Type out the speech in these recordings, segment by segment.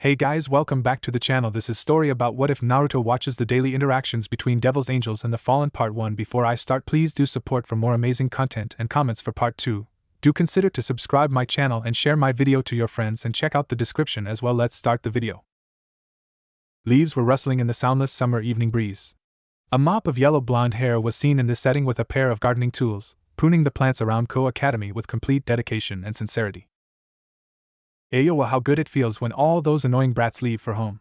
Hey guys, welcome back to the channel. This is story about what if Naruto watches the daily interactions between Devil's Angels and the Fallen Part 1. Before I start, please do support for more amazing content and comments for Part 2. Do consider to subscribe my channel and share my video to your friends and check out the description as well. Let's start the video. Leaves were rustling in the soundless summer evening breeze. A mop of yellow-blonde hair was seen in this setting with a pair of gardening tools, pruning the plants around Ko Academy with complete dedication and sincerity. Ayo, how good it feels when all those annoying brats leave for home.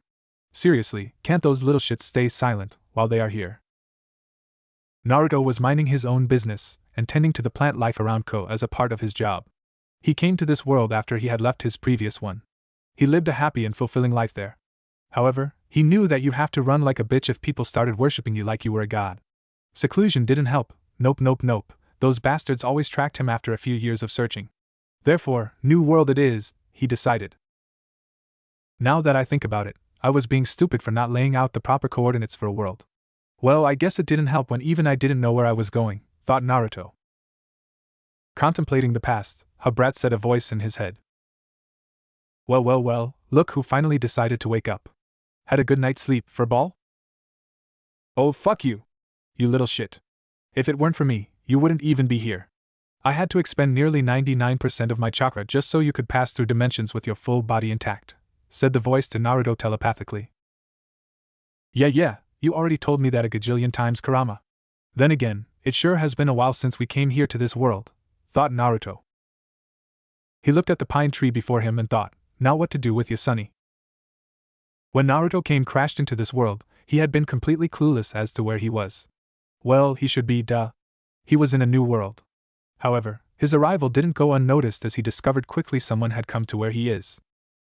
Seriously, can't those little shits stay silent while they are here? Naruto was minding his own business and tending to the plant life around Ko as a part of his job. He came to this world after he had left his previous one. He lived a happy and fulfilling life there. However, he knew that you have to run like a bitch if people started worshipping you like you were a god. Seclusion didn't help. Nope. Those bastards always tracked him after a few years of searching. Therefore, new world it is, he decided. Now that I think about it, I was being stupid for not laying out the proper coordinates for a world. Well, I guess it didn't help when even I didn't know where I was going, thought Naruto. Contemplating the past, a brat said a voice in his head. Well, look who finally decided to wake up. Had a good night's sleep for ball? Oh, fuck you! You little shit. If it weren't for me, you wouldn't even be here. I had to expend nearly 99% of my chakra just so you could pass through dimensions with your full body intact, said the voice to Naruto telepathically. Yeah, you already told me that a gajillion times, Kurama. Then again, it sure has been a while since we came here to this world, thought Naruto. He looked at the pine tree before him and thought, now what to do with Yasuni? When Naruto crashed into this world, he had been completely clueless as to where he was. Well, he should be, duh. He was in a new world. However, his arrival didn't go unnoticed as he discovered quickly someone had come to where he is.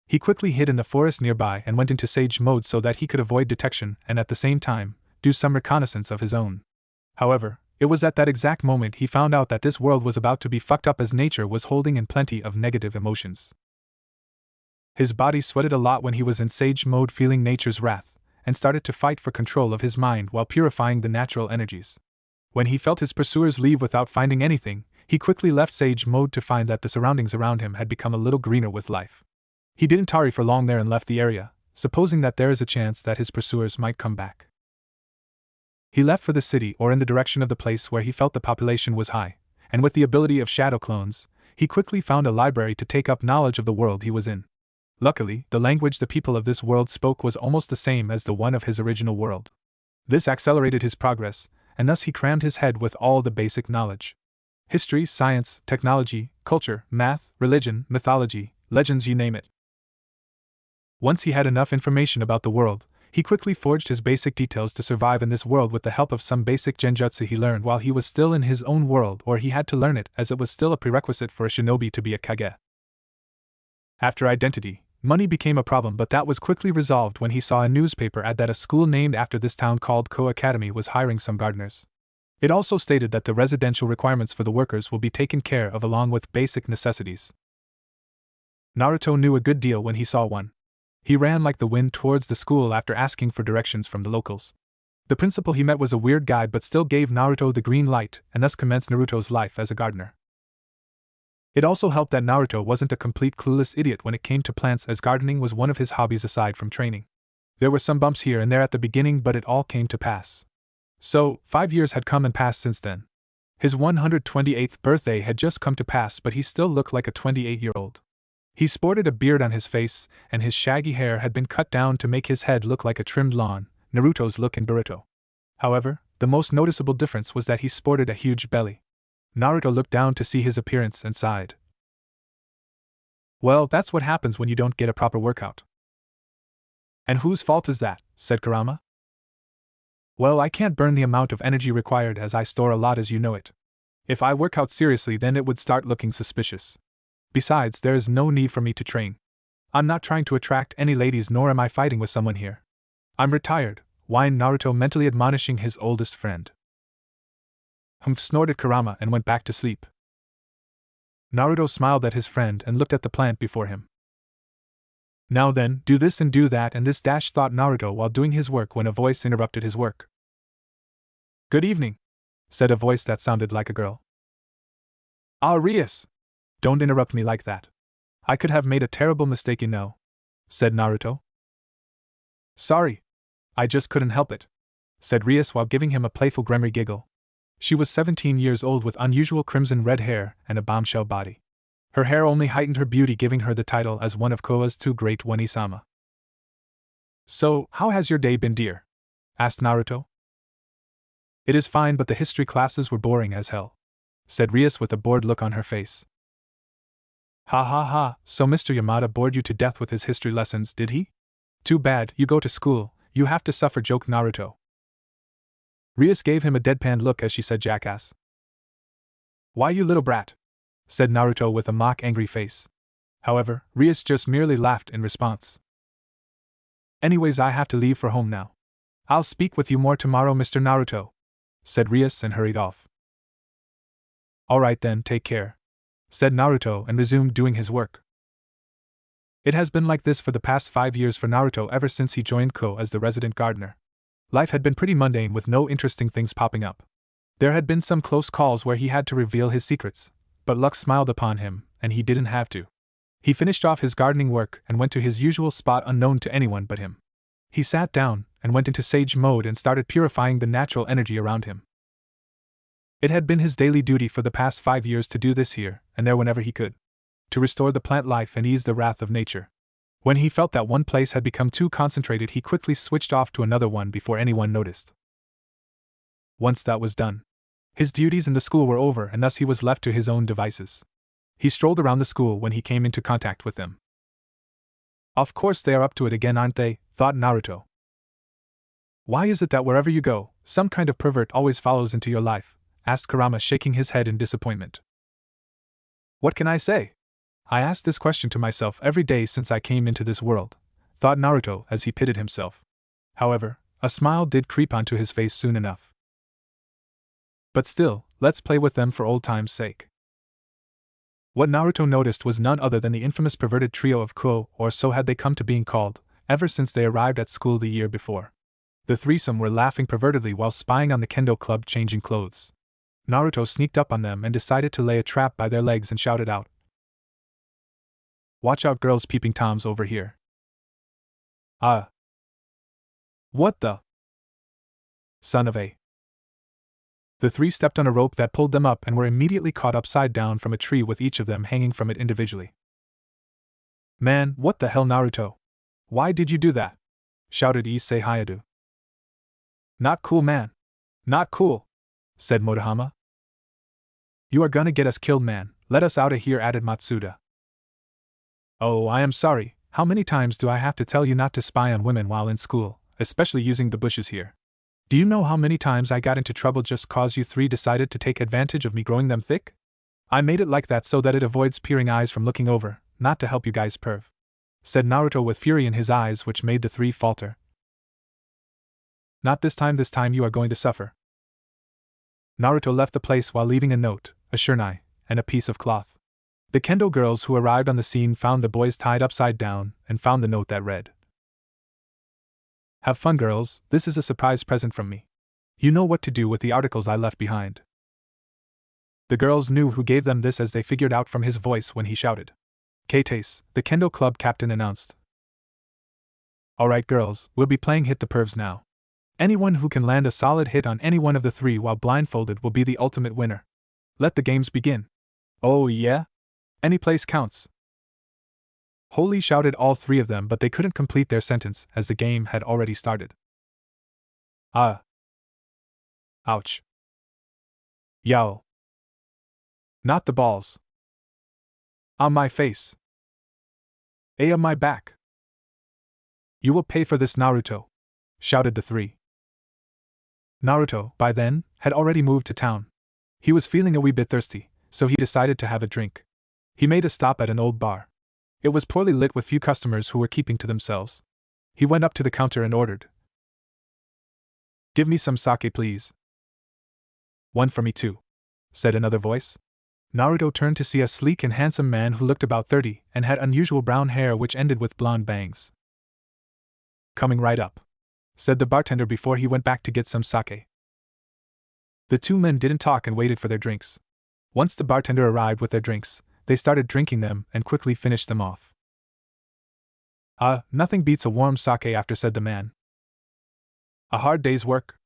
He quickly hid in the forest nearby and went into sage mode so that he could avoid detection and at the same time, do some reconnaissance of his own. However, it was at that exact moment he found out that this world was about to be fucked up as nature was holding in plenty of negative emotions. His body sweated a lot when he was in sage mode, feeling nature's wrath, and started to fight for control of his mind while purifying the natural energies. When he felt his pursuers leave without finding anything, he quickly left sage mode to find that the surroundings around him had become a little greener with life. He didn't tarry for long there and left the area, supposing that there is a chance that his pursuers might come back. He left for the city or in the direction of the place where he felt the population was high, and with the ability of shadow clones, he quickly found a library to take up knowledge of the world he was in. Luckily, the language the people of this world spoke was almost the same as the one of his original world. This accelerated his progress, and thus he crammed his head with all the basic knowledge. History, science, technology, culture, math, religion, mythology, legends, you name it. Once he had enough information about the world, he quickly forged his basic details to survive in this world with the help of some basic genjutsu he learned while he was still in his own world, or he had to learn it as it was still a prerequisite for a shinobi to be a Kage. After identity, money became a problem, but that was quickly resolved when he saw a newspaper ad that a school named after this town called Ko Academy was hiring some gardeners. It also stated that the residential requirements for the workers will be taken care of along with basic necessities. Naruto knew a good deal when he saw one. He ran like the wind towards the school after asking for directions from the locals. The principal he met was a weird guy but still gave Naruto the green light and thus commenced Naruto's life as a gardener. It also helped that Naruto wasn't a complete clueless idiot when it came to plants, as gardening was one of his hobbies aside from training. There were some bumps here and there at the beginning, but it all came to pass. So, 5 years had come and passed since then. His 128th birthday had just come to pass, but he still looked like a 28-year-old. He sported a beard on his face, and his shaggy hair had been cut down to make his head look like a trimmed lawn, Naruto's look in Boruto. However, the most noticeable difference was that he sported a huge belly. Naruto looked down to see his appearance and sighed. Well, that's what happens when you don't get a proper workout. And whose fault is that? Said Kurama. Well, I can't burn the amount of energy required as I store a lot, as you know it. If I work out seriously, then it would start looking suspicious. Besides, there is no need for me to train. I'm not trying to attract any ladies, nor am I fighting with someone here. I'm retired, whined Naruto, mentally admonishing his oldest friend. Humph, snorted Kurama and went back to sleep. Naruto smiled at his friend and looked at the plant before him. Now then, do this and do that and this dash, thought Naruto while doing his work when a voice interrupted his work. Good evening, said a voice that sounded like a girl. Ah, Rias! Don't interrupt me like that. I could have made a terrible mistake, you know, said Naruto. Sorry. I just couldn't help it, said Rias while giving him a playful gremry giggle. She was 17 years old with unusual crimson red hair and a bombshell body. Her hair only heightened her beauty, giving her the title as one of Koa's two great Onisama. So, how has your day been, dear? Asked Naruto. It is fine, but the history classes were boring as hell, said Rias with a bored look on her face. Ha ha ha, so Mr. Yamada bored you to death with his history lessons, did he? Too bad, you go to school, you have to suffer, joked Naruto. Rias gave him a deadpan look as she said, jackass. Why, you little brat, said Naruto with a mock angry face. However, Rias just merely laughed in response. Anyways, I have to leave for home now. I'll speak with you more tomorrow, Mr. Naruto, said Rias and hurried off. Alright then, take care, said Naruto and resumed doing his work. It has been like this for the past 5 years for Naruto ever since he joined Ko as the resident gardener. Life had been pretty mundane with no interesting things popping up. There had been some close calls where he had to reveal his secrets, but luck smiled upon him, and he didn't have to. He finished off his gardening work and went to his usual spot unknown to anyone but him. He sat down and went into sage mode and started purifying the natural energy around him. It had been his daily duty for the past 5 years to do this here and there whenever he could, to restore the plant life and ease the wrath of nature. When he felt that one place had become too concentrated, he quickly switched off to another one before anyone noticed. Once that was done, his duties in the school were over and thus he was left to his own devices. He strolled around the school when he came into contact with them. Of course they are up to it again, aren't they? Thought Naruto. Why is it that wherever you go, some kind of pervert always follows into your life? Asked Kurama, shaking his head in disappointment. What can I say? I asked this question to myself every day since I came into this world, thought Naruto as he pitted himself. However, a smile did creep onto his face soon enough. But still, let's play with them for old time's sake. What Naruto noticed was none other than the infamous perverted trio of Ko, or so had they come to being called, ever since they arrived at school the year before. The threesome were laughing pervertedly while spying on the kendo club changing clothes. Naruto sneaked up on them and decided to lay a trap by their legs and shouted out, "Watch out, girls peeping toms over here." What the? Son of a. The three stepped on a rope that pulled them up and were immediately caught upside down from a tree with each of them hanging from it individually. Man, what the hell, Naruto? Why did you do that? Shouted Issei Hayado. Not cool, man. Not cool, said Motohama. You are gonna get us killed, man. Let us outta here, added Matsuda. Oh, I am sorry. How many times do I have to tell you not to spy on women while in school, especially using the bushes here? Do you know how many times I got into trouble just cause you three decided to take advantage of me growing them thick? I made it like that so that it avoids peering eyes from looking over, not to help you guys perv, said Naruto with fury in his eyes, which made the three falter. Not this time you are going to suffer. Naruto left the place while leaving a note, a shurnai, and a piece of cloth. The kendo girls who arrived on the scene found the boys tied upside down and found the note that read, "Have fun, girls, this is a surprise present from me. You know what to do with the articles I left behind." The girls knew who gave them this as they figured out from his voice when he shouted. "Kates," the kendo club captain announced. "Alright girls, we'll be playing Hit the Pervs now. Anyone who can land a solid hit on any one of the three while blindfolded will be the ultimate winner. Let the games begin." "Oh yeah? Any place counts." Holy, shouted all three of them, but they couldn't complete their sentence as the game had already started. Ouch. Yow. Not the balls. On my face. On my back. You will pay for this, Naruto, shouted the three. Naruto, by then, had already moved to town. He was feeling a wee bit thirsty, so he decided to have a drink. He made a stop at an old bar. It was poorly lit with few customers who were keeping to themselves. He went up to the counter and ordered, "Give me some sake, please." "One for me too," said another voice. Naruto turned to see a sleek and handsome man who looked about 30 and had unusual brown hair which ended with blonde bangs. "Coming right up," said the bartender before he went back to get some sake. The two men didn't talk and waited for their drinks. Once the bartender arrived with their drinks, they started drinking them and quickly finished them off. Nothing beats a warm sake after, said the man. A hard day's work?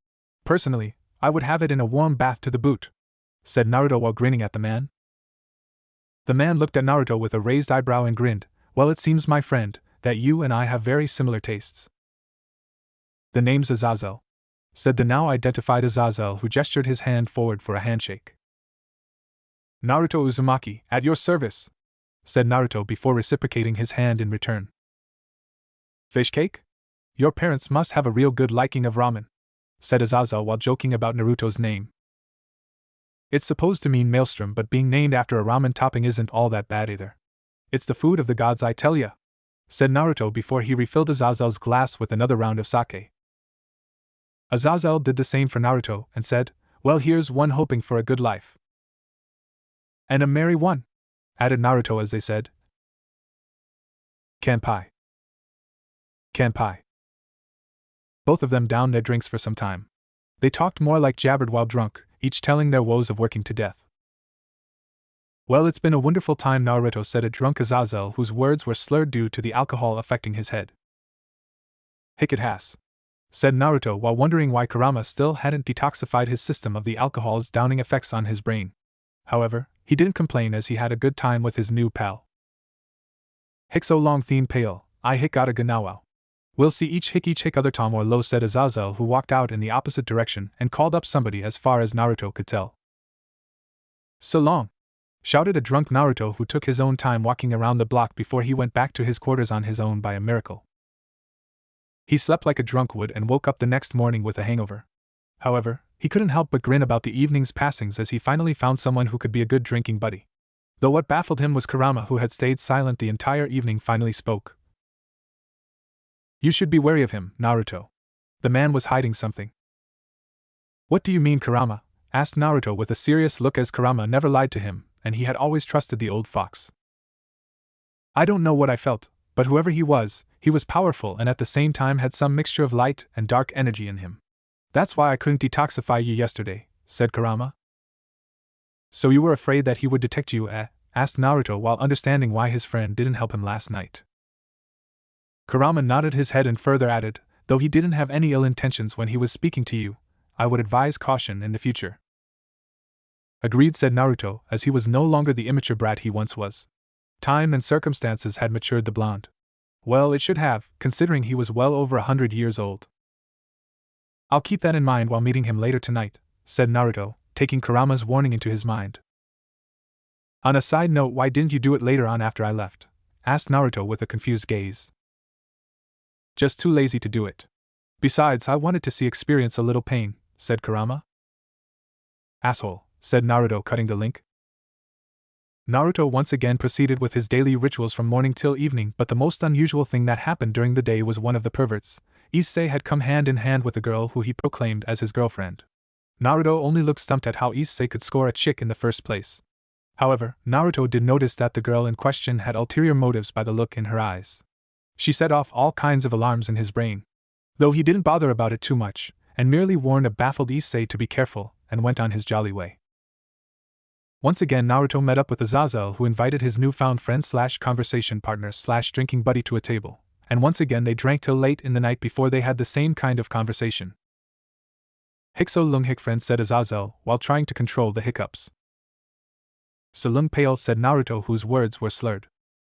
Personally, I would have it in a warm bath to the boot, said Naruto while grinning at the man. The man looked at Naruto with a raised eyebrow and grinned. Well, it seems, my friend, that you and I have very similar tastes. The name's Azazel, said the now identified Azazel, who gestured his hand forward for a handshake. Naruto Uzumaki, at your service, said Naruto before reciprocating his hand in return. Fish cake? Your parents must have a real good liking of ramen, said Azazel while joking about Naruto's name. It's supposed to mean maelstrom, but being named after a ramen topping isn't all that bad either. It's the food of the gods, I tell ya, said Naruto before he refilled Azazel's glass with another round of sake. Azazel did the same for Naruto and said, well, here's one hoping for a good life. And a merry one, added Naruto as they said, Kanpai. Kanpai. Both of them downed their drinks for some time. They talked more like jabbered while drunk, each telling their woes of working to death. Well, it's been a wonderful time, Naruto said, a drunk Azazel whose words were slurred due to the alcohol affecting his head. Hick it has, said Naruto while wondering why Kurama still hadn't detoxified his system of the alcohol's downing effects on his brain. However, he didn't complain as he had a good time with his new pal. Hick so long thin pale, I hick gotta ganawao. We'll see each hick other Tom or Lo, said Azazel, who walked out in the opposite direction and called up somebody as far as Naruto could tell. So long, shouted a drunk Naruto who took his own time walking around the block before he went back to his quarters on his own by a miracle. He slept like a drunk would and woke up the next morning with a hangover. However, he couldn't help but grin about the evening's passings as he finally found someone who could be a good drinking buddy. Though what baffled him was Kurama, who had stayed silent the entire evening, finally spoke. You should be wary of him, Naruto. The man was hiding something. What do you mean, Kurama? Asked Naruto with a serious look, as Kurama never lied to him, and he had always trusted the old fox. I don't know what I felt, but whoever he was powerful and at the same time had some mixture of light and dark energy in him. That's why I couldn't detoxify you yesterday, said Kurama. So you were afraid that he would detect you, asked Naruto while understanding why his friend didn't help him last night. Kurama nodded his head and further added, though he didn't have any ill intentions when he was speaking to you, I would advise caution in the future. Agreed, said Naruto, as he was no longer the immature brat he once was. Time and circumstances had matured the blonde. Well, it should have, considering he was well over 100 years old. I'll keep that in mind while meeting him later tonight, said Naruto, taking Kurama's warning into his mind. On a side note, why didn't you do it later on after I left? Asked Naruto with a confused gaze. Just too lazy to do it. Besides, I wanted to experience a little pain, said Kurama. Asshole, said Naruto, cutting the link. Naruto once again proceeded with his daily rituals from morning till evening, but the most unusual thing that happened during the day was one of the perverts. Issei had come hand in hand with a girl who he proclaimed as his girlfriend. Naruto only looked stumped at how Issei could score a chick in the first place. However, Naruto did notice that the girl in question had ulterior motives by the look in her eyes. She set off all kinds of alarms in his brain. Though he didn't bother about it too much, and merely warned a baffled Issei to be careful, and went on his jolly way. Once again Naruto met up with Azazel, who invited his newfound friend/conversation partner/drinking buddy to a table, and once again they drank till late in the night before they had the same kind of conversation. Hick so lung hick, friend, said Azazel, while trying to control the hiccups. So lung pale, said Naruto, whose words were slurred.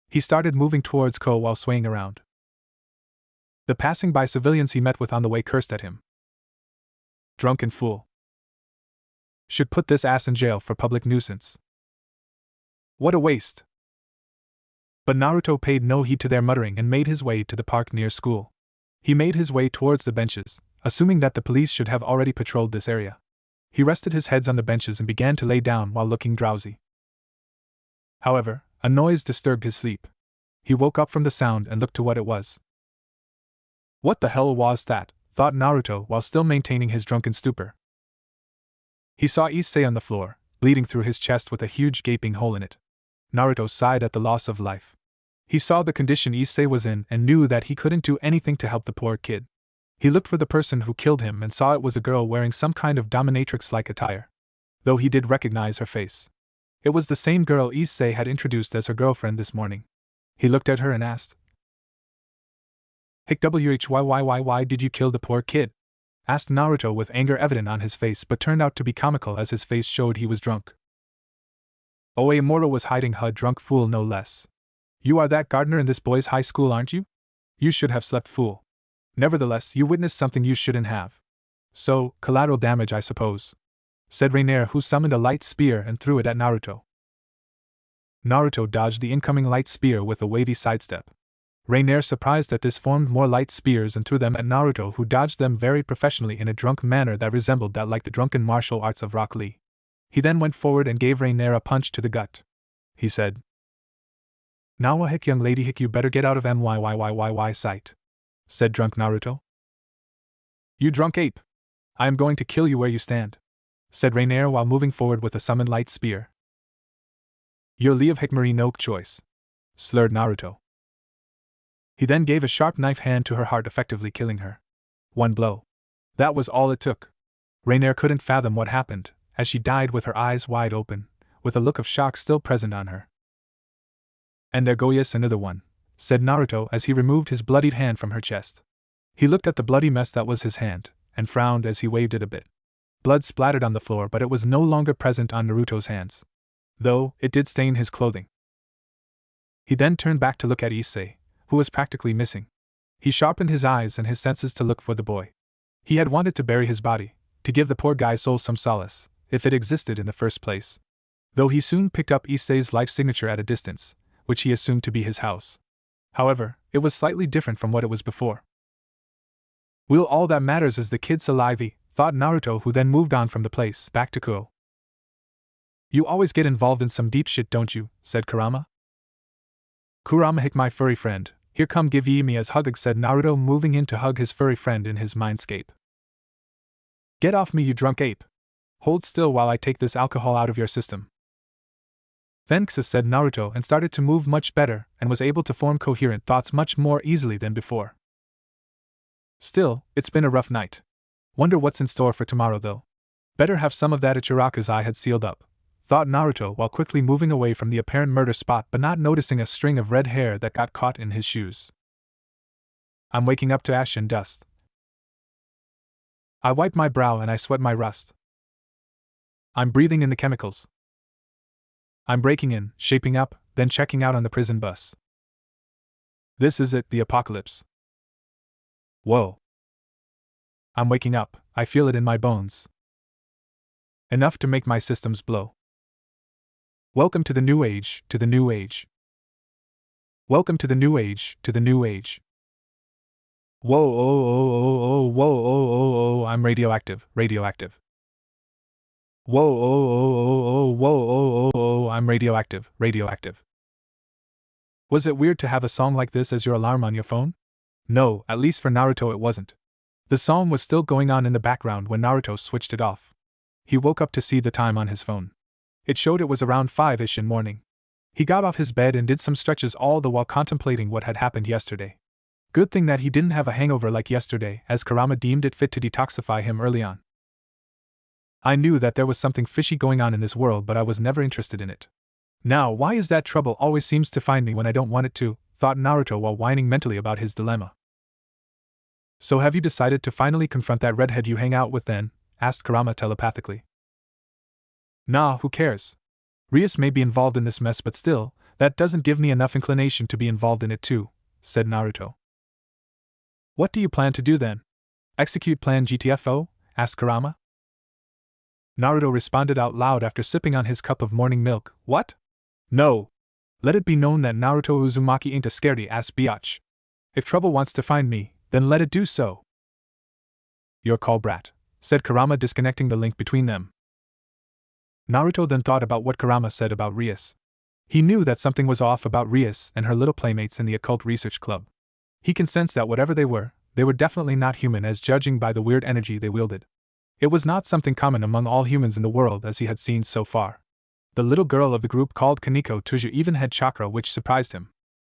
He started moving towards Ko while swaying around. The passing by civilians he met with on the way cursed at him. Drunken fool. Should put this ass in jail for public nuisance. What a waste. But Naruto paid no heed to their muttering and made his way to the park near school. He made his way towards the benches, assuming that the police should have already patrolled this area. He rested his heads on the benches and began to lay down while looking drowsy. However, a noise disturbed his sleep. He woke up from the sound and looked to what it was. What the hell was that? Thought Naruto while still maintaining his drunken stupor. He saw Issei on the floor, bleeding through his chest with a huge gaping hole in it. Naruto sighed at the loss of life. He saw the condition Issei was in and knew that he couldn't do anything to help the poor kid. He looked for the person who killed him and saw it was a girl wearing some kind of dominatrix-like attire. Though he did recognize her face. It was the same girl Issei had introduced as her girlfriend this morning. He looked at her and asked, Why did you kill the poor kid? Asked Naruto with anger evident on his face but turned out to be comical as his face showed he was drunk. Moro was hiding drunk fool no less. You are that gardener in this boy's high school, aren't you? You should have slept, fool. Nevertheless, you witnessed something you shouldn't have. So, collateral damage, I suppose, said Rainier, who summoned a light spear and threw it at Naruto. Naruto dodged the incoming light spear with a wavy sidestep. Rainier, surprised at this, formed more light spears and threw them at Naruto, who dodged them very professionally in a drunk manner that resembled that like the drunken martial arts of Rock Lee. He then went forward and gave Rainier a punch to the gut. He said, "Now young lady, you better get out of my sight," said drunk Naruto. "You drunk ape! I am going to kill you where you stand," said Rainier while moving forward with a summoned light spear. "Your Lee of Hikmari no choice," slurred Naruto. He then gave a sharp knife hand to her heart, effectively killing her. One blow. That was all it took. Rainier couldn't fathom what happened, as she died with her eyes wide open, with a look of shock still present on her. "And there goes another one," said Naruto as he removed his bloodied hand from her chest. He looked at the bloody mess that was his hand, and frowned as he waved it a bit. Blood splattered on the floor, but it was no longer present on Naruto's hands, though it did stain his clothing. He then turned back to look at Issei, who was practically missing. He sharpened his eyes and his senses to look for the boy. He had wanted to bury his body, to give the poor guy's soul some solace, if it existed in the first place. Though he soon picked up Issei's life signature at a distance, which he assumed to be his house. However, it was slightly different from what it was before. "Well, all that matters is the kid's alive," thought Naruto, who then moved on from the place, back to Kuo. "You always get involved in some deep shit, don't you?" said Kurama. "Kurama my furry friend, here come give ye me as hug," said Naruto, moving in to hug his furry friend in his mindscape. "Get off me, you drunk ape! Hold still while I take this alcohol out of your system." "Thanks," said Naruto, and started to move much better, and was able to form coherent thoughts much more easily than before. Still, it's been a rough night. Wonder what's in store for tomorrow, though. Better have some of that Ichiraku's I had sealed up, thought Naruto while quickly moving away from the apparent murder spot but not noticing a string of red hair that got caught in his shoes. "I'm waking up to ash and dust. I wipe my brow and I sweat my rust. I'm breathing in the chemicals. I'm breaking in, shaping up, then checking out on the prison bus. This is it, the apocalypse. Whoa. I'm waking up, I feel it in my bones. Enough to make my systems blow. Welcome to the new age, to the new age. Welcome to the new age, to the new age. Whoa, oh, oh, oh, oh, whoa, oh, oh, oh, I'm radioactive, radioactive. Whoa, oh, oh, oh, oh, whoa, oh, oh, oh, I'm radioactive, radioactive. Was it weird to have a song like this as your alarm on your phone? No, at least for Naruto it wasn't. The song was still going on in the background when Naruto switched it off. He woke up to see the time on his phone. It showed it was around 5-ish in morning. He got off his bed and did some stretches, all the while contemplating what had happened yesterday. Good thing that he didn't have a hangover like yesterday, as Kurama deemed it fit to detoxify him early on. I knew that there was something fishy going on in this world, but I was never interested in it. Now, why is that trouble always seems to find me when I don't want it to, thought Naruto while whining mentally about his dilemma. So have you decided to finally confront that redhead you hang out with then? Asked Kurama telepathically. Nah, who cares? Rias may be involved in this mess, but still, that doesn't give me enough inclination to be involved in it too, said Naruto. What do you plan to do then? Execute Plan GTFO? Asked Kurama. Naruto responded out loud after sipping on his cup of morning milk. What? No. Let it be known that Naruto Uzumaki ain't a scaredy ass biatch. If trouble wants to find me, then let it do so. Your call, brat, said Kurama, disconnecting the link between them. Naruto then thought about what Kurama said about Rias. He knew that something was off about Rias and her little playmates in the occult research club. He can sense that whatever they were definitely not human, as judging by the weird energy they wielded. It was not something common among all humans in the world as he had seen so far. The little girl of the group called Kaneko Tuju even had chakra, which surprised him.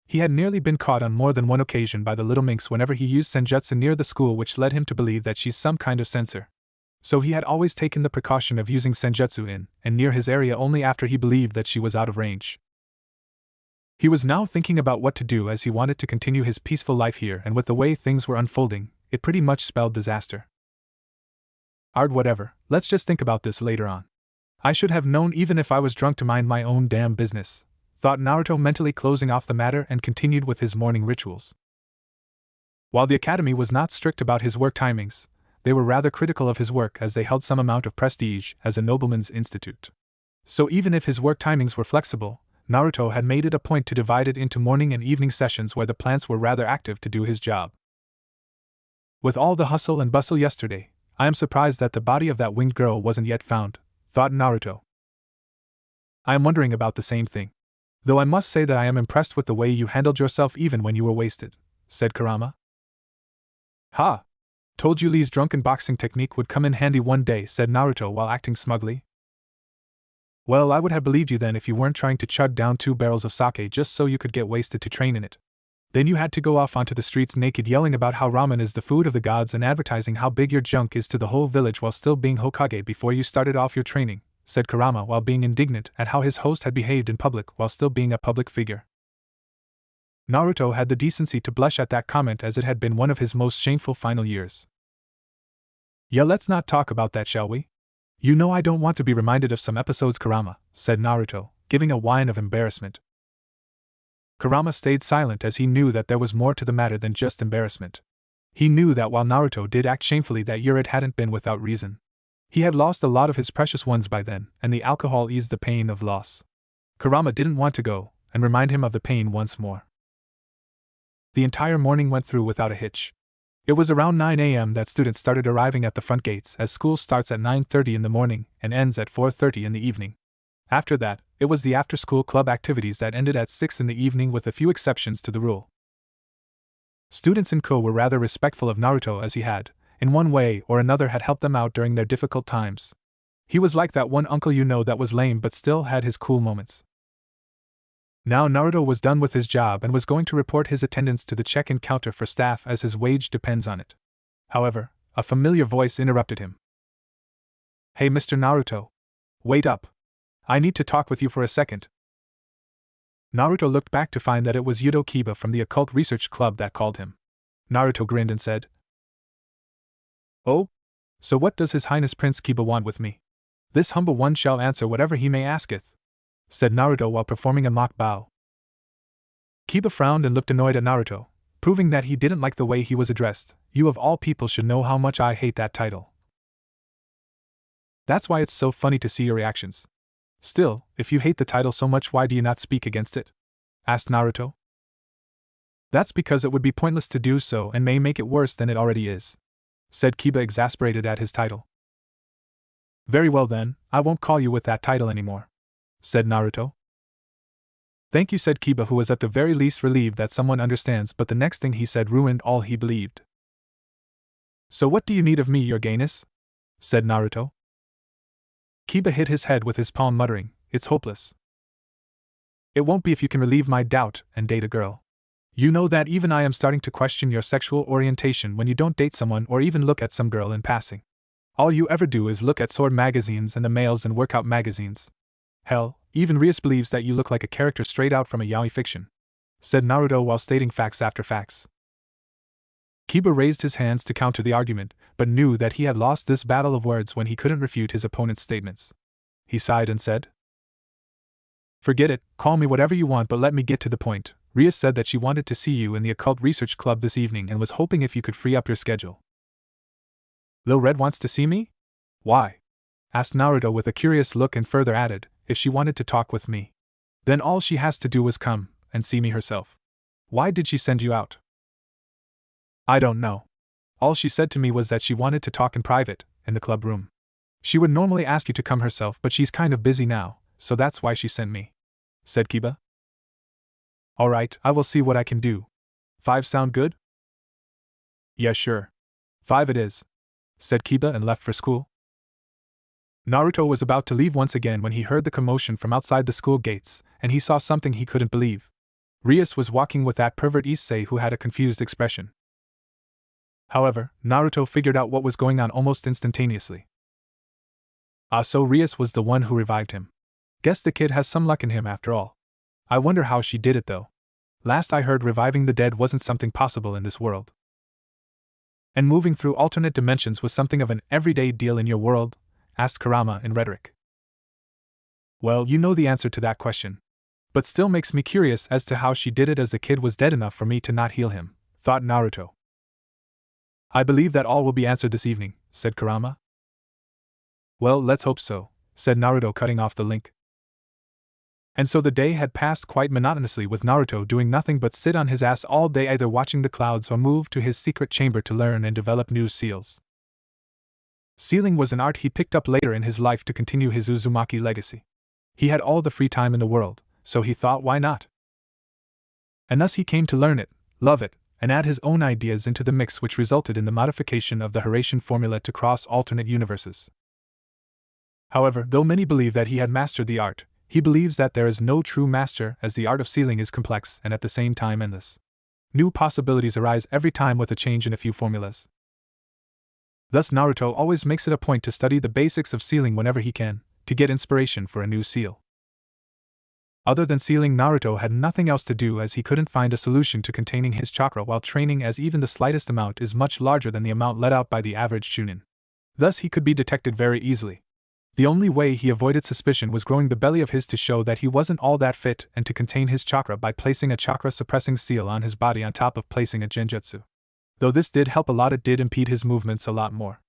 He had nearly been caught on more than one occasion by the little minx whenever he used senjutsu near the school, which led him to believe that she's some kind of censor. So he had always taken the precaution of using senjutsu in and near his area only after he believed that she was out of range. He was now thinking about what to do as he wanted to continue his peaceful life here, and with the way things were unfolding, it pretty much spelled disaster. Whatever, let's just think about this later on. I should have known even if I was drunk to mind my own damn business, thought Naruto, mentally closing off the matter and continued with his morning rituals. While the academy was not strict about his work timings, they were rather critical of his work as they held some amount of prestige as a nobleman's institute. So even if his work timings were flexible, Naruto had made it a point to divide it into morning and evening sessions where the plants were rather active to do his job. With all the hustle and bustle yesterday, I am surprised that the body of that winged girl wasn't yet found, thought Naruto. I am wondering about the same thing. Though I must say that I am impressed with the way you handled yourself even when you were wasted, said Kurama. Ha! Told you Lee's drunken boxing technique would come in handy one day, said Naruto while acting smugly. Well, I would have believed you then if you weren't trying to chug down 2 barrels of sake just so you could get wasted to train in it. Then you had to go off onto the streets naked yelling about how ramen is the food of the gods and advertising how big your junk is to the whole village while still being Hokage before you started off your training, said Kurama while being indignant at how his host had behaved in public while still being a public figure. Naruto had the decency to blush at that comment as it had been one of his most shameful final years. Yeah, let's not talk about that, shall we? You know I don't want to be reminded of some episodes, Kurama, said Naruto, giving a whine of embarrassment. Kurama stayed silent as he knew that there was more to the matter than just embarrassment. He knew that while Naruto did act shamefully that year, it hadn't been without reason. He had lost a lot of his precious ones by then, and the alcohol eased the pain of loss. Kurama didn't want to go and remind him of the pain once more. The entire morning went through without a hitch. It was around 9 a.m. that students started arriving at the front gates, as school starts at 9:30 in the morning and ends at 4:30 in the evening. After that, it was the after-school club activities that ended at 6 in the evening, with a few exceptions to the rule. Students in Ko were rather respectful of Naruto as he had, in one way or another, had helped them out during their difficult times. He was like that one uncle you know that was lame but still had his cool moments. Now Naruto was done with his job and was going to report his attendance to the check-in counter for staff, as his wage depends on it. However, a familiar voice interrupted him. Hey Mr. Naruto. Wait up. I need to talk with you for a second. Naruto looked back to find that it was Yudo Kiba from the Occult Research Club that called him. Naruto grinned and said, Oh? So what does His Highness Prince Kiba want with me? This humble one shall answer whatever he may asketh, said Naruto while performing a mock bow. Kiba frowned and looked annoyed at Naruto, proving that he didn't like the way he was addressed. You of all people should know how much I hate that title. That's why it's so funny to see your reactions. Still, if you hate the title so much, why do you not speak against it? Asked Naruto. That's because it would be pointless to do so and may make it worse than it already is, said Kiba, exasperated at his title. Very well then, I won't call you with that title anymore, said Naruto. Thank you, said Kiba, who was at the very least relieved that someone understands, but the next thing he said ruined all he believed. So what do you need of me, your gayness? Said Naruto. Kiba hit his head with his palm, muttering, It's hopeless. It won't be if you can relieve my doubt and date a girl. You know that even I am starting to question your sexual orientation when you don't date someone or even look at some girl in passing. All you ever do is look at sword magazines and the males and workout magazines. Hell, even Rias believes that you look like a character straight out from a yaoi fiction, said Naruto while stating facts after facts. Kiba raised his hands to counter the argument, but knew that he had lost this battle of words when he couldn't refute his opponent's statements. He sighed and said, Forget it, call me whatever you want, but let me get to the point. Rias said that she wanted to see you in the Occult Research Club this evening and was hoping if you could free up your schedule. Lil Red wants to see me? Why? Asked Naruto with a curious look and further added, If she wanted to talk with me, then all she has to do was come and see me herself. Why did she send you out? I don't know. All she said to me was that she wanted to talk in private, in the club room. She would normally ask you to come herself, but she's kind of busy now, so that's why she sent me, said Kiba. Alright, I will see what I can do. 5 sound good? Yeah, sure. 5 it is, said Kiba and left for school. Naruto was about to leave once again when he heard the commotion from outside the school gates, and he saw something he couldn't believe. Rias was walking with that pervert Issei who had a confused expression. However, Naruto figured out what was going on almost instantaneously. Ah, so Rias was the one who revived him. Guess the kid has some luck in him after all. I wonder how she did it though. Last I heard, reviving the dead wasn't something possible in this world. And moving through alternate dimensions was something of an everyday deal in your world? Asked Kurama in rhetoric. Well, you know the answer to that question. But still makes me curious as to how she did it, as the kid was dead enough for me to not heal him, thought Naruto. I believe that all will be answered this evening, said Kurama. Well, let's hope so, said Naruto, cutting off the link. And so the day had passed quite monotonously, with Naruto doing nothing but sit on his ass all day, either watching the clouds or move to his secret chamber to learn and develop new seals. Sealing was an art he picked up later in his life to continue his Uzumaki legacy. He had all the free time in the world, so he thought, why not? And thus he came to learn it, love it, and add his own ideas into the mix, which resulted in the modification of the Hiraishin formula to cross alternate universes. However, though many believe that he had mastered the art, he believes that there is no true master, as the art of sealing is complex and at the same time endless. New possibilities arise every time with a change in a few formulas. Thus Naruto always makes it a point to study the basics of sealing whenever he can, to get inspiration for a new seal. Other than sealing, Naruto had nothing else to do, as he couldn't find a solution to containing his chakra while training, as even the slightest amount is much larger than the amount let out by the average chunin. Thus he could be detected very easily. The only way he avoided suspicion was growing the belly of his to show that he wasn't all that fit, and to contain his chakra by placing a chakra-suppressing seal on his body on top of placing a genjutsu. Though this did help a lot, it did impede his movements a lot more.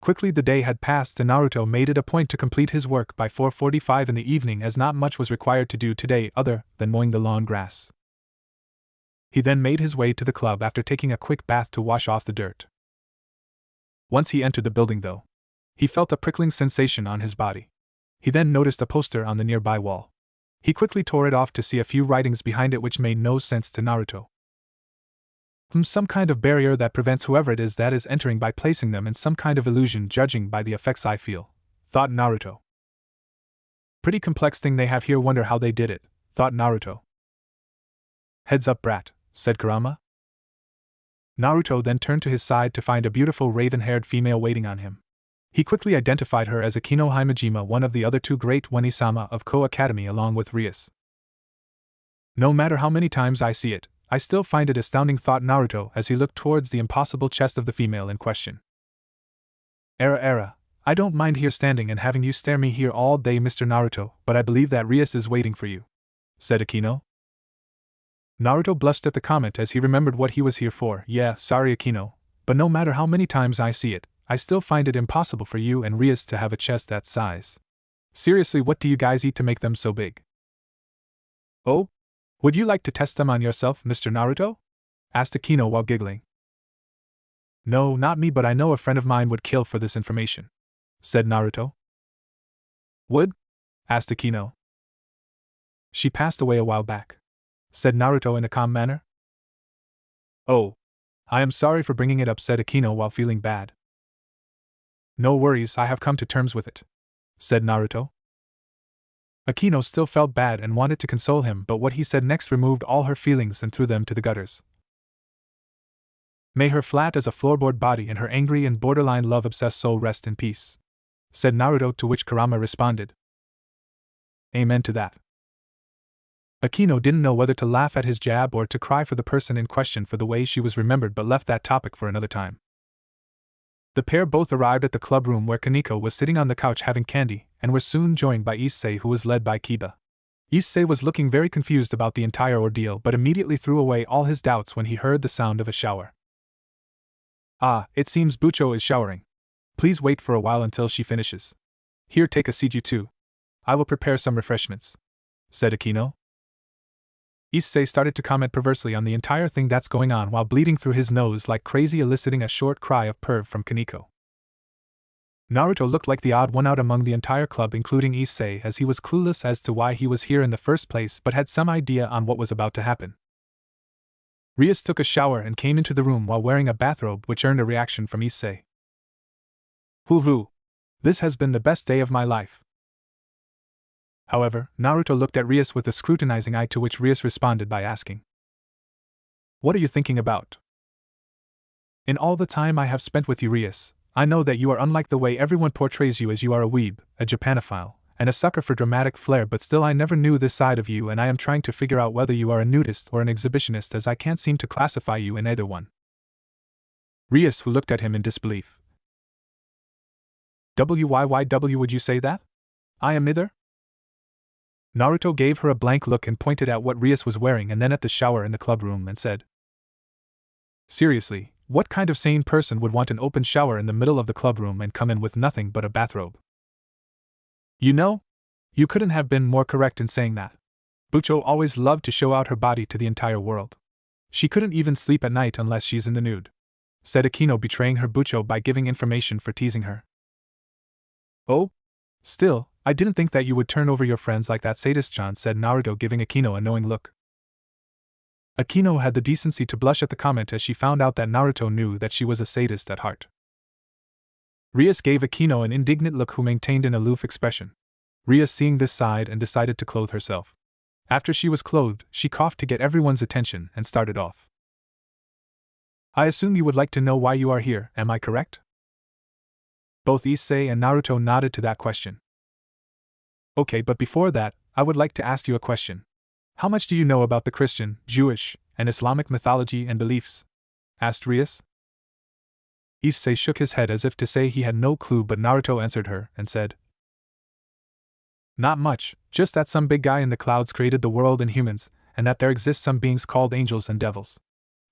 Quickly the day had passed, and Naruto made it a point to complete his work by 4:45 in the evening, as not much was required to do today other than mowing the lawn grass. He then made his way to the club after taking a quick bath to wash off the dirt. Once he entered the building, though, he felt a prickling sensation on his body. He then noticed a poster on the nearby wall. He quickly tore it off to see a few writings behind it which made no sense to Naruto. Some kind of barrier that prevents whoever it is that is entering by placing them in some kind of illusion, judging by the effects I feel, thought Naruto. Pretty complex thing they have here, wonder how they did it, thought Naruto. Heads up, brat, said Kurama. Naruto then turned to his side to find a beautiful raven-haired female waiting on him. He quickly identified her as Akino Himejima, one of the other two great Wenisama of Ko Academy, along with Rias. No matter how many times I see it, I still find it astounding, thought Naruto as he looked towards the impossible chest of the female in question. Era, I don't mind here standing and having you stare me here all day, Mr. Naruto, but I believe that Rias is waiting for you, said Akino. Naruto blushed at the comment as he remembered what he was here for. Yeah, sorry Akino, but no matter how many times I see it, I still find it impossible for you and Rias to have a chest that size. Seriously, what do you guys eat to make them so big? Oh? Would you like to test them on yourself, Mr. Naruto? Asked Akino while giggling. No, not me, but I know a friend of mine would kill for this information, said Naruto. Would? Asked Akino. She passed away a while back, said Naruto in a calm manner. Oh. I am sorry for bringing it up, said Akino while feeling bad. No worries, I have come to terms with it, said Naruto. Akino still felt bad and wanted to console him, but what he said next removed all her feelings and threw them to the gutters. May her flat as a floorboard body and her angry and borderline love-obsessed soul rest in peace, said Naruto, to which Kurama responded. Amen to that. Akino didn't know whether to laugh at his jab or to cry for the person in question for the way she was remembered, but left that topic for another time. The pair both arrived at the club room where Kaneko was sitting on the couch having candy, and were soon joined by Issei, who was led by Kiba. Issei was looking very confused about the entire ordeal, but immediately threw away all his doubts when he heard the sound of a shower. Ah, it seems Bucho is showering. Please wait for a while until she finishes. Here, take a Seiju too. I will prepare some refreshments, said Akino. Issei started to comment perversely on the entire thing that's going on while bleeding through his nose like crazy, eliciting a short cry of perv from Kaneko. Naruto looked like the odd one out among the entire club, including Issei, as he was clueless as to why he was here in the first place but had some idea on what was about to happen. Rias took a shower and came into the room while wearing a bathrobe, which earned a reaction from Issei. Hoo-hoo! This has been the best day of my life. However, Naruto looked at Rias with a scrutinizing eye, to which Rias responded by asking, What are you thinking about? In all the time I have spent with you, Rias, I know that you are unlike the way everyone portrays you, as you are a weeb, a Japanophile, and a sucker for dramatic flair, but still I never knew this side of you, and I am trying to figure out whether you are a nudist or an exhibitionist, as I can't seem to classify you in either one. Rias, who looked at him in disbelief. Why would you say that? I am neither? Naruto gave her a blank look and pointed at what Rias was wearing and then at the shower in the club room and said, Seriously, what kind of sane person would want an open shower in the middle of the club room and come in with nothing but a bathrobe? You know, you couldn't have been more correct in saying that. Bucho always loved to show out her body to the entire world. She couldn't even sleep at night unless she's in the nude, said Akino, betraying her Bucho by giving information for teasing her. Oh? Still, I didn't think that you would turn over your friends like that, sadist-chan, said Naruto, giving Akino a knowing look. Akino had the decency to blush at the comment as she found out that Naruto knew that she was a sadist at heart. Rias gave Akino an indignant look, who maintained an aloof expression. Rias, seeing this, sighed and decided to clothe herself. After she was clothed, she coughed to get everyone's attention and started off. I assume you would like to know why you are here, am I correct? Both Issei and Naruto nodded to that question. Okay, but before that, I would like to ask you a question. How much do you know about the Christian, Jewish, and Islamic mythology and beliefs? Asked Rias. Issei shook his head as if to say he had no clue, but Naruto answered her and said, Not much, just that some big guy in the clouds created the world and humans, and that there exist some beings called angels and devils,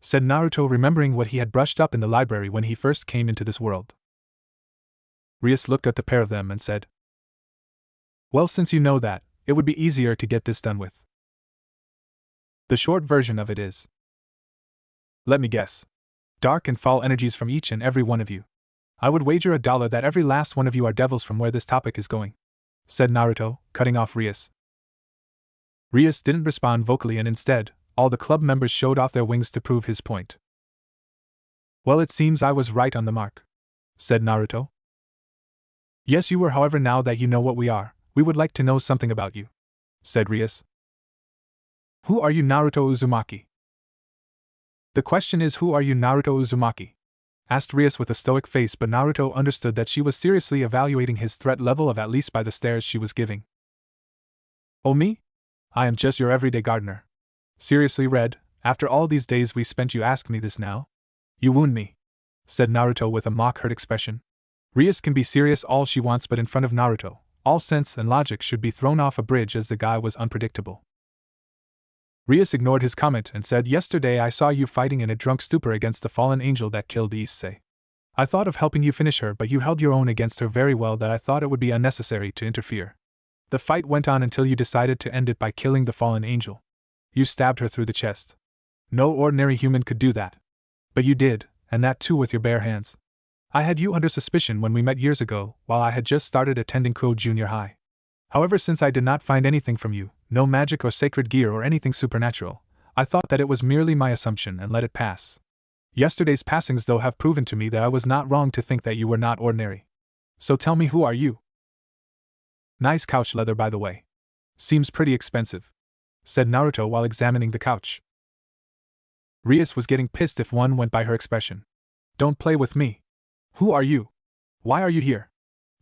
said Naruto, remembering what he had brushed up in the library when he first came into this world. Rias looked at the pair of them and said, Well, since you know that, it would be easier to get this done with. The short version of it is, let me guess, dark and foul energies from each and every one of you. I would wager $1 that every last one of you are devils from where this topic is going, said Naruto, cutting off Rias. Rias didn't respond vocally, and instead, all the club members showed off their wings to prove his point. Well, it seems I was right on the mark, said Naruto. Yes, you were. However, now that you know what we are, we would like to know something about you, said Rias. Who are you, Naruto Uzumaki? The question is, who are you, Naruto Uzumaki? Asked Rias with a stoic face, but Naruto understood that she was seriously evaluating his threat level, of at least by the stares she was giving. Oh, me? I am just your everyday gardener. Seriously, Red, after all these days we spent, you ask me this now? You wound me, said Naruto with a mock-hurt expression. Rias can be serious all she wants, but in front of Naruto, all sense and logic should be thrown off a bridge, as the guy was unpredictable. Rias ignored his comment and said, Yesterday I saw you fighting in a drunk stupor against the fallen angel that killed Issei. I thought of helping you finish her, but you held your own against her very well, that I thought it would be unnecessary to interfere. The fight went on until you decided to end it by killing the fallen angel. You stabbed her through the chest. No ordinary human could do that. But you did, and that too with your bare hands. I had you under suspicion when we met years ago, while I had just started attending Kuo Junior High. However, since I did not find anything from you, no magic or sacred gear or anything supernatural, I thought that it was merely my assumption and let it pass. Yesterday's passings, though, have proven to me that I was not wrong to think that you were not ordinary. So tell me, who are you? Nice couch leather, by the way. Seems pretty expensive, said Naruto while examining the couch. Rias was getting pissed if one went by her expression. Don't play with me. Who are you? Why are you here?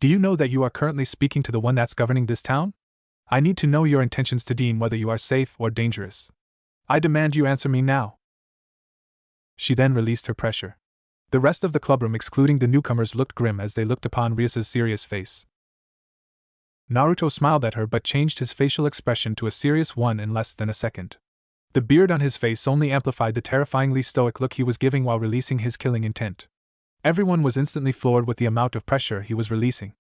Do you know that you are currently speaking to the one that's governing this town? I need to know your intentions to deem whether you are safe or dangerous. I demand you answer me now. She then released her pressure. The rest of the clubroom, excluding the newcomers, looked grim as they looked upon Rias's serious face. Naruto smiled at her but changed his facial expression to a serious one in less than a second. The beard on his face only amplified the terrifyingly stoic look he was giving while releasing his killing intent. Everyone was instantly floored with the amount of pressure he was releasing.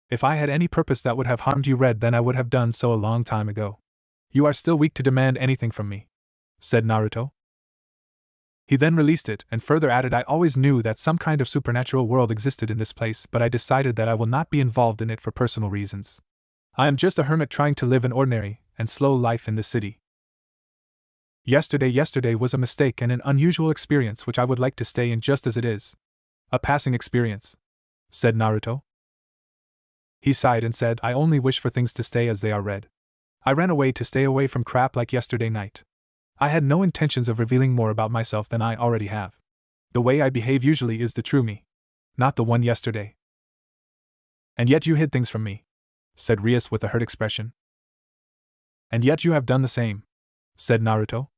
If I had any purpose that would have harmed you, Red, then I would have done so a long time ago. You are still weak to demand anything from me, said Naruto. He then released it and further added, I always knew that some kind of supernatural world existed in this place, but I decided that I will not be involved in it for personal reasons. I am just a hermit trying to live an ordinary and slow life in the city. Yesterday was a mistake and an unusual experience which I would like to stay in just as it is. A passing experience, said Naruto. He sighed and said, I only wish for things to stay as they are, Red. I ran away to stay away from crap like yesterday night. I had no intentions of revealing more about myself than I already have. The way I behave usually is the true me, not the one yesterday. And yet you hid things from me. said Rias with a hurt expression. And yet you have done the same, said Naruto.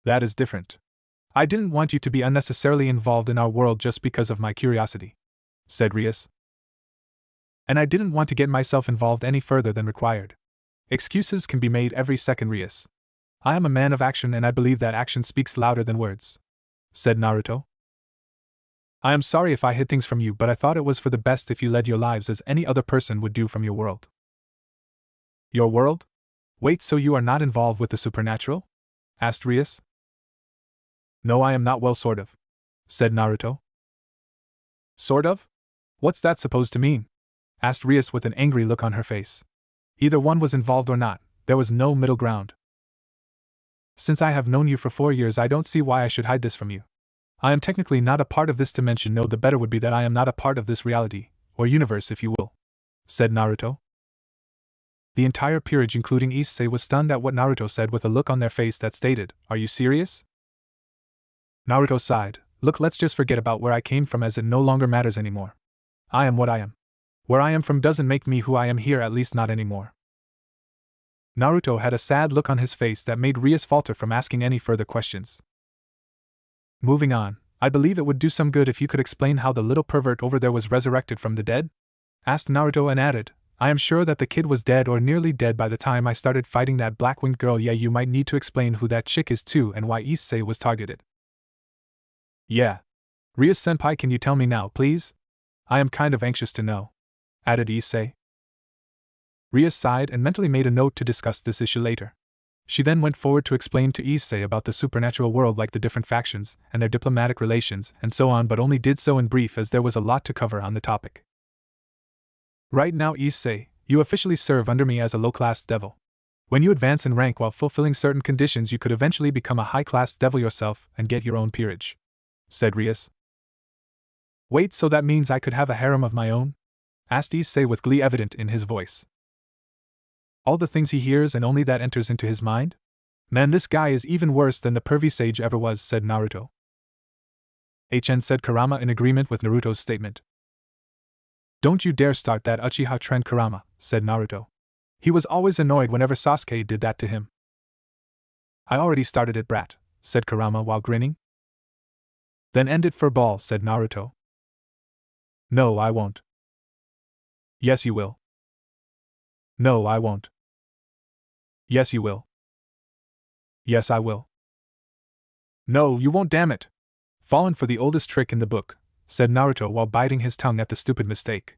That is different. I didn't want you to be unnecessarily involved in our world just because of my curiosity, said Rias. And I didn't want to get myself involved any further than required. Excuses can be made every second, Rias. I am a man of action and I believe that action speaks louder than words, said Naruto. I am sorry if I hid things from you, but I thought it was for the best if you led your lives as any other person would do from your world. Your world? Wait, so you are not involved with the supernatural? Asked Rias. No, I am not. Well, sort of, said Naruto. Sort of? What's that supposed to mean? Asked Rias with an angry look on her face. Either one was involved or not, there was no middle ground. Since I have known you for 4 years, I don't see why I should hide this from you. I am technically not a part of this dimension. No, the better would be that I am not a part of this reality, or universe if you will, said Naruto. The entire peerage, including Issei, was stunned at what Naruto said, with a look on their face that stated, "Are you serious?" Naruto sighed. Look, let's just forget about where I came from, as it no longer matters anymore. I am what I am. Where I am from doesn't make me who I am here, at least not anymore. Naruto had a sad look on his face that made Rias falter from asking any further questions. Moving on, I believe it would do some good if you could explain how the little pervert over there was resurrected from the dead? Asked Naruto and added, I am sure that the kid was dead or nearly dead by the time I started fighting that black-winged girl. Yeah, you might need to explain who that chick is too and why Issei was targeted. Yeah. Rias-senpai, can you tell me now, please? I am kind of anxious to know, added Issei. Rias sighed and mentally made a note to discuss this issue later. She then went forward to explain to Issei about the supernatural world, like the different factions and their diplomatic relations and so on, but only did so in brief as there was a lot to cover on the topic. Right now, Issei, you officially serve under me as a low-class devil. When you advance in rank while fulfilling certain conditions, you could eventually become a high-class devil yourself and get your own peerage, said Rias. Wait, so that means I could have a harem of my own? Asked Issei with glee evident in his voice. All the things he hears and only that enters into his mind? Man, this guy is even worse than the pervy sage ever was, said Naruto. HN, said Kurama in agreement with Naruto's statement. Don't you dare start that Uchiha trend, Kurama, said Naruto. He was always annoyed whenever Sasuke did that to him. I already started it, brat, said Kurama while grinning. Then end it for ball, said Naruto. No, I won't. Yes, you will. No, I won't. Yes, you will. Yes, I will. No, you won't, damn it. Fallen for the oldest trick in the book, said Naruto while biting his tongue at the stupid mistake.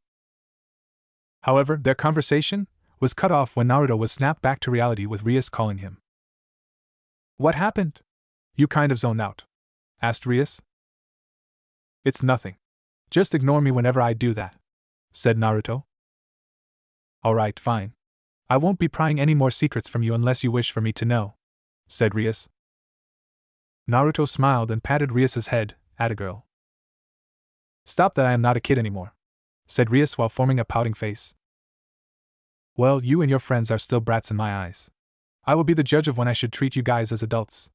However, their conversation was cut off when Naruto was snapped back to reality with Rias calling him. What happened? You kind of zoned out, asked Rias. It's nothing. Just ignore me whenever I do that, said Naruto. Alright, fine. I won't be prying any more secrets from you unless you wish for me to know, said Rias. Naruto smiled and patted Rias's head, atta girl. Stop that, I am not a kid anymore, said Rias while forming a pouting face. Well, you and your friends are still brats in my eyes. I will be the judge of when I should treat you guys as adults,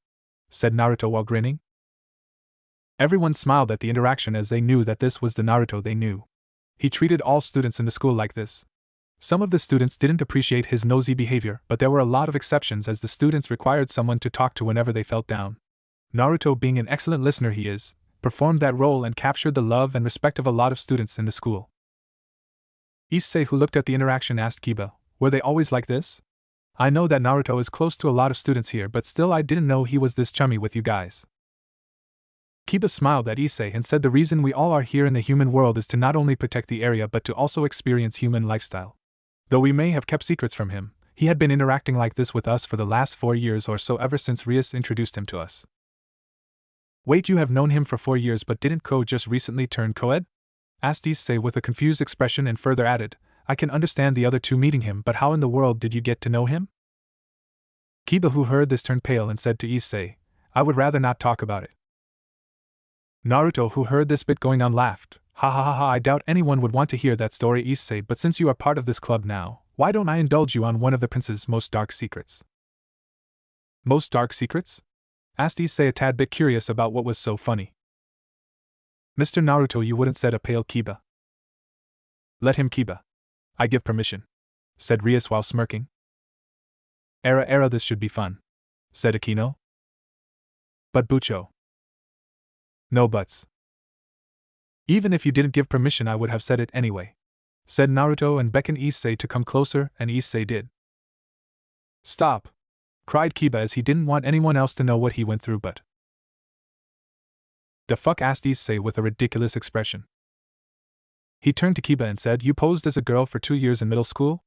said Naruto while grinning. Everyone smiled at the interaction as they knew that this was the Naruto they knew. He treated all students in the school like this. Some of the students didn't appreciate his nosy behavior, but there were a lot of exceptions as the students required someone to talk to whenever they felt down. Naruto, being an excellent listener he is, performed that role and captured the love and respect of a lot of students in the school. Issei, who looked at the interaction, asked Kiba, were they always like this? I know that Naruto is close to a lot of students here, but still I didn't know he was this chummy with you guys. Kiba smiled at Issei and said the reason we all are here in the human world is to not only protect the area but to also experience human lifestyle. Though we may have kept secrets from him, he had been interacting like this with us for the last 4 years or so, ever since Rias introduced him to us. Wait, you have known him for 4 years, but didn't Ko just recently turn co-ed? Asked Issei with a confused expression and further added, I can understand the other two meeting him, but how in the world did you get to know him? Kiba, who heard this, turned pale and said to Issei, I would rather not talk about it. Naruto, who heard this bit going on, laughed. Ha ha ha ha, I doubt anyone would want to hear that story, Issei, but since you are part of this club now, why don't I indulge you on one of the prince's most dark secrets? Most dark secrets? Asked Issei, a tad bit curious about what was so funny. Mr. Naruto, you wouldn't, said a pale Kiba. Let him, Kiba. I give permission, said Rias while smirking. This should be fun, said Akino. But Bucho. No buts. Even if you didn't give permission, I would have said it anyway, said Naruto and beckoned Issei to come closer, and Issei did. Stop, cried Kiba as he didn't want anyone else to know what he went through. But the fuck, asked Issei with a ridiculous expression. He turned to Kiba and said, you posed as a girl for 2 years in middle school?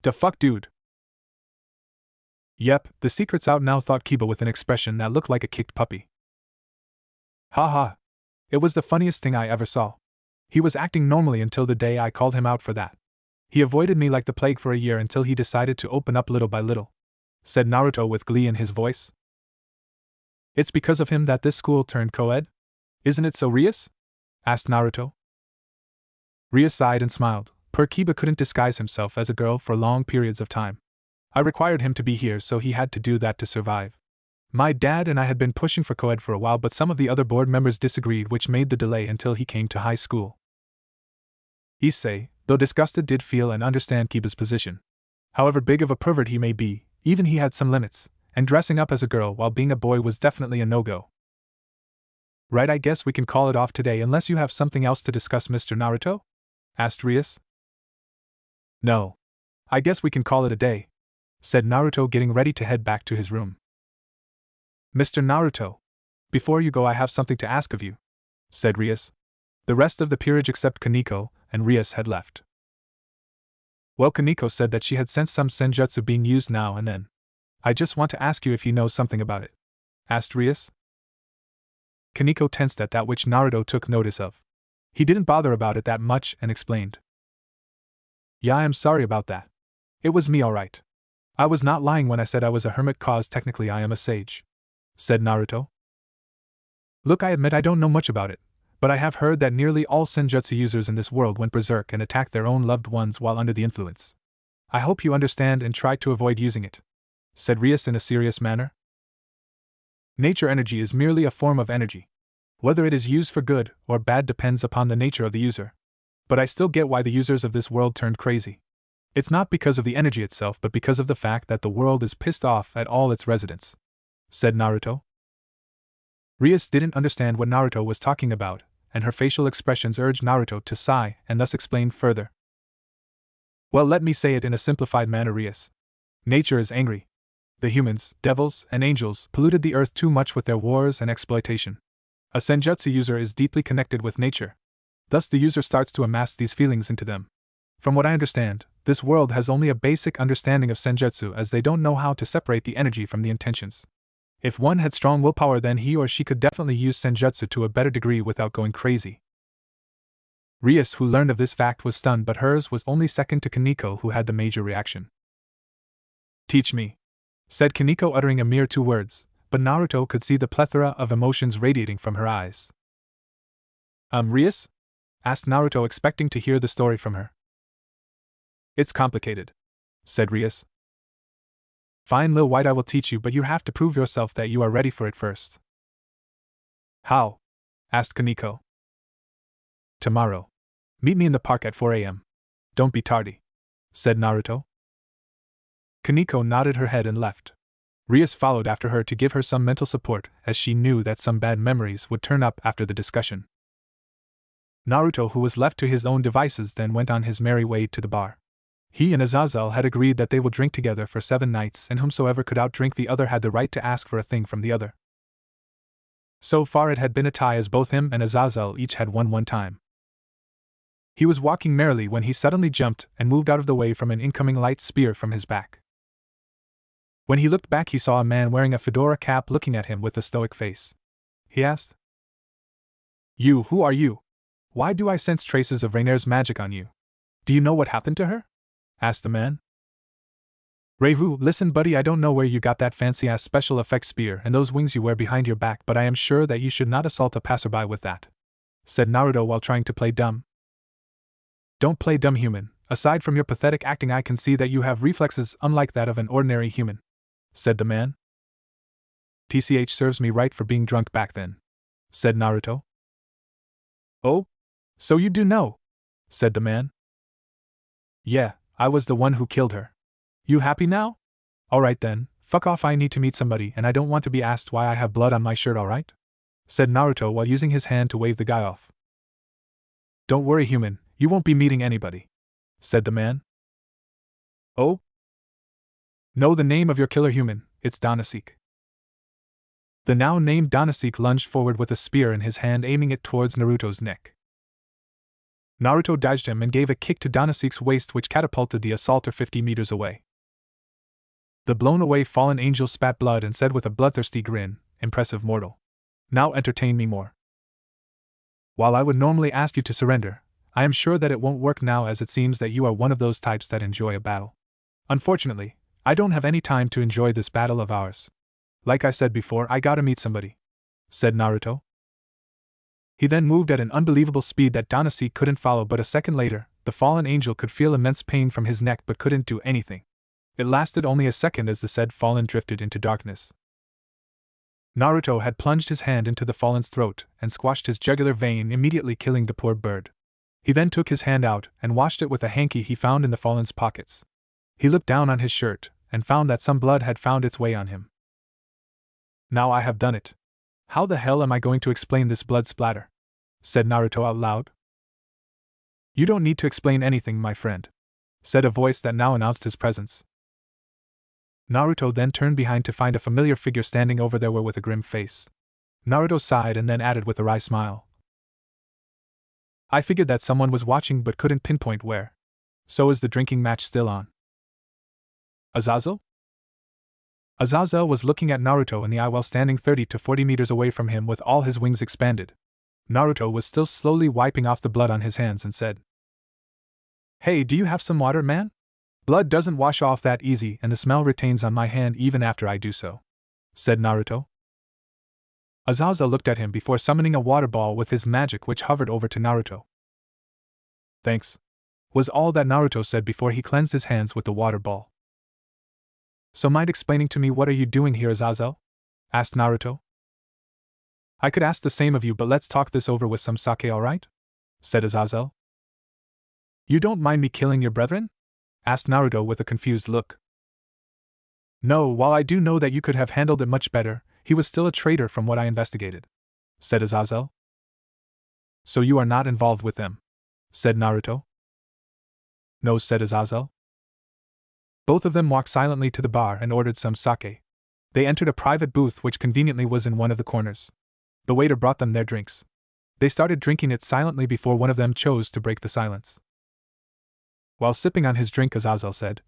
The fuck, dude? Yep, the secret's out now, thought Kiba with an expression that looked like a kicked puppy. Haha. It was the funniest thing I ever saw. He was acting normally until the day I called him out for that. He avoided me like the plague for a year until he decided to open up little by little, said Naruto with glee in his voice. It's because of him that this school turned co-ed? Isn't it so, Rias? Asked Naruto. Rias sighed and smiled. Kiba couldn't disguise himself as a girl for long periods of time. I required him to be here, so he had to do that to survive. My dad and I had been pushing for co-ed for a while, but some of the other board members disagreed, which made the delay until he came to high school. Issei, though disgusted, did feel and understand Kiba's position. However big of a pervert he may be, even he had some limits, and dressing up as a girl while being a boy was definitely a no-go. Right, I guess we can call it off today unless you have something else to discuss, Mr. Naruto? Asked Rias. No. I guess we can call it a day, said Naruto, getting ready to head back to his room. Mr. Naruto, before you go, I have something to ask of you, said Rias. The rest of the peerage except Kaneko and Rias had left. Well, Kaneko said that she had sensed some senjutsu being used now and then. I just want to ask you if you know something about it, asked Rias. Kaneko tensed at that, which Naruto took notice of. He didn't bother about it that much and explained. Yeah, I am sorry about that. It was me, alright. I was not lying when I said I was a hermit, cause technically I am a sage, said Naruto. Look, I admit I don't know much about it, but I have heard that nearly all senjutsu users in this world went berserk and attacked their own loved ones while under the influence. I hope you understand and try to avoid using it, said Rias in a serious manner. Nature energy is merely a form of energy. Whether it is used for good or bad depends upon the nature of the user. But I still get why the users of this world turned crazy. It's not because of the energy itself, but because of the fact that the world is pissed off at all its residents, said Naruto. Rias didn't understand what Naruto was talking about, and her facial expressions urged Naruto to sigh and thus explain further. Well, let me say it in a simplified manner, Rias. Nature is angry. The humans, devils, and angels polluted the earth too much with their wars and exploitation. A senjutsu user is deeply connected with nature. Thus the user starts to amass these feelings into them. From what I understand, this world has only a basic understanding of senjutsu, as they don't know how to separate the energy from the intentions. If one had strong willpower, then he or she could definitely use senjutsu to a better degree without going crazy. Rias, who learned of this fact, was stunned, but hers was only second to Kaneko, who had the major reaction. Teach me, said Kaneko, uttering a mere 2 words, but Naruto could see the plethora of emotions radiating from her eyes. Rias? Asked Naruto, expecting to hear the story from her. It's complicated, said Rias. Fine, Lil White, I will teach you, but you have to prove yourself that you are ready for it first. How? Asked Kaneko. Tomorrow. Meet me in the park at 4 a.m. Don't be tardy, said Naruto. Kaneko nodded her head and left. Rias followed after her to give her some mental support, as she knew that some bad memories would turn up after the discussion. Naruto, who was left to his own devices, then went on his merry way to the bar. He and Azazel had agreed that they would drink together for 7 nights, and whomsoever could outdrink the other had the right to ask for a thing from the other. So far it had been a tie, as both him and Azazel each had won 1 time. He was walking merrily when he suddenly jumped and moved out of the way from an incoming light spear from his back. When he looked back, he saw a man wearing a fedora cap looking at him with a stoic face. He asked, "You, who are you? Why do I sense traces of Rainer's magic on you? Do you know what happened to her?" asked the man. "Reivu, listen buddy, I don't know where you got that fancy-ass special effects spear and those wings you wear behind your back, but I am sure that you should not assault a passerby with that," said Naruto while trying to play dumb. "Don't play dumb, human. Aside from your pathetic acting, I can see that you have reflexes unlike that of an ordinary human," said the man. "TCH serves me right for being drunk back then," said Naruto. "Oh? So you do know?" said the man. Yeah, I was the one who killed her. You happy now? Alright then, fuck off, I need to meet somebody and I don't want to be asked why I have blood on my shirt, alright? Said Naruto while using his hand to wave the guy off. Don't worry, human, you won't be meeting anybody, said the man. Oh? Know the name of your killer, human, it's Danasik. The now named Danasik lunged forward with a spear in his hand, aiming it towards Naruto's neck. Naruto dodged him and gave a kick to Danasik's waist, which catapulted the assaulter 50 meters away. The blown-away fallen angel spat blood and said with a bloodthirsty grin, "Impressive, mortal. Now entertain me more. While I would normally ask you to surrender, I am sure that it won't work now, as it seems that you are one of those types that enjoy a battle. Unfortunately, I don't have any time to enjoy this battle of ours. Like I said before, I gotta meet somebody," said Naruto. He then moved at an unbelievable speed that Danasik couldn't follow, but a second later, the fallen angel could feel immense pain from his neck but couldn't do anything. It lasted only a second as the said fallen drifted into darkness. Naruto had plunged his hand into the fallen's throat and squashed his jugular vein, immediately killing the poor bird. He then took his hand out and washed it with a hanky he found in the fallen's pockets. He looked down on his shirt and found that some blood had found its way on him. Now I have done it. How the hell am I going to explain this blood splatter? Said Naruto out loud. You don't need to explain anything, my friend, said a voice that now announced his presence. Naruto then turned behind to find a familiar figure standing over there with a grim face. Naruto sighed and then added with a wry smile, I figured that someone was watching but couldn't pinpoint where. So is the drinking match still on? Azazel? Azazel was looking at Naruto in the eye while standing 30 to 40 meters away from him with all his wings expanded. Naruto was still slowly wiping off the blood on his hands and said, Hey, do you have some water, man? Blood doesn't wash off that easy and the smell retains on my hand even after I do so, said Naruto. Azazel looked at him before summoning a water ball with his magic, which hovered over to Naruto. Thanks, was all that Naruto said before he cleansed his hands with the water ball. So mind explaining to me what are you doing here, Azazel? Asked Naruto. I could ask the same of you, but let's talk this over with some sake, alright? Said Azazel. You don't mind me killing your brethren? Asked Naruto with a confused look. No, while I do know that you could have handled it much better, he was still a traitor from what I investigated, said Azazel. So you are not involved with them? Said Naruto. No, said Azazel. Both of them walked silently to the bar and ordered some sake. They entered a private booth which conveniently was in one of the corners. The waiter brought them their drinks. They started drinking it silently before one of them chose to break the silence. While sipping on his drink, Azazel said,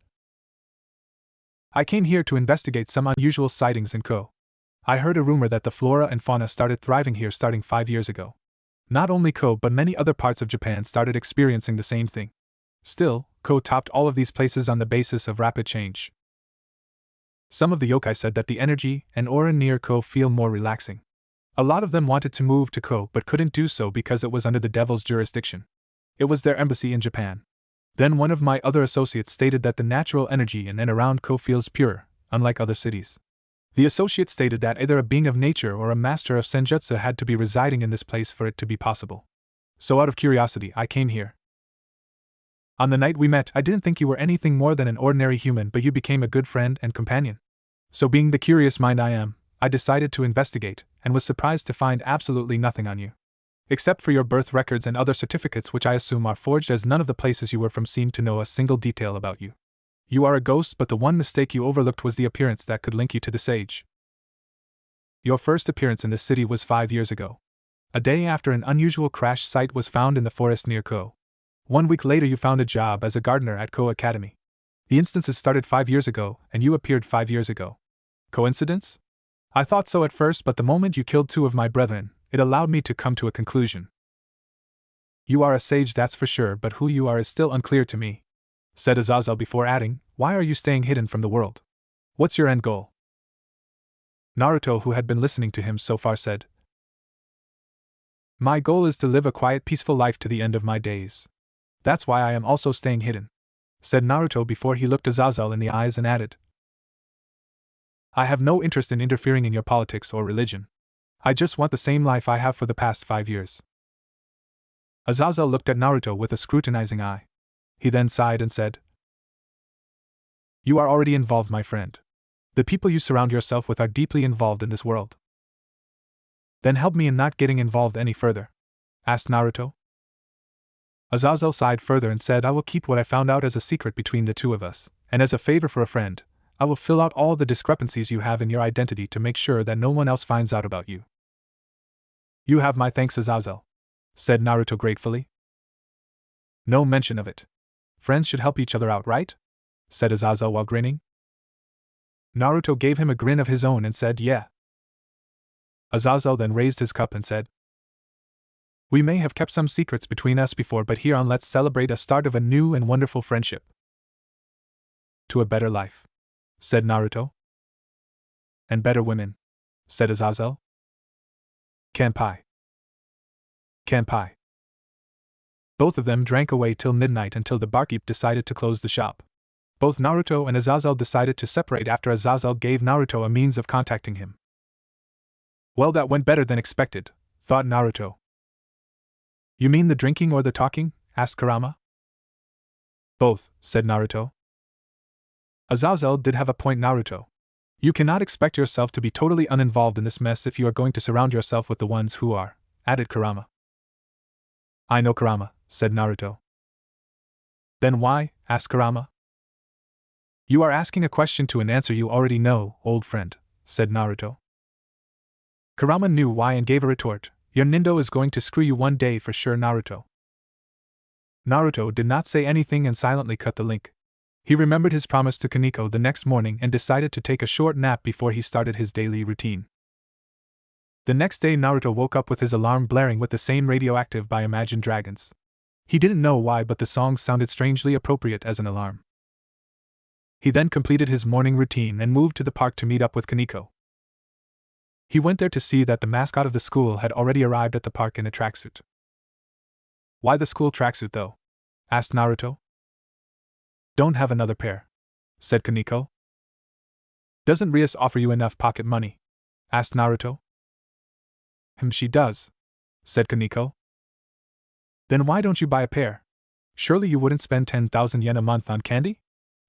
I came here to investigate some unusual sightings in Ko. I heard a rumor that the flora and fauna started thriving here starting 5 years ago. Not only Ko but many other parts of Japan started experiencing the same thing. Still, Ko topped all of these places on the basis of rapid change. Some of the yokai said that the energy and aura near Ko feel more relaxing. A lot of them wanted to move to Ko but couldn't do so because it was under the devil's jurisdiction. It was their embassy in Japan. Then one of my other associates stated that the natural energy in and around Ko feels pure, unlike other cities. The associate stated that either a being of nature or a master of senjutsu had to be residing in this place for it to be possible. So out of curiosity, I came here. On the night we met, I didn't think you were anything more than an ordinary human, but you became a good friend and companion. So being the curious mind I am, I decided to investigate, and was surprised to find absolutely nothing on you. Except for your birth records and other certificates, which I assume are forged, as none of the places you were from seemed to know a single detail about you. You are a ghost, but the one mistake you overlooked was the appearance that could link you to the sage. Your first appearance in this city was 5 years ago. A day after an unusual crash site was found in the forest near Ko. 1 week later you found a job as a gardener at Ko Academy. The instances started 5 years ago, and you appeared 5 years ago. Coincidence? I thought so at first, but the moment you killed 2 of my brethren, it allowed me to come to a conclusion. You are a sage, that's for sure, but who you are is still unclear to me, said Azazel before adding, why are you staying hidden from the world? What's your end goal? Naruto, who had been listening to him so far, said, My goal is to live a quiet, peaceful life to the end of my days. That's why I am also staying hidden, said Naruto before he looked Azazel in the eyes and added, I have no interest in interfering in your politics or religion. I just want the same life I have for the past 5 years. Azazel looked at Naruto with a scrutinizing eye. He then sighed and said, "You are already involved, my friend. The people you surround yourself with are deeply involved in this world." "Then help me in not getting involved any further?" asked Naruto. Azazel sighed further and said, "I will keep what I found out as a secret between the two of us, and as a favor for a friend, I will fill out all the discrepancies you have in your identity to make sure that no one else finds out about you." "You have my thanks, Azazel," said Naruto gratefully. "No mention of it. Friends should help each other out, right?" said Azazel while grinning. Naruto gave him a grin of his own and said, "Yeah." Azazel then raised his cup and said, "We may have kept some secrets between us before, but here on let's celebrate a start of a new and wonderful friendship. To a better life," said Naruto. "And better women," said Azazel. "Kanpai. Kanpai." Both of them drank away till midnight until the barkeep decided to close the shop. Both Naruto and Azazel decided to separate after Azazel gave Naruto a means of contacting him. Well, that went better than expected, thought Naruto. "You mean the drinking or the talking?" asked Kurama. "Both," said Naruto. Azazel did have a point, Naruto. "You cannot expect yourself to be totally uninvolved in this mess if you are going to surround yourself with the ones who are," added Kurama. "I know, Kurama," said Naruto. "Then why?" asked Kurama. "You are asking a question to an answer you already know, old friend," said Naruto. Kurama knew why and gave a retort. "Your Nindo is going to screw you one day for sure, Naruto." Naruto did not say anything and silently cut the link. He remembered his promise to Kaneko the next morning and decided to take a short nap before he started his daily routine. The next day Naruto woke up with his alarm blaring with the same Radioactive by Imagine Dragons. He didn't know why, but the song sounded strangely appropriate as an alarm. He then completed his morning routine and moved to the park to meet up with Kaneko. He went there to see that the mascot of the school had already arrived at the park in a tracksuit. "Why the school tracksuit, though?" asked Naruto. "Don't have another pair," said Kaneko. "Doesn't Rias offer you enough pocket money?" asked Naruto. She does," said Kaneko. "Then why don't you buy a pair? Surely you wouldn't spend 10,000 yen a month on candy?"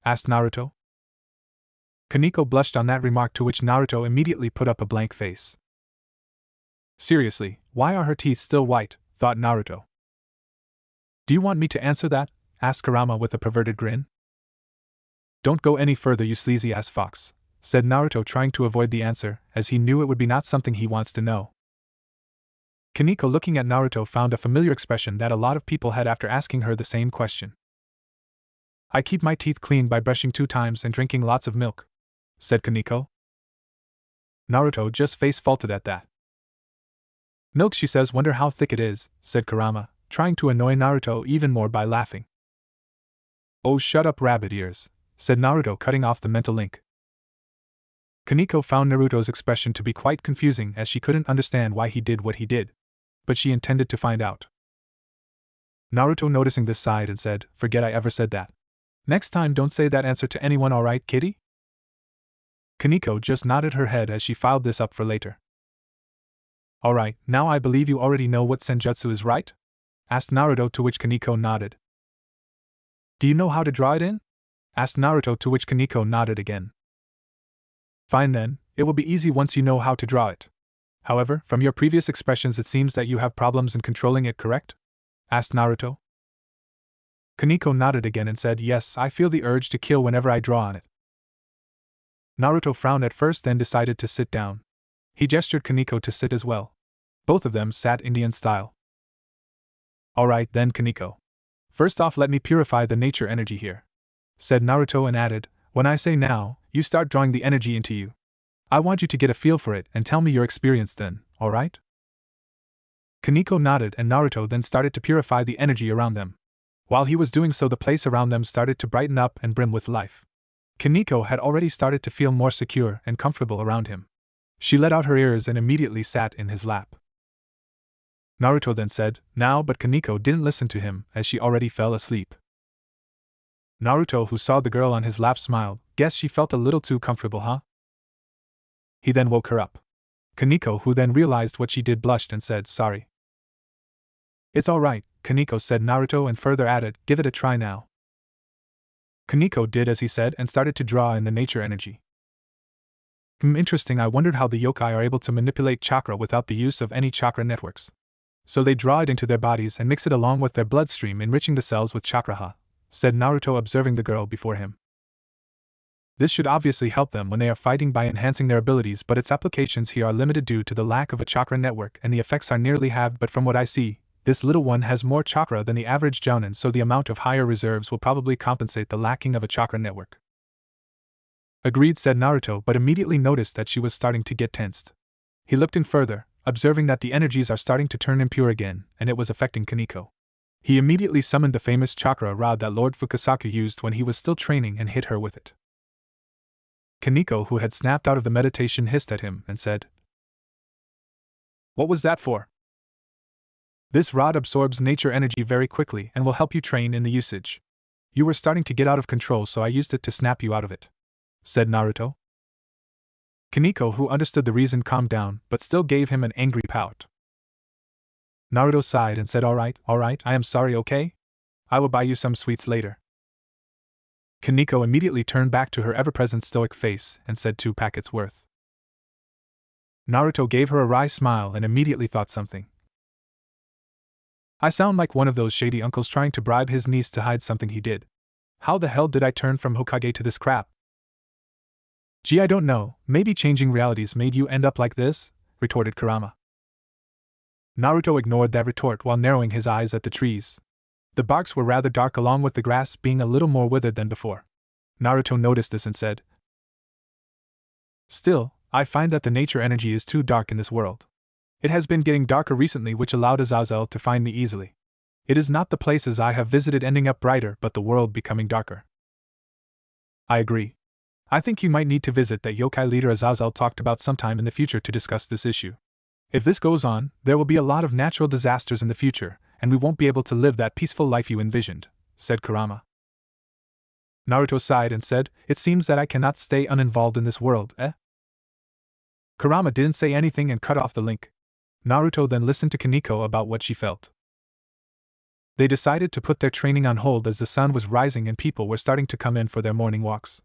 asked Naruto. Kaneko blushed on that remark, to which Naruto immediately put up a blank face. Seriously, why are her teeth still white? Thought Naruto. "Do you want me to answer that?" asked Kurama with a perverted grin. "Don't go any further, you sleazy-ass fox," said Naruto, trying to avoid the answer, as he knew it would be not something he wants to know. Kaneko, looking at Naruto, found a familiar expression that a lot of people had after asking her the same question. "I keep my teeth clean by brushing 2 times and drinking lots of milk," said Kaneko. Naruto just face-faulted at that. "Milk, she says, wonder how thick it is," said Kurama, trying to annoy Naruto even more by laughing. "Oh, shut up, rabbit ears," said Naruto, cutting off the mental link. Kaneko found Naruto's expression to be quite confusing, as she couldn't understand why he did what he did. But she intended to find out. Naruto, noticing this, sighed and said, "Forget I ever said that. Next time don't say that answer to anyone, alright, kitty?" Kaneko just nodded her head as she filed this up for later. "Alright, now I believe you already know what senjutsu is, right?" asked Naruto, to which Kaneko nodded. "Do you know how to draw it in?" asked Naruto, to which Kaneko nodded again. "Fine then, it will be easy once you know how to draw it. However, from your previous expressions it seems that you have problems in controlling it, correct?" asked Naruto. Kaneko nodded again and said, "Yes, I feel the urge to kill whenever I draw on it." Naruto frowned at first, then decided to sit down. He gestured Kaneko to sit as well. Both of them sat Indian style. "Alright then, Kaneko. First off, let me purify the nature energy here," said Naruto, and added, "When I say now, you start drawing the energy into you. I want you to get a feel for it and tell me your experience then, alright?" Kaneko nodded, and Naruto then started to purify the energy around them. While he was doing so, the place around them started to brighten up and brim with life. Kaneko had already started to feel more secure and comfortable around him. She let out her ears and immediately sat in his lap. Naruto then said, "Now," but Kaneko didn't listen to him, as she already fell asleep. Naruto, who saw the girl on his lap, smiled. "Guess she felt a little too comfortable, huh?" He then woke her up. Kaneko, who then realized what she did, blushed and said, "Sorry." "It's alright," Kaneko said Naruto, and further added, "Give it a try now. Kaneko did as he said and started to draw in the nature energy. Interesting, I wondered how the yokai are able to manipulate chakra without the use of any chakra networks. So they draw it into their bodies and mix it along with their bloodstream, enriching the cells with chakra, said Naruto, observing the girl before him. This should obviously help them when they are fighting by enhancing their abilities, but its applications here are limited due to the lack of a chakra network and the effects are nearly halved, but from what I see, this little one has more chakra than the average jounin, so the amount of higher reserves will probably compensate the lacking of a chakra network. Agreed, said Naruto, but immediately noticed that she was starting to get tensed. He looked in further, observing that the energies are starting to turn impure again, and it was affecting Kaneko. He immediately summoned the famous chakra rod that Lord Fukasaku used when he was still training and hit her with it. Kaneko, who had snapped out of the meditation, hissed at him and said, "What was that for?" "This rod absorbs nature energy very quickly and will help you train in the usage. You were starting to get out of control, so I used it to snap you out of it," said Naruto. Kaneko, who understood the reason, calmed down, but still gave him an angry pout. Naruto sighed and said, all right, I am sorry, okay? I will buy you some sweets later." Kaneko immediately turned back to her ever-present stoic face and said 2 packets worth. Naruto gave her a wry smile and immediately thought something. I sound like one of those shady uncles trying to bribe his niece to hide something he did. How the hell did I turn from Hokage to this crap? Gee, I don't know, maybe changing realities made you end up like this, retorted Kurama. Naruto ignored that retort while narrowing his eyes at the trees. The barks were rather dark, along with the grass being a little more withered than before. Naruto noticed this and said, "Still, I find that the nature energy is too dark in this world. It has been getting darker recently, which allowed Azazel to find me easily. It is not the places I have visited ending up brighter, but the world becoming darker." "I agree. I think you might need to visit that yokai leader Azazel talked about sometime in the future to discuss this issue. If this goes on, there will be a lot of natural disasters in the future, and we won't be able to live that peaceful life you envisioned," said Kurama. Naruto sighed and said, "It seems that I cannot stay uninvolved in this world, eh?" Kurama didn't say anything and cut off the link. Naruto then listened to Kaneko about what she felt. They decided to put their training on hold as the sun was rising and people were starting to come in for their morning walks.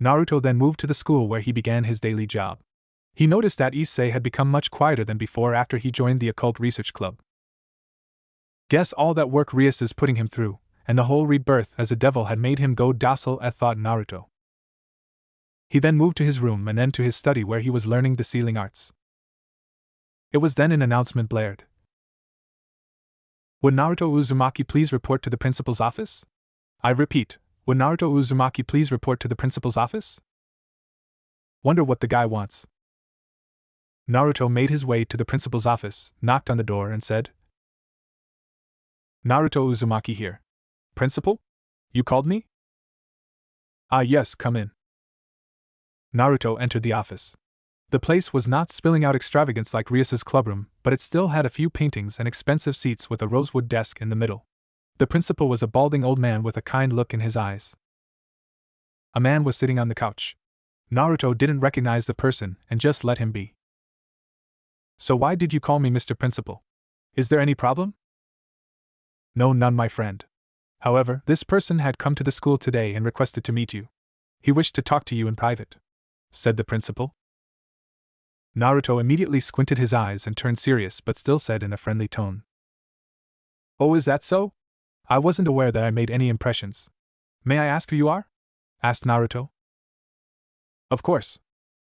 Naruto then moved to the school where he began his daily job. He noticed that Issei had become much quieter than before after he joined the occult research club. Guess all that work Rias is putting him through, and the whole rebirth as a devil had made him go docile, thought Naruto. He then moved to his room and then to his study where he was learning the sealing arts. It was then an announcement blared. "Would Naruto Uzumaki please report to the principal's office?" I repeat, would Naruto Uzumaki please report to the principal's office? Wonder what the guy wants. Naruto made his way to the principal's office, knocked on the door and said, "Naruto Uzumaki here. Principal? You called me?" "Ah yes, come in." Naruto entered the office. The place was not spilling out extravagance like Rias's clubroom, but it still had a few paintings and expensive seats with a rosewood desk in the middle. The principal was a balding old man with a kind look in his eyes. A man was sitting on the couch. Naruto didn't recognize the person and just let him be. "So why did you call me Mr. Principal? Is there any problem?" "No, none, my friend. However, this person had come to the school today and requested to meet you. He wished to talk to you in private," said the principal. Naruto immediately squinted his eyes and turned serious but still said in a friendly tone, "Oh, is that so? I wasn't aware that I made any impressions. May I ask who you are?" asked Naruto. "Of course.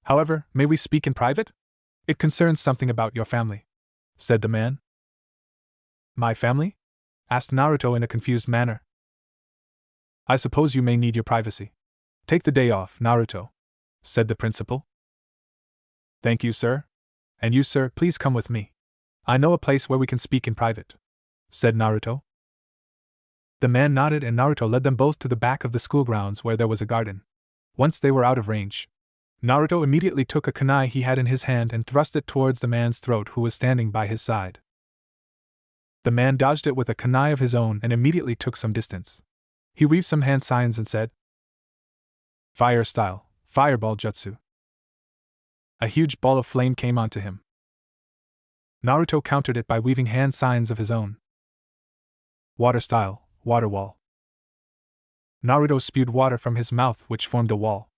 However, may we speak in private? It concerns something about your family," said the man. "My family?" asked Naruto in a confused manner. "I suppose you may need your privacy. Take the day off, Naruto," said the principal. "Thank you, sir. And you, sir, please come with me. I know a place where we can speak in private," said Naruto. The man nodded and Naruto led them both to the back of the school grounds where there was a garden. Once they were out of range, Naruto immediately took a kunai he had in his hand and thrust it towards the man's throat who was standing by his side. The man dodged it with a kunai of his own and immediately took some distance. He weaved some hand signs and said, "Fire style, fireball jutsu." A huge ball of flame came onto him. Naruto countered it by weaving hand signs of his own. Water style, water wall. Naruto spewed water from his mouth, which formed a wall.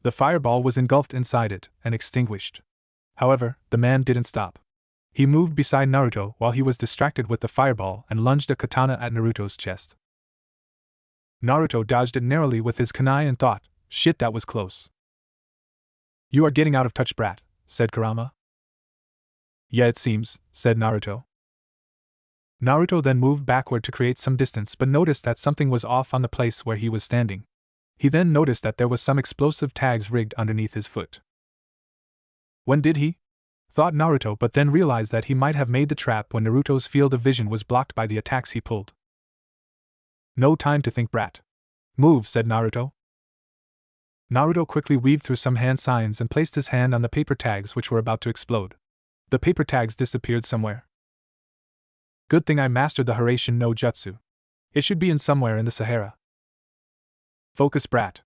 The fireball was engulfed inside it and extinguished. However, the man didn't stop. He moved beside Naruto while he was distracted with the fireball and lunged a katana at Naruto's chest. Naruto dodged it narrowly with his kunai and thought, "Shit, that was close." "You are getting out of touch, brat," said Kurama. "Yeah, it seems," said Naruto. Naruto then moved backward to create some distance but noticed that something was off on the place where he was standing. He then noticed that there was some explosive tags rigged underneath his foot. When did he? Thought Naruto, but then realized that he might have made the trap when Naruto's field of vision was blocked by the attacks he pulled. "No time to think, brat. Move," said Naruto. Naruto quickly weaved through some hand signs and placed his hand on the paper tags which were about to explode. The paper tags disappeared somewhere. "Good thing I mastered the Hiraishin no Jutsu. It should be in somewhere in the Sahara." "Focus, brat.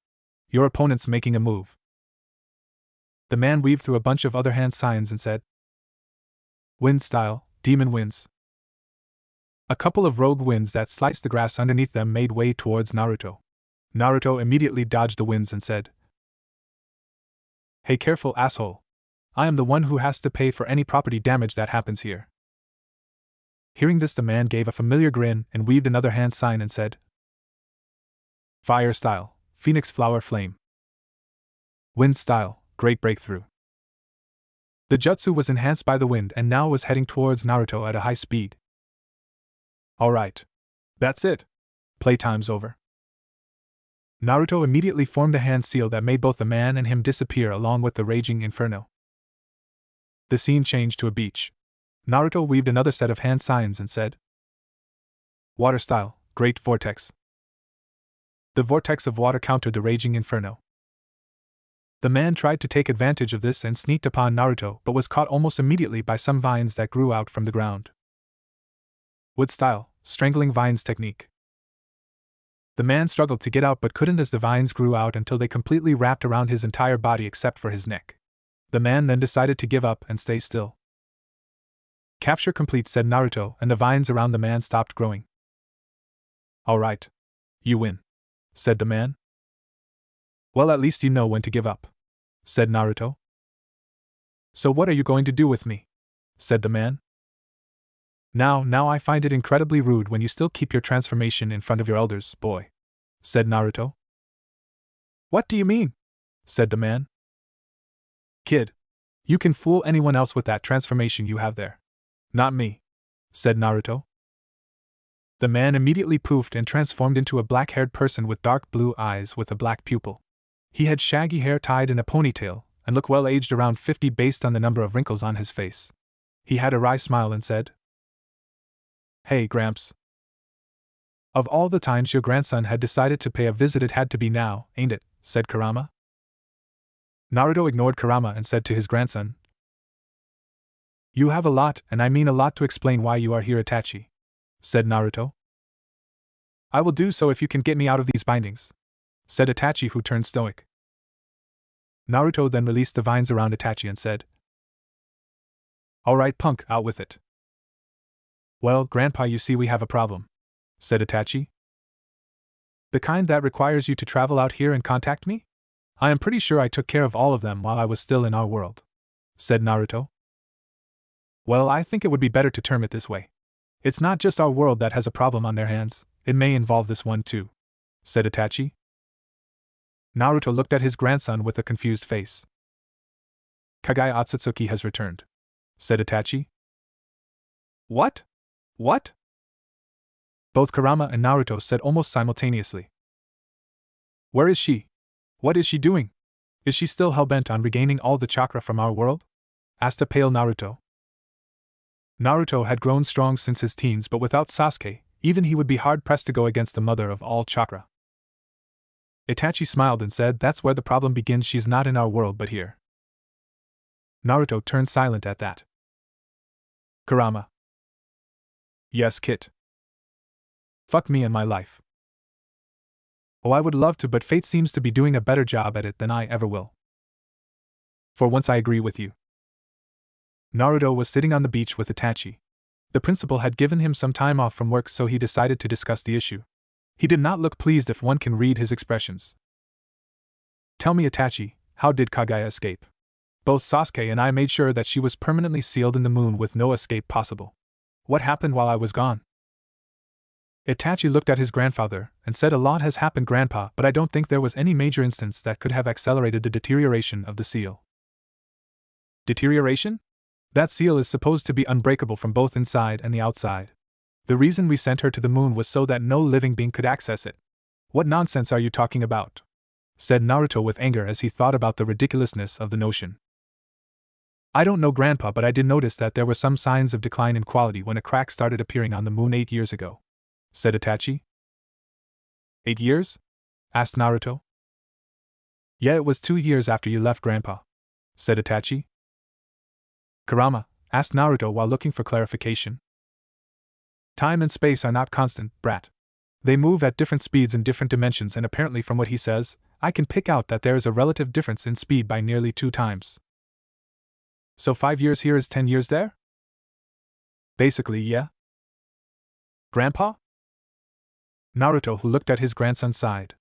Your opponent's making a move." The man weaved through a bunch of other hand signs and said, "Wind style, demon winds." A couple of rogue winds that sliced the grass underneath them made way towards Naruto. Naruto immediately dodged the winds and said, "Hey, careful, asshole. I am the one who has to pay for any property damage that happens here." Hearing this, the man gave a familiar grin and weaved another hand sign and said, "Fire style, phoenix flower flame." "Wind style, great breakthrough." The jutsu was enhanced by the wind and now was heading towards Naruto at a high speed. "Alright. That's it. Playtime's over." Naruto immediately formed a hand seal that made both the man and him disappear along with the raging inferno. The scene changed to a beach. Naruto weaved another set of hand signs and said, "Water style, great vortex." The vortex of water countered the raging inferno. The man tried to take advantage of this and sneaked upon Naruto but was caught almost immediately by some vines that grew out from the ground. Wood style, strangling vines technique. The man struggled to get out but couldn't as the vines grew out until they completely wrapped around his entire body except for his neck. The man then decided to give up and stay still. "Capture complete," said Naruto, and the vines around the man stopped growing. "Alright. You win," said the man. "Well, at least you know when to give up," said Naruto. "So what are you going to do with me?" said the man. Now I find it incredibly rude when you still keep your transformation in front of your elders, boy," said Naruto. "What do you mean?" said the man. "Kid, you can fool anyone else with that transformation you have there. Not me," said Naruto. The man immediately poofed and transformed into a black-haired person with dark blue eyes with a black pupil. He had shaggy hair tied in a ponytail, and looked well aged, around 50 based on the number of wrinkles on his face. He had a wry smile and said, "Hey, Gramps. Of all the times your grandson had decided to pay a visit, it had to be now, ain't it?" said Kurama. Naruto ignored Kurama and said to his grandson, "You have a lot, and I mean a lot, to explain why you are here, Itachi," said Naruto. "I will do so if you can get me out of these bindings," said Itachi, who turned stoic. Naruto then released the vines around Itachi and said, "Alright, punk, out with it." "Well, Grandpa, you see we have a problem," said Itachi. "The kind that requires you to travel out here and contact me? I am pretty sure I took care of all of them while I was still in our world," said Naruto. "Well, I think it would be better to term it this way. It's not just our world that has a problem on their hands, it may involve this one too," said Itachi. Naruto looked at his grandson with a confused face. "Kage Otsutsuki has returned," said Itachi. What? What?" both Kurama and Naruto said almost simultaneously. "Where is she? What is she doing? Is she still hellbent on regaining all the chakra from our world?" asked a pale Naruto. Naruto had grown strong since his teens, but without Sasuke, even he would be hard-pressed to go against the mother of all chakra. Itachi smiled and said, "That's where the problem begins. She's not in our world but here." Naruto turned silent at that. Kurama. "Yes, Kit. Fuck me and my life. Oh, I would love to, but fate seems to be doing a better job at it than I ever will. For once I agree with you." Naruto was sitting on the beach with Itachi. The principal had given him some time off from work, so he decided to discuss the issue. He did not look pleased if one can read his expressions. Tell me, Itachi, how did Kaguya escape? Both Sasuke and I made sure that she was permanently sealed in the moon with no escape possible. What happened while I was gone? Itachi looked at his grandfather and said, a lot has happened, Grandpa, but I don't think there was any major instance that could have accelerated the deterioration of the seal. Deterioration? That seal is supposed to be unbreakable from both inside and the outside. The reason we sent her to the moon was so that no living being could access it. What nonsense are you talking about? Said Naruto with anger as he thought about the ridiculousness of the notion. I don't know, Grandpa, but I did notice that there were some signs of decline in quality when a crack started appearing on the moon 8 years ago, said Itachi. 8 years? Asked Naruto. Yeah, it was 2 years after you left, Grandpa, said Itachi. Kurama, asked Naruto while looking for clarification. Time and space are not constant, brat. They move at different speeds in different dimensions, and apparently from what he says, I can pick out that there is a relative difference in speed by nearly 2 times. So 5 years here is 10 years there? Basically, yeah. Grandpa? Naruto, who looked at his grandson, sighed.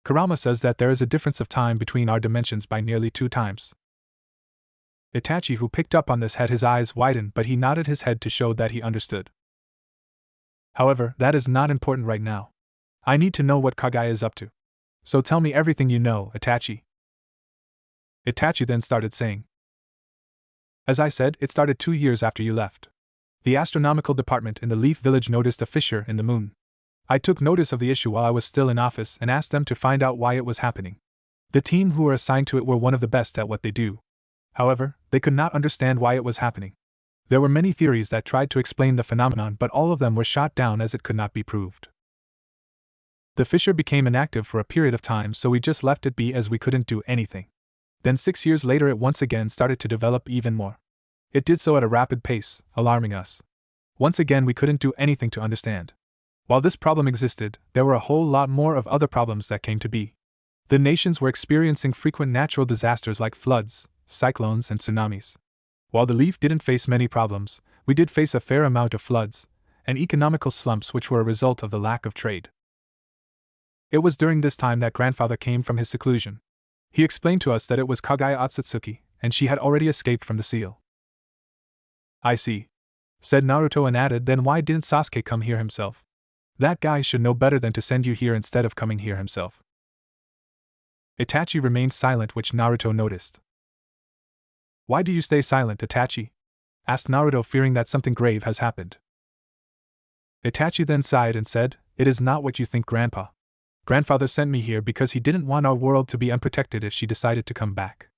Kurama says that there is a difference of time between our dimensions by nearly 2 times. Itachi, who picked up on this, had his eyes widen, but he nodded his head to show that he understood. However, that is not important right now. I need to know what Kaguya is up to. So tell me everything you know, Itachi. Itachi then started saying. As I said, it started 2 years after you left. The astronomical department in the Leaf Village noticed a fissure in the moon. I took notice of the issue while I was still in office and asked them to find out why it was happening. The team who were assigned to it were one of the best at what they do. However, they could not understand why it was happening. There were many theories that tried to explain the phenomenon, but all of them were shot down as it could not be proved. The fissure became inactive for a period of time, so we just left it be as we couldn't do anything. Then 6 years later it once again started to develop even more. It did so at a rapid pace, alarming us. Once again we couldn't do anything to understand. While this problem existed, there were a whole lot more of other problems that came to be. The nations were experiencing frequent natural disasters like floods, cyclones, and tsunamis. While the Leaf didn't face many problems, we did face a fair amount of floods and economical slumps which were a result of the lack of trade. It was during this time that Grandfather came from his seclusion. He explained to us that it was Kaguya Otsutsuki, and she had already escaped from the seal. I see, said Naruto and added, then why didn't Sasuke come here himself? That guy should know better than to send you here instead of coming here himself. Itachi remained silent, which Naruto noticed. Why do you stay silent, Itachi? Asked Naruto, fearing that something grave has happened. Itachi then sighed and said, it is not what you think, Grandpa. Grandfather sent me here because he didn't want our world to be unprotected if she decided to come back.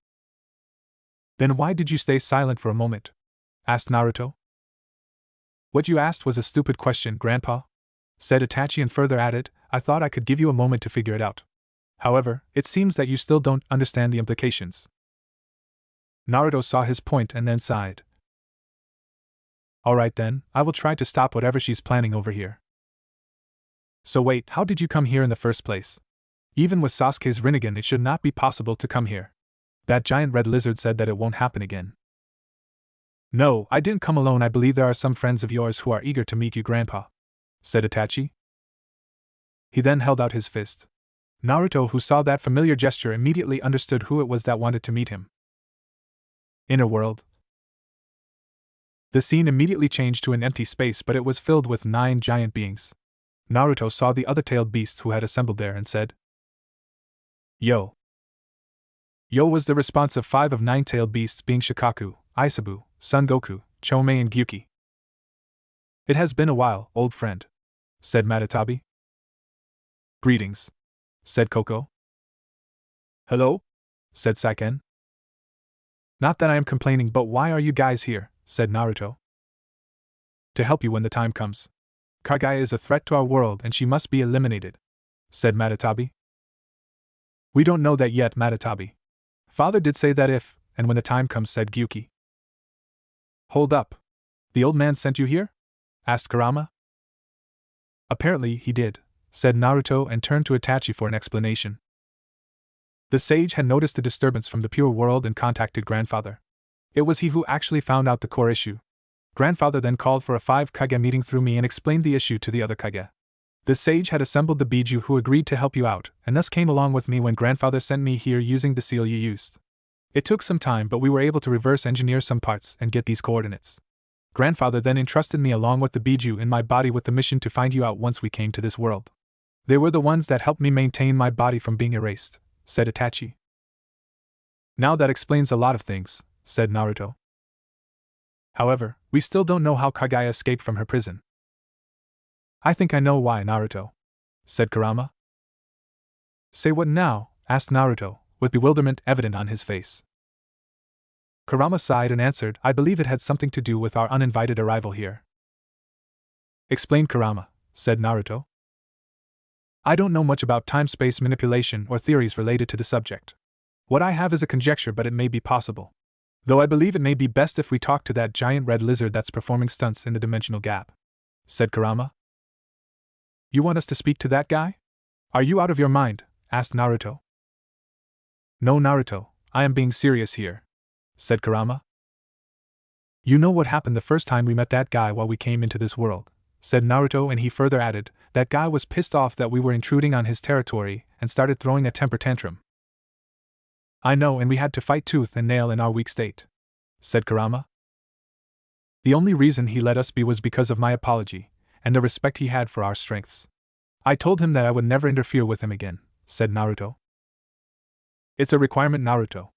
Then why did you stay silent for a moment? Asked Naruto. What you asked was a stupid question, Grandpa, said Itachi, and further added, I thought I could give you a moment to figure it out. However, it seems that you still don't understand the implications. Naruto saw his point and then sighed. Alright then, I will try to stop whatever she's planning over here. So wait, how did you come here in the first place? Even with Sasuke's Rinnegan, it should not be possible to come here. That giant red lizard said that it won't happen again. No, I didn't come alone. I believe there are some friends of yours who are eager to meet you, Grandpa, said Itachi. He then held out his fist. Naruto, who saw that familiar gesture, immediately understood who it was that wanted to meet him. Inner world. The scene immediately changed to an empty space, but it was filled with 9 giant beings. Naruto saw the other tailed beasts who had assembled there and said, Yo. Yo was the response of 5 of 9 tailed beasts, being Shikaku, Isabu, Son Goku, Chomei, and Gyuki. It has been a while, old friend, said Matatabi. Greetings, said Koko. Hello, said Saiken. Not that I am complaining, but why are you guys here, said Naruto. To help you when the time comes. Kaguya is a threat to our world and she must be eliminated, said Matatabi. We don't know that yet, Matatabi. Father did say that if, and when the time comes, said Gyuki. Hold up. The old man sent you here? Asked Kurama. Apparently he did, said Naruto and turned to Itachi for an explanation. The sage had noticed the disturbance from the pure world and contacted Grandfather. It was he who actually found out the core issue. Grandfather then called for a 5 Kage meeting through me and explained the issue to the other Kage. The sage had assembled the Biju who agreed to help you out, and thus came along with me when grandfather sent me here using the seal you used. It took some time, but we were able to reverse engineer some parts and get these coordinates. Grandfather then entrusted me along with the Biju in my body with the mission to find you out once we came to this world. They were the ones that helped me maintain my body from being erased, said Itachi. Now that explains a lot of things, said Naruto. However, we still don't know how Kaguya escaped from her prison. I think I know why, Naruto, said Kurama. Say what now? Asked Naruto, with bewilderment evident on his face. Kurama sighed and answered, I believe it had something to do with our uninvited arrival here. Explain, Kurama, said Naruto. I don't know much about time-space manipulation or theories related to the subject. What I have is a conjecture, but it may be possible. Though I believe it may be best if we talk to that giant red lizard that's performing stunts in the dimensional gap, said Kurama. You want us to speak to that guy? Are you out of your mind? Asked Naruto. No, Naruto, I am being serious here, said Kurama. You know what happened the first time we met that guy while we came into this world, said Naruto, and he further added, that guy was pissed off that we were intruding on his territory and started throwing a temper tantrum. I know, and we had to fight tooth and nail in our weak state, said Kurama. The only reason he let us be was because of my apology, and the respect he had for our strengths. I told him that I would never interfere with him again, said Naruto. It's a requirement, Naruto,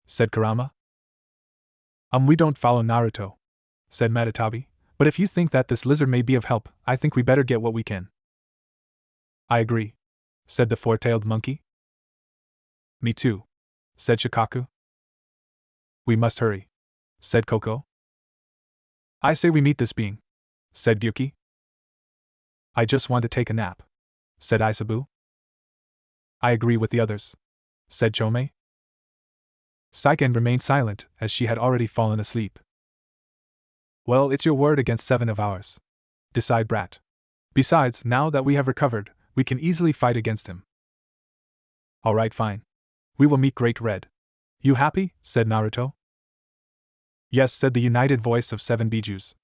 said Kurama. We don't follow Naruto, said Matatabi, but if you think that this lizard may be of help, I think we better get what we can. I agree, said the four-tailed monkey. Me too, said Shikaku. We must hurry, said Koko. I say we meet this being, said Gyuki. I just want to take a nap, said Isabu. I agree with the others, said Chome. Saiken remained silent, as she had already fallen asleep. Well, it's your word against 7 of ours, decided Brat. Besides, now that we have recovered, we can easily fight against him. Alright, fine. We will meet Great Red. You happy? Said Naruto. Yes, said the united voice of 7 Bijus.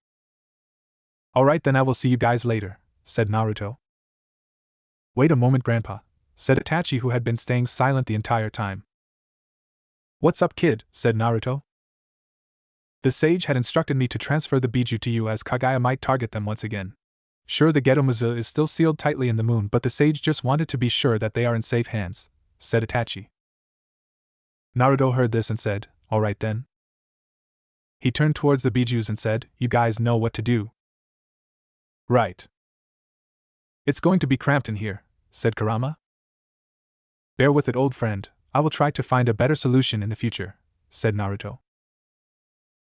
Alright, then I will see you guys later, said Naruto. Wait a moment, Grandpa, said Itachi, who had been staying silent the entire time. What's up, kid? Said Naruto. The sage had instructed me to transfer the Biju to you as Kaguya might target them once again. Sure, the Gedomazu is still sealed tightly in the moon, but the sage just wanted to be sure that they are in safe hands, said Itachi. Naruto heard this and said, Alright then. He turned towards the Bijus and said, You guys know what to do. Right. It's going to be cramped in here, said Kurama. Bear with it, old friend, I will try to find a better solution in the future, said Naruto.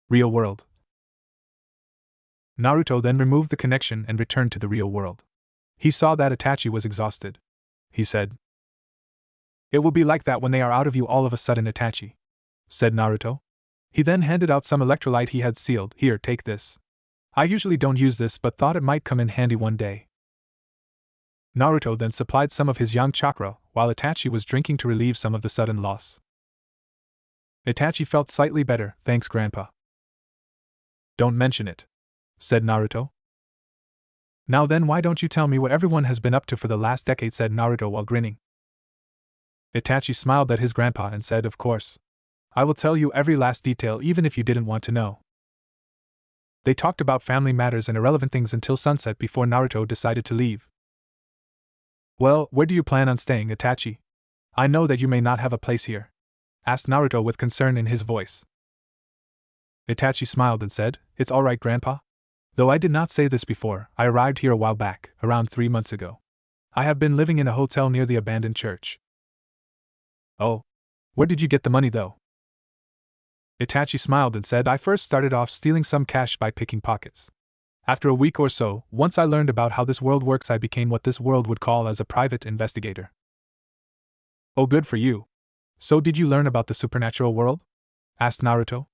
Real world. Naruto then removed the connection and returned to the real world. He saw that Itachi was exhausted. He said, It will be like that when they are out of you all of a sudden, Itachi, said Naruto. He then handed out some electrolyte he had sealed. Here, take this. I usually don't use this, but thought it might come in handy one day. Naruto then supplied some of his yang chakra, while Itachi was drinking to relieve some of the sudden loss. Itachi felt slightly better, thanks Grandpa. Don't mention it, said Naruto. Now then, why don't you tell me what everyone has been up to for the last decade, said Naruto while grinning. Itachi smiled at his grandpa and said, Of course. I will tell you every last detail even if you didn't want to know. They talked about family matters and irrelevant things until sunset before Naruto decided to leave. Well, where do you plan on staying, Itachi? I know that you may not have a place here, asked Naruto with concern in his voice. Itachi smiled and said, It's alright, Grandpa. Though I did not say this before, I arrived here a while back, around 3 months ago. I have been living in a hotel near the abandoned church. Oh. Where did you get the money, though? Itachi smiled and said, I first started off stealing some cash by picking pockets. After a week or so, once I learned about how this world works, I became what this world would call as a private investigator. Oh, good for you. So did you learn about the supernatural world? Asked Naruto.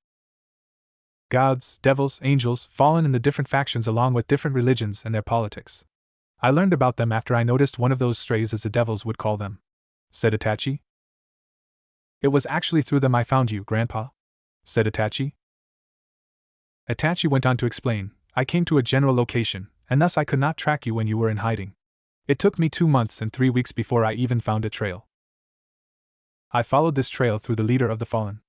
Gods, devils, angels, fallen in the different factions along with different religions and their politics. I learned about them after I noticed one of those strays, as the devils would call them, said Itachi. It was actually through them I found you, Grandpa, said Itachi. Itachi went on to explain, I came to a general location, and thus I could not track you when you were in hiding. It took me 2 months and 3 weeks before I even found a trail. I followed this trail through the leader of the Fallen.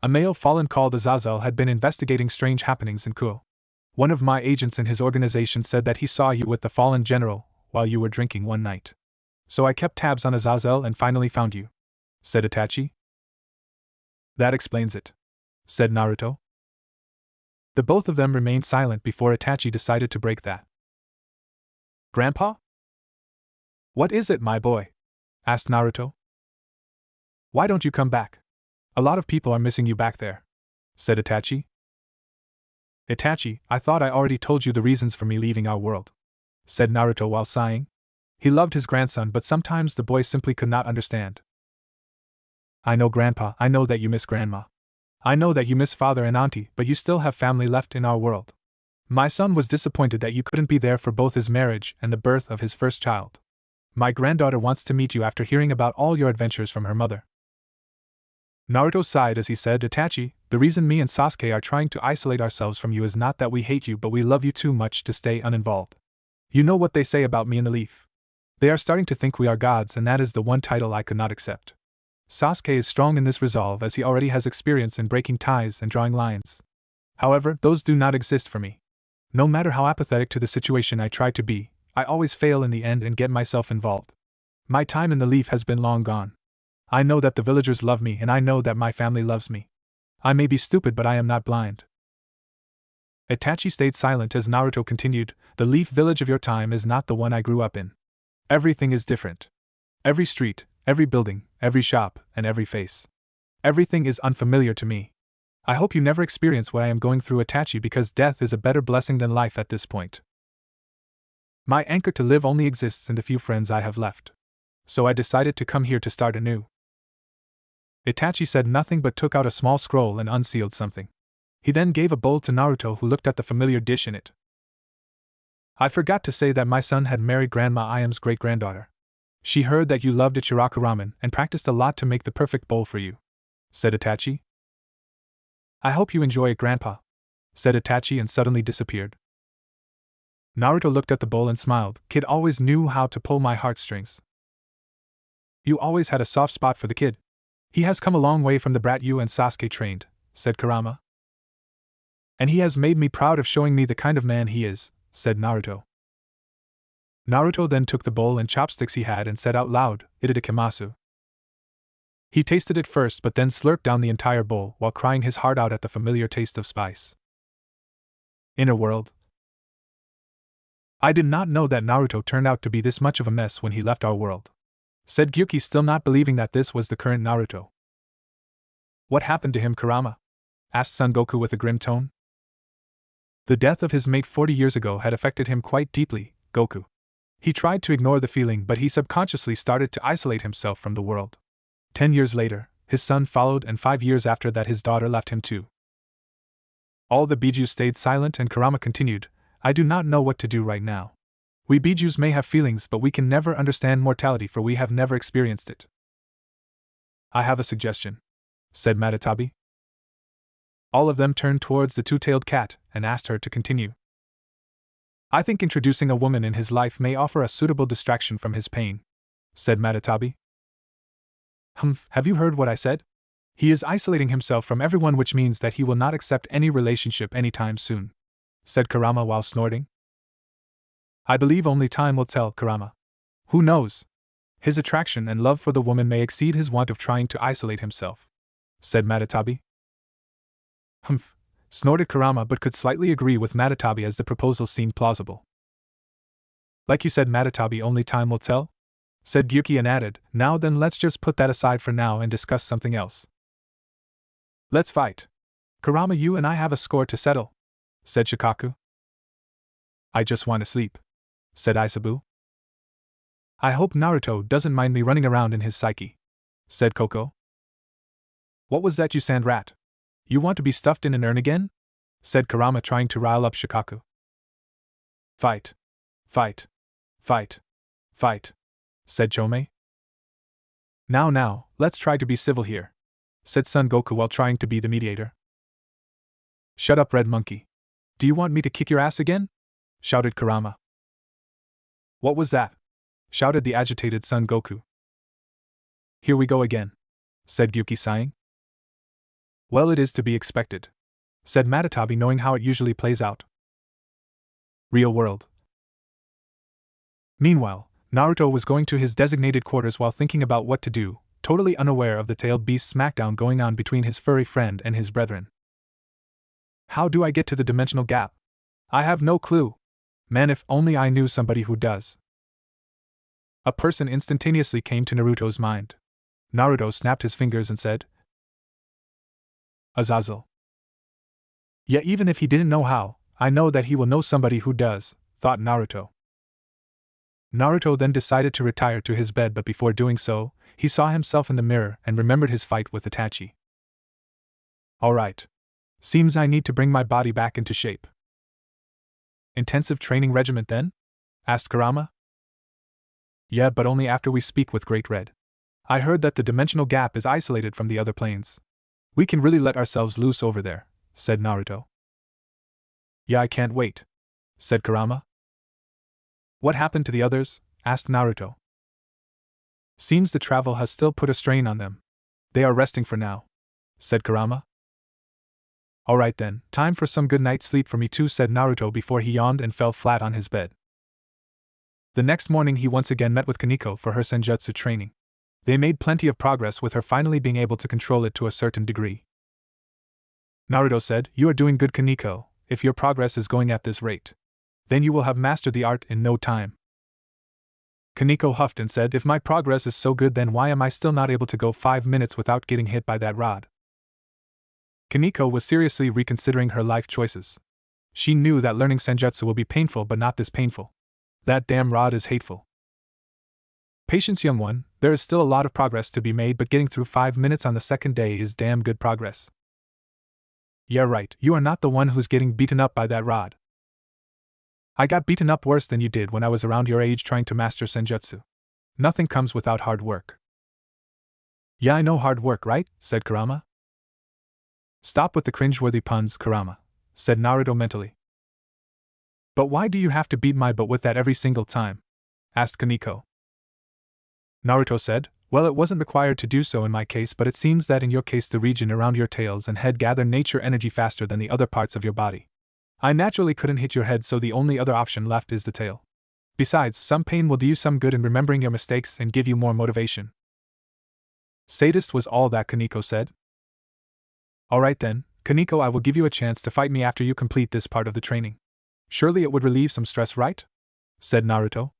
A male Fallen called Azazel had been investigating strange happenings in Kuo. One of my agents in his organization said that he saw you with the Fallen General while you were drinking one night. So I kept tabs on Azazel and finally found you," said Itachi. "That explains it," said Naruto. The both of them remained silent before Itachi decided to break that. "Grandpa? What is it, my boy?" asked Naruto. "Why don't you come back? A lot of people are missing you back there," said Itachi. "Itachi, I thought I already told you the reasons for me leaving our world," said Naruto while sighing. He loved his grandson, but sometimes the boy simply could not understand. "I know, Grandpa, I know that you miss Grandma. I know that you miss Father and Auntie, but you still have family left in our world. My son was disappointed that you couldn't be there for both his marriage and the birth of his first child. My granddaughter wants to meet you after hearing about all your adventures from her mother." Naruto sighed as he said, "Itachi, the reason me and Sasuke are trying to isolate ourselves from you is not that we hate you, but we love you too much to stay uninvolved. You know what they say about me and the Leaf. They are starting to think we are gods, and that is the one title I could not accept. Sasuke is strong in this resolve as he already has experience in breaking ties and drawing lines. However, those do not exist for me. No matter how apathetic to the situation I try to be, I always fail in the end and get myself involved. My time in the Leaf has been long gone. I know that the villagers love me, and I know that my family loves me. I may be stupid, but I am not blind." Itachi stayed silent as Naruto continued, "The Leaf village of your time is not the one I grew up in. Everything is different. Every street, every building, every shop, and every face. Everything is unfamiliar to me. I hope you never experience what I am going through, Itachi, because death is a better blessing than life at this point. My anchor to live only exists in the few friends I have left. So I decided to come here to start anew." Itachi said nothing but took out a small scroll and unsealed something. He then gave a bowl to Naruto, who looked at the familiar dish in it. "I forgot to say that my son had married Grandma Iam's great-granddaughter. She heard that you loved Ichiraku ramen and practiced a lot to make the perfect bowl for you," said Itachi. "I hope you enjoy it, Grandpa," said Itachi and suddenly disappeared. Naruto looked at the bowl and smiled. "Kid always knew how to pull my heartstrings." "You always had a soft spot for the kid. He has come a long way from the brat you and Sasuke trained," said Kurama. "And he has made me proud of showing me the kind of man he is," said Naruto. Naruto then took the bowl and chopsticks he had and said out loud, "Itadakimasu." He tasted it first but then slurped down the entire bowl while crying his heart out at the familiar taste of spice. Inner world. "I did not know that Naruto turned out to be this much of a mess when he left our world," said Gyuki, still not believing that this was the current Naruto. "What happened to him, Kurama?" asked Son Goku with a grim tone. "The death of his mate 40 years ago had affected him quite deeply, Goku. He tried to ignore the feeling, but he subconsciously started to isolate himself from the world. 10 years later, his son followed, and 5 years after that his daughter left him too." All the Bijus stayed silent and Kurama continued, "I do not know what to do right now. We Bijus may have feelings, but we can never understand mortality, for we have never experienced it." "I have a suggestion," said Matatabi. All of them turned towards the two-tailed cat and asked her to continue. "I think introducing a woman in his life may offer a suitable distraction from his pain," said Matatabi. "Humph, have you heard what I said? He is isolating himself from everyone, which means that he will not accept any relationship anytime soon," said Kurama while snorting. "I believe only time will tell, Kurama. Who knows? His attraction and love for the woman may exceed his want of trying to isolate himself," said Matatabi. "Humph," snorted Kurama, but could slightly agree with Matatabi as the proposal seemed plausible. "Like you said, Matatabi, only time will tell?" said Gyuki and added, "Now then, let's just put that aside for now and discuss something else." "Let's fight. Kurama, you and I have a score to settle," said Shikaku. "I just want to sleep," said Isabu. "I hope Naruto doesn't mind me running around in his psyche," said Koko. "What was that, you sand rat? You want to be stuffed in an urn again?" said Kurama, trying to rile up Shikaku. "Fight. Fight. Fight. Fight," said Chomei. Now, let's try to be civil here," said Son Goku while trying to be the mediator. "Shut up, Red Monkey. Do you want me to kick your ass again?" shouted Kurama. "What was that?" shouted the agitated Son Goku. Here we go again, said Gyuki, sighing. Well, it is to be expected, said Matatabi, knowing how it usually plays out. Real world. Meanwhile, Naruto was going to his designated quarters while thinking about what to do, totally unaware of the tailed beast smackdown going on between his furry friend and his brethren. How do I get to the dimensional gap? I have no clue. Man, if only I knew somebody who does. A person instantaneously came to Naruto's mind. Naruto snapped his fingers and said, Azazel. Yeah, even if he didn't know how, I know that he will know somebody who does, thought Naruto. Naruto then decided to retire to his bed, but before doing so, he saw himself in the mirror and remembered his fight with Itachi. Alright. Seems I need to bring my body back into shape. Intensive training regiment then? Asked Kurama. Yeah, but only after we speak with Great Red. I heard that the dimensional gap is isolated from the other planes. We can really let ourselves loose over there, said Naruto. Yeah, I can't wait, said Kurama. What happened to the others? Asked Naruto. Seems the travel has still put a strain on them. They are resting for now, said Kurama. Alright then, time for some good night's sleep for me too, said Naruto before he yawned and fell flat on his bed. The next morning he once again met with Kaneko for her senjutsu training. They made plenty of progress, with her finally being able to control it to a certain degree. Naruto said, You are doing good, Kaneko. If your progress is going at this rate, then you will have mastered the art in no time. Kaneko huffed and said, If my progress is so good, then why am I still not able to go 5 minutes without getting hit by that rod? Kaneko was seriously reconsidering her life choices. She knew that learning senjutsu will be painful, but not this painful. That damn rod is hateful. Patience, young one, there is still a lot of progress to be made, but getting through 5 minutes on the second day is damn good progress. Yeah, right, you are not the one who's getting beaten up by that rod. I got beaten up worse than you did when I was around your age trying to master senjutsu. Nothing comes without hard work. Yeah, I know hard work, right? Said Kurama. Stop with the cringeworthy puns, Kurama, said Naruto mentally. But why do you have to beat my butt with that every single time? Asked Kaneko. Naruto said, Well, it wasn't required to do so in my case, but it seems that in your case the region around your tails and head gather nature energy faster than the other parts of your body. I naturally couldn't hit your head, so the only other option left is the tail. Besides, some pain will do you some good in remembering your mistakes and give you more motivation. Sadist was all that Kaneko said. Alright then, Kaneko, I will give you a chance to fight me after you complete this part of the training. Surely it would relieve some stress, right? Said Naruto.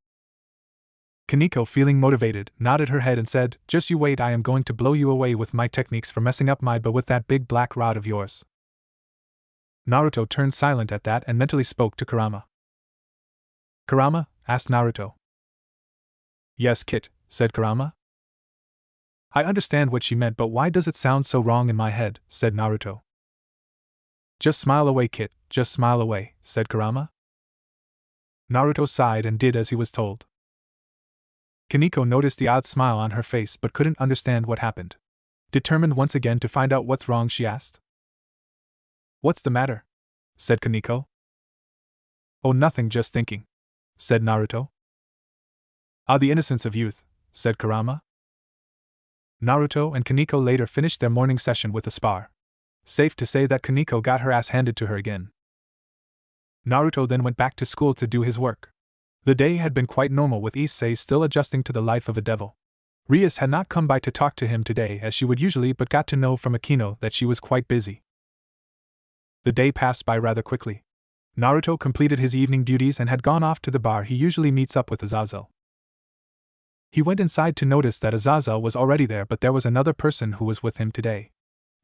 Kaneko, feeling motivated, nodded her head and said, Just you wait, I am going to blow you away with my techniques for messing up my butt with that big black rod of yours. Naruto turned silent at that and mentally spoke to Kurama. Kurama? Asked Naruto. Yes, Kit, said Kurama. I understand what she meant, but why does it sound so wrong in my head? Said Naruto. Just smile away, Kit, just smile away, said Kurama. Naruto sighed and did as he was told. Kaneko noticed the odd smile on her face but couldn't understand what happened. Determined once again to find out what's wrong, she asked. What's the matter? Said Kaneko. Oh, nothing, just thinking, said Naruto. Ah, the innocence of youth, said Kurama. Naruto and Kaneko later finished their morning session with a spar. Safe to say that Kaneko got her ass handed to her again. Naruto then went back to school to do his work. The day had been quite normal, with Issei still adjusting to the life of a devil. Rias had not come by to talk to him today as she would usually, but got to know from Akino that she was quite busy. The day passed by rather quickly. Naruto completed his evening duties and had gone off to the bar he usually meets up with Azazel. He went inside to notice that Azazel was already there, but there was another person who was with him today.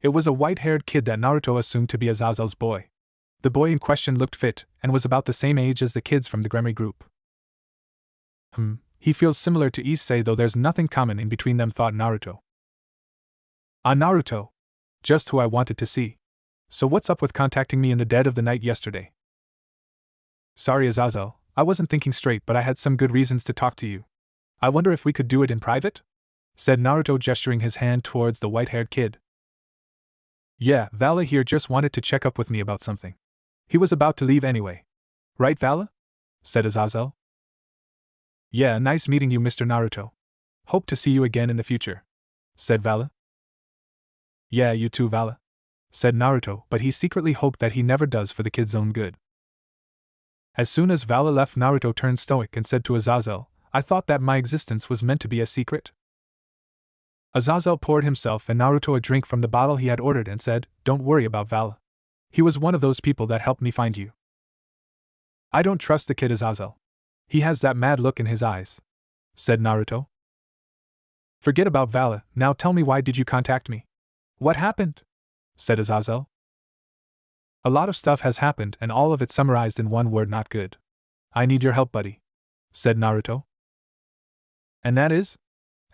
It was a white-haired kid that Naruto assumed to be Azazel's boy. The boy in question looked fit and was about the same age as the kids from the Gremry group. He feels similar to Issei, though there's nothing common in between them, thought Naruto. Ah, Naruto. Just who I wanted to see. So what's up with contacting me in the dead of the night yesterday? Sorry, Azazel, I wasn't thinking straight, but I had some good reasons to talk to you. I wonder if we could do it in private? Said Naruto, gesturing his hand towards the white-haired kid. Yeah, Vala here just wanted to check up with me about something. He was about to leave anyway. Right, Vala? Said Azazel. Yeah, nice meeting you, Mr. Naruto. Hope to see you again in the future, said Vala. Yeah, you too, Vala, said Naruto, but he secretly hoped that he never does for the kid's own good. As soon as Vala left, Naruto turned stoic and said to Azazel, I thought that my existence was meant to be a secret. Azazel poured himself and Naruto a drink from the bottle he had ordered and said, Don't worry about Vala. He was one of those people that helped me find you. I don't trust the kid, Azazel. He has that mad look in his eyes, said Naruto. Forget about Vala, now tell me, why did you contact me? What happened? Said Azazel. A lot of stuff has happened and all of it summarized in one word: not good. I need your help, buddy, said Naruto. And that is?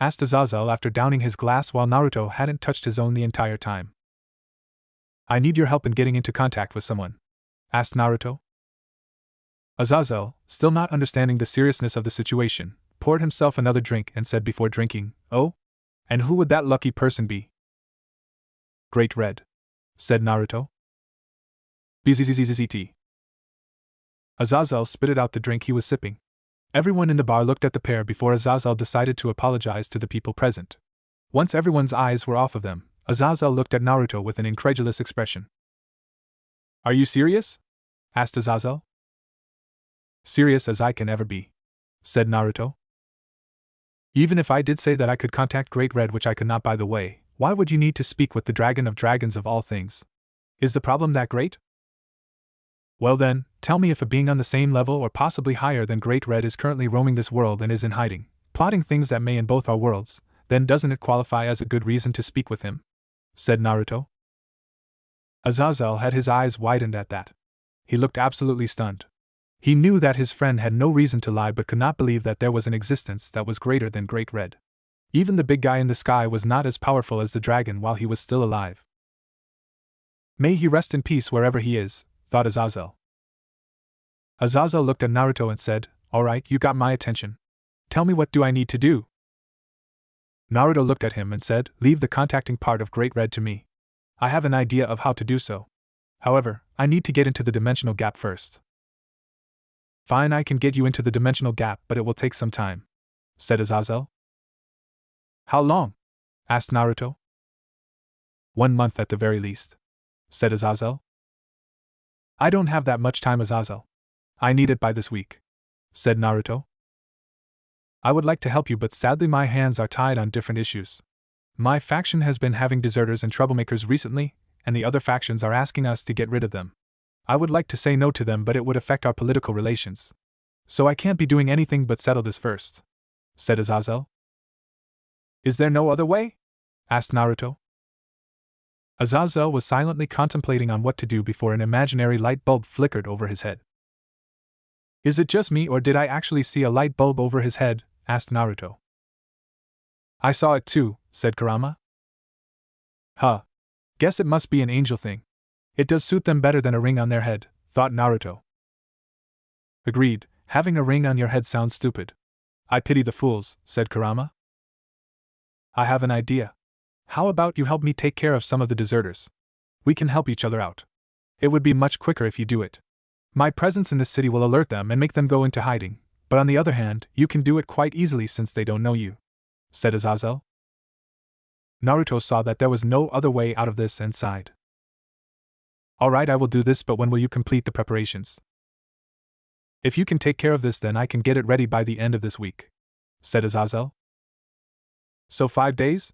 Asked Azazel after downing his glass while Naruto hadn't touched his own the entire time. I need your help in getting into contact with someone, asked Naruto. Azazel, still not understanding the seriousness of the situation, poured himself another drink and said before drinking, Oh? And who would that lucky person be? Great Red, said Naruto. BZZZZT. Azazel spitted out the drink he was sipping. Everyone in the bar looked at the pair before Azazel decided to apologize to the people present. Once everyone's eyes were off of them, Azazel looked at Naruto with an incredulous expression. Are you serious? Asked Azazel. Serious as I can ever be, said Naruto. Even if I did say that I could contact Great Red, which I could not, by the way, why would you need to speak with the dragon of dragons of all things? Is the problem that great? Well then, tell me, if a being on the same level or possibly higher than Great Red is currently roaming this world and is in hiding, plotting things that may in both our worlds, then doesn't it qualify as a good reason to speak with him? Said Naruto. Azazel had his eyes widened at that. He looked absolutely stunned. He knew that his friend had no reason to lie, but could not believe that there was an existence that was greater than Great Red. Even the big guy in the sky was not as powerful as the dragon while he was still alive. May he rest in peace wherever he is, thought Azazel. Azazel looked at Naruto and said, All right, you got my attention. Tell me, what do I need to do? Naruto looked at him and said, Leave the contacting part of Great Red to me. I have an idea of how to do so. However, I need to get into the dimensional gap first. Fine, I can get you into the dimensional gap, but it will take some time, said Azazel. How long? Asked Naruto. 1 month at the very least, said Azazel. I don't have that much time, Azazel. I need it by this week, said Naruto. I would like to help you, but sadly my hands are tied on different issues. My faction has been having deserters and troublemakers recently, and the other factions are asking us to get rid of them. I would like to say no to them, but it would affect our political relations. So I can't be doing anything but settle this first, said Azazel. Is there no other way? Asked Naruto. Azazel was silently contemplating on what to do before an imaginary light bulb flickered over his head. Is it just me, or did I actually see a light bulb over his head? Asked Naruto. I saw it too, said Kurama. Huh. Guess it must be an angel thing. It does suit them better than a ring on their head, thought Naruto. Agreed, having a ring on your head sounds stupid. I pity the fools, said Kurama. I have an idea. How about you help me take care of some of the deserters? We can help each other out. It would be much quicker if you do it. My presence in this city will alert them and make them go into hiding, but on the other hand, you can do it quite easily since they don't know you, said Azazel. Naruto saw that there was no other way out of this and sighed. All right, I will do this, but when will you complete the preparations? If you can take care of this, then I can get it ready by the end of this week, said Azazel. So 5 days?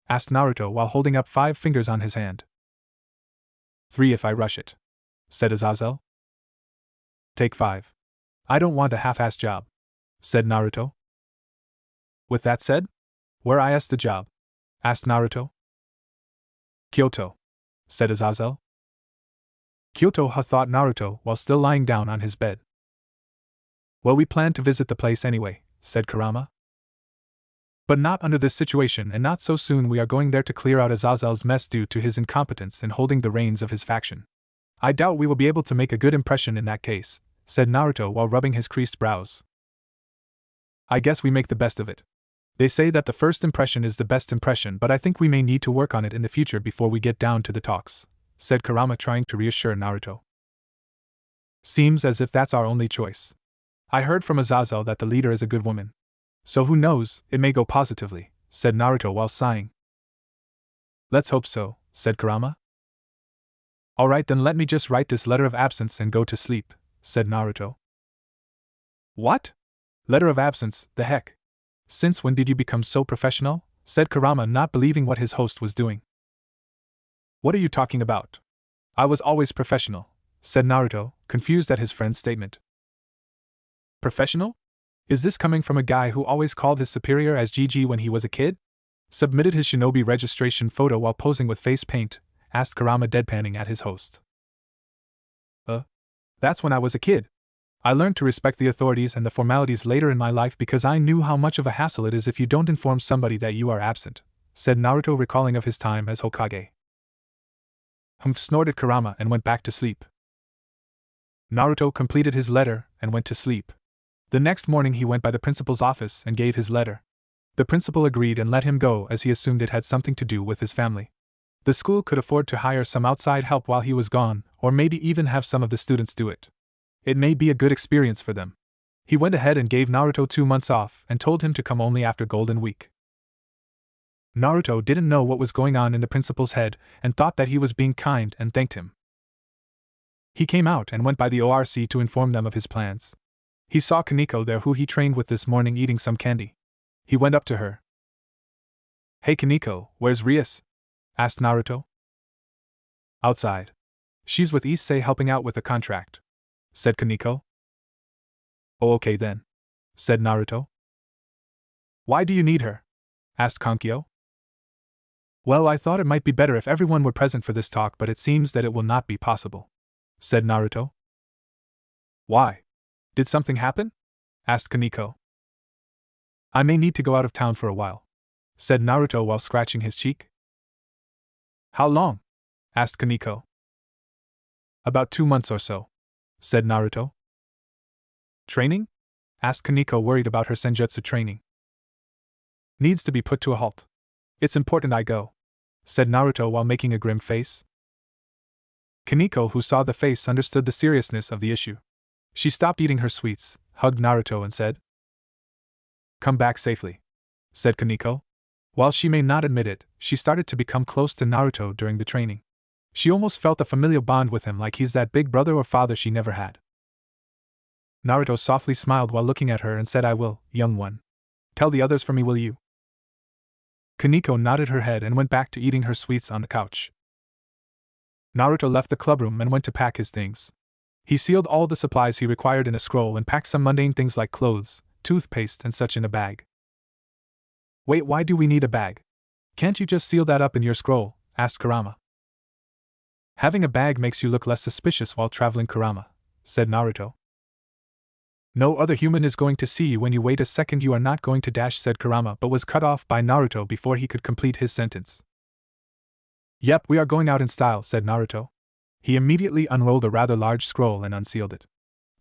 Asked Naruto while holding up 5 fingers on his hand. 3 if I rush it, said Azazel. Take 5. I don't want a half-assed job, said Naruto. With that said, where I asked the job? Asked Naruto. Kyoto, said Azazel. Kyoto, thought Naruto while still lying down on his bed. Well, we plan to visit the place anyway, said Kurama. But not under this situation, and not so soon. We are going there to clear out Azazel's mess due to his incompetence in holding the reins of his faction. I doubt we will be able to make a good impression in that case, said Naruto while rubbing his creased brows. I guess we make the best of it. They say that the first impression is the best impression, but I think we may need to work on it in the future before we get down to the talks, said Kurama, trying to reassure Naruto. Seems as if that's our only choice. I heard from Azazel that the leader is a good woman. So who knows, it may go positively, said Naruto while sighing. Let's hope so, said Kurama. Alright, then let me just write this letter of absence and go to sleep, said Naruto. What? Letter of absence, the heck? Since when did you become so professional? Said Kurama, not believing what his host was doing. What are you talking about? I was always professional, said Naruto, confused at his friend's statement. Professional? Is this coming from a guy who always called his superior as GG when he was a kid? Submitted his shinobi registration photo while posing with face paint, asked Kurama, deadpanning at his host. That's when I was a kid. I learned to respect the authorities and the formalities later in my life because I knew how much of a hassle it is if you don't inform somebody that you are absent, said Naruto, recalling of his time as Hokage. Humph, snorted Kurama and went back to sleep. Naruto completed his letter and went to sleep. The next morning he went by the principal's office and gave his letter. The principal agreed and let him go as he assumed it had something to do with his family. The school could afford to hire some outside help while he was gone, or maybe even have some of the students do it. It may be a good experience for them. He went ahead and gave Naruto 2 months off and told him to come only after Golden Week. Naruto didn't know what was going on in the principal's head and thought that he was being kind and thanked him. He came out and went by the ORC to inform them of his plans. He saw Kaneko there, who he trained with this morning, eating some candy. He went up to her. Hey Kaneko, where's Rias? Asked Naruto. Outside. She's with Issei helping out with a contract, said Kaneko. Oh, okay then, said Naruto. Why do you need her? Asked Kankyo. Well, I thought it might be better if everyone were present for this talk, but it seems that it will not be possible, said Naruto. Why? Did something happen? Asked Kaneko. I may need to go out of town for a while, said Naruto while scratching his cheek. How long? Asked Kaneko. About 2 months or so, said Naruto. Training? Asked Kaneko, worried about her senjutsu training. Needs to be put to a halt. It's important I go, said Naruto while making a grim face. Kaneko, who saw the face, understood the seriousness of the issue. She stopped eating her sweets, hugged Naruto and said, Come back safely, said Kaneko. While she may not admit it, she started to become close to Naruto during the training. She almost felt a familial bond with him, like he's that big brother or father she never had. Naruto softly smiled while looking at her and said, I will, young one. Tell the others for me, will you? Kaneko nodded her head and went back to eating her sweets on the couch. Naruto left the clubroom and went to pack his things. He sealed all the supplies he required in a scroll and packed some mundane things like clothes, toothpaste and such in a bag. Wait, why do we need a bag? Can't you just seal that up in your scroll? Asked Kurama. Having a bag makes you look less suspicious while traveling, Kurama, said Naruto. No other human is going to see you when you wait a second, you are not going to dash, said Kurama, but was cut off by Naruto before he could complete his sentence. Yep, we are going out in style, said Naruto. He immediately unrolled a rather large scroll and unsealed it.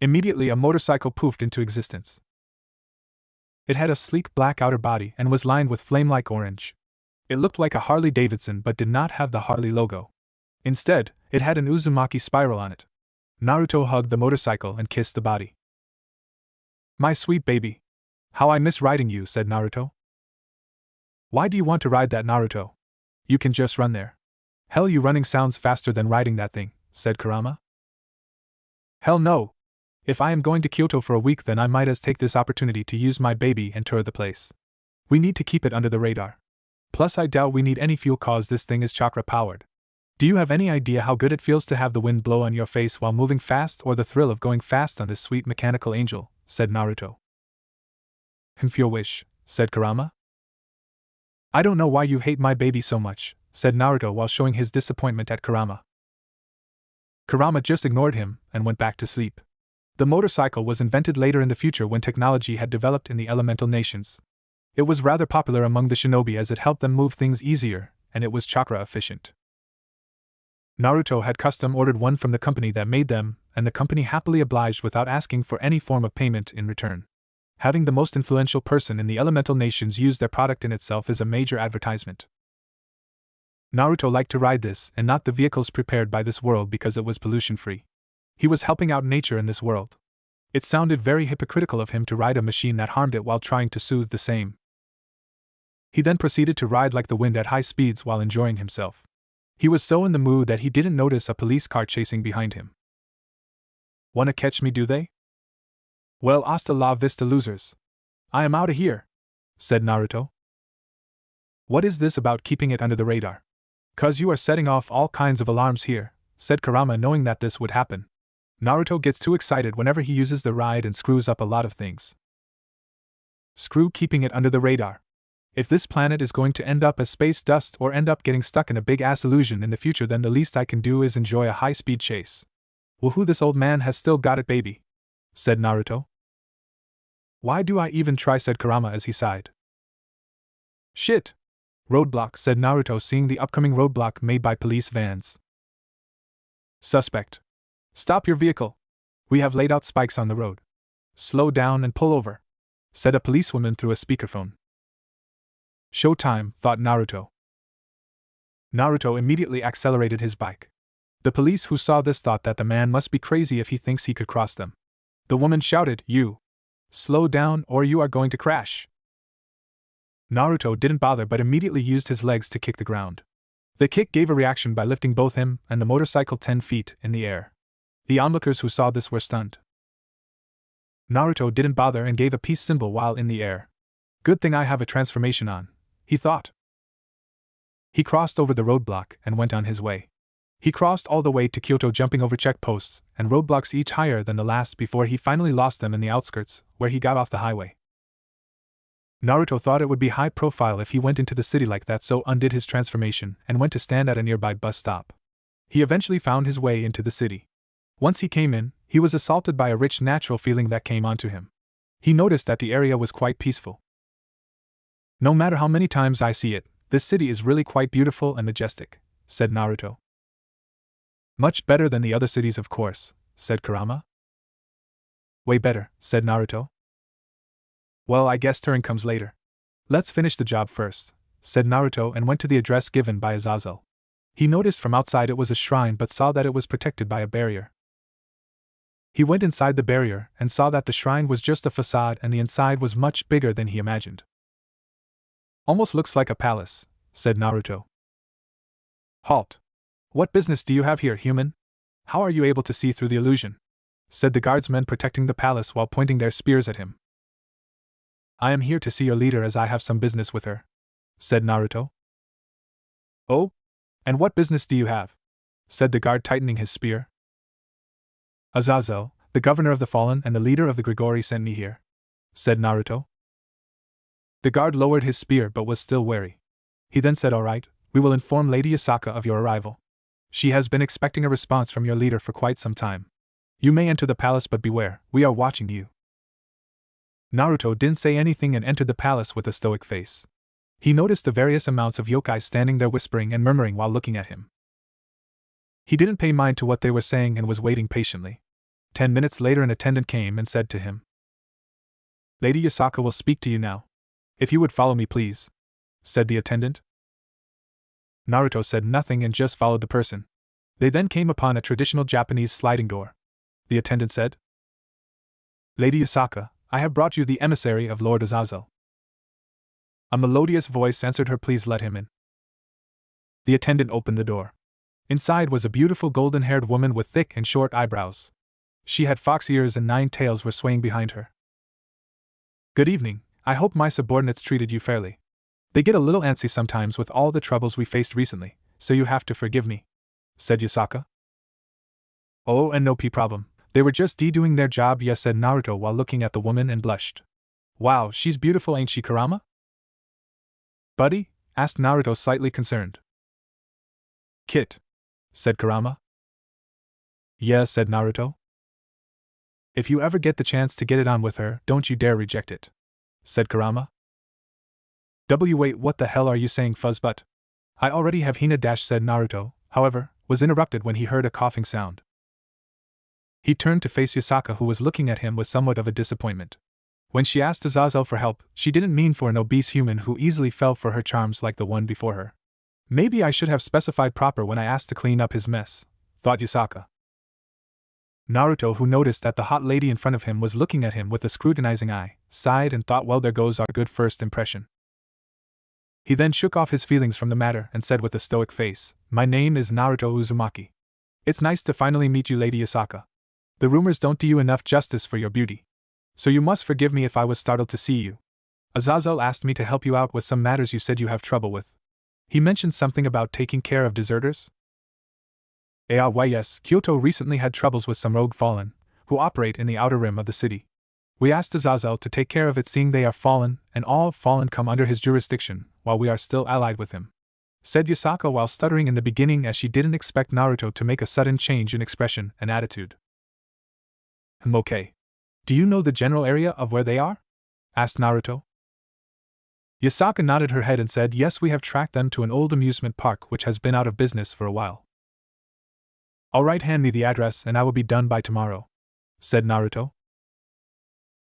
Immediately a motorcycle poofed into existence. It had a sleek black outer body and was lined with flame-like orange. It looked like a Harley-Davidson but did not have the Harley logo. Instead, it had an Uzumaki spiral on it. Naruto hugged the motorcycle and kissed the body. My sweet baby. How I miss riding you, said Naruto. Why do you want to ride that, Naruto? You can just run there. Hell, you running sounds faster than riding that thing, said Kurama. Hell no. If I am going to Kyoto for a week, then I might as take this opportunity to use my baby and tour the place. We need to keep it under the radar. Plus I doubt we need any fuel cause this thing is chakra powered. Do you have any idea how good it feels to have the wind blow on your face while moving fast, or the thrill of going fast on this sweet mechanical angel, said Naruto. If your wish, said Kurama. I don't know why you hate my baby so much, said Naruto while showing his disappointment at Kurama. Kurama just ignored him and went back to sleep. The motorcycle was invented later in the future when technology had developed in the elemental nations. It was rather popular among the shinobi as it helped them move things easier, and it was chakra efficient. Naruto had custom ordered one from the company that made them, and the company happily obliged without asking for any form of payment in return. Having the most influential person in the elemental nations use their product in itself is a major advertisement. Naruto liked to ride this and not the vehicles prepared by this world because it was pollution-free. He was helping out nature in this world. It sounded very hypocritical of him to ride a machine that harmed it while trying to soothe the same. He then proceeded to ride like the wind at high speeds while enjoying himself. He was so in the mood that he didn't notice a police car chasing behind him. Wanna catch me, do they? Well, hasta la vista, losers. I am outta here, said Naruto. What is this about keeping it under the radar? 'Cause you are setting off all kinds of alarms here, said Kurama, knowing that this would happen. Naruto gets too excited whenever he uses the ride and screws up a lot of things. Screw keeping it under the radar. If this planet is going to end up as space dust or end up getting stuck in a big-ass illusion in the future, then the least I can do is enjoy a high-speed chase. Woohoo, this old man has still got it, baby, said Naruto. Why do I even try, said Kurama as he sighed. Shit! Roadblock, said Naruto, seeing the upcoming roadblock made by police vans. Suspect. Stop your vehicle. We have laid out spikes on the road. Slow down and pull over, said a policewoman through a speakerphone. Showtime, thought Naruto. Naruto immediately accelerated his bike. The police who saw this thought that the man must be crazy if he thinks he could cross them. The woman shouted, "You! Slow down or you are going to crash!" Naruto didn't bother but immediately used his legs to kick the ground. The kick gave a reaction by lifting both him and the motorcycle 10 feet in the air. The onlookers who saw this were stunned. Naruto didn't bother and gave a peace symbol while in the air. Good thing I have a transformation on, he thought. He crossed over the roadblock and went on his way. He crossed all the way to Kyoto, jumping over checkposts and roadblocks each higher than the last before he finally lost them in the outskirts, where he got off the highway. Naruto thought it would be high profile if he went into the city like that, so undid his transformation and went to stand at a nearby bus stop. He eventually found his way into the city. Once he came in, he was assaulted by a rich natural feeling that came onto him. He noticed that the area was quite peaceful. No matter how many times I see it, this city is really quite beautiful and majestic, said Naruto. Much better than the other cities, of course, said Kurama. Way better, said Naruto. Well, I guess turn comes later. Let's finish the job first, said Naruto, and went to the address given by Azazel. He noticed from outside it was a shrine but saw that it was protected by a barrier. He went inside the barrier and saw that the shrine was just a facade and the inside was much bigger than he imagined. Almost looks like a palace, said Naruto. Halt! What business do you have here, human? How are you able to see through the illusion? Said the guardsmen protecting the palace while pointing their spears at him. I am here to see your leader as I have some business with her, said Naruto. Oh? And what business do you have? Said the guard, tightening his spear. Azazel, the governor of the fallen and the leader of the Grigori, sent me here, said Naruto. The guard lowered his spear but was still wary. He then said, all right, we will inform Lady Yasaka of your arrival. She has been expecting a response from your leader for quite some time. You may enter the palace, but beware, we are watching you. Naruto didn't say anything and entered the palace with a stoic face. He noticed the various amounts of yokai standing there whispering and murmuring while looking at him. He didn't pay mind to what they were saying and was waiting patiently. 10 minutes later an attendant came and said to him, Lady Yasaka will speak to you now. If you would follow me, please, said the attendant. Naruto said nothing and just followed the person. They then came upon a traditional Japanese sliding door. The attendant said, Lady Yasaka, I have brought you the emissary of Lord Azazel. A melodious voice answered her, please let him in. The attendant opened the door. Inside was a beautiful golden-haired woman with thick and short eyebrows. She had fox ears and 9 tails were swaying behind her. Good evening, I hope my subordinates treated you fairly. They get a little antsy sometimes with all the troubles we faced recently, so you have to forgive me, said Yasaka. Oh, and no problem. They were just doing their job, yes, said Naruto while looking at the woman and blushed. Wow, she's beautiful, ain't she, Kurama? Buddy? Asked Naruto, slightly concerned. Kit, said Kurama. Yeah, said Naruto. If you ever get the chance to get it on with her, don't you dare reject it, said Kurama. Wait, what the hell are you saying, fuzzbutt? I already have Hina dash, said Naruto, however, was interrupted when he heard a coughing sound. He turned to face Yasaka, who was looking at him with somewhat of a disappointment. When she asked Azazel for help, she didn't mean for an obese human who easily fell for her charms like the one before her. Maybe I should have specified proper when I asked to clean up his mess, thought Yasaka. Naruto, who noticed that the hot lady in front of him was looking at him with a scrutinizing eye, sighed and thought, well, there goes our good first impression. He then shook off his feelings from the matter and said with a stoic face, "My name is Naruto Uzumaki. It's nice to finally meet you, Lady Yasaka. The rumors don't do you enough justice for your beauty. So you must forgive me if I was startled to see you. Azazel asked me to help you out with some matters you said you have trouble with. He mentioned something about taking care of deserters?" Why yes, Kyoto recently had troubles with some rogue fallen, who operate in the outer rim of the city. We asked Azazel to take care of it, seeing they are fallen, and all fallen come under his jurisdiction, while we are still allied with him, said Yasaka while stuttering in the beginning, as she didn't expect Naruto to make a sudden change in expression and attitude. Okay. Do you know the general area of where they are? Asked Naruto. Yasaka nodded her head and said, yes, we have tracked them to an old amusement park which has been out of business for a while. Alright, hand me the address and I will be done by tomorrow, said Naruto.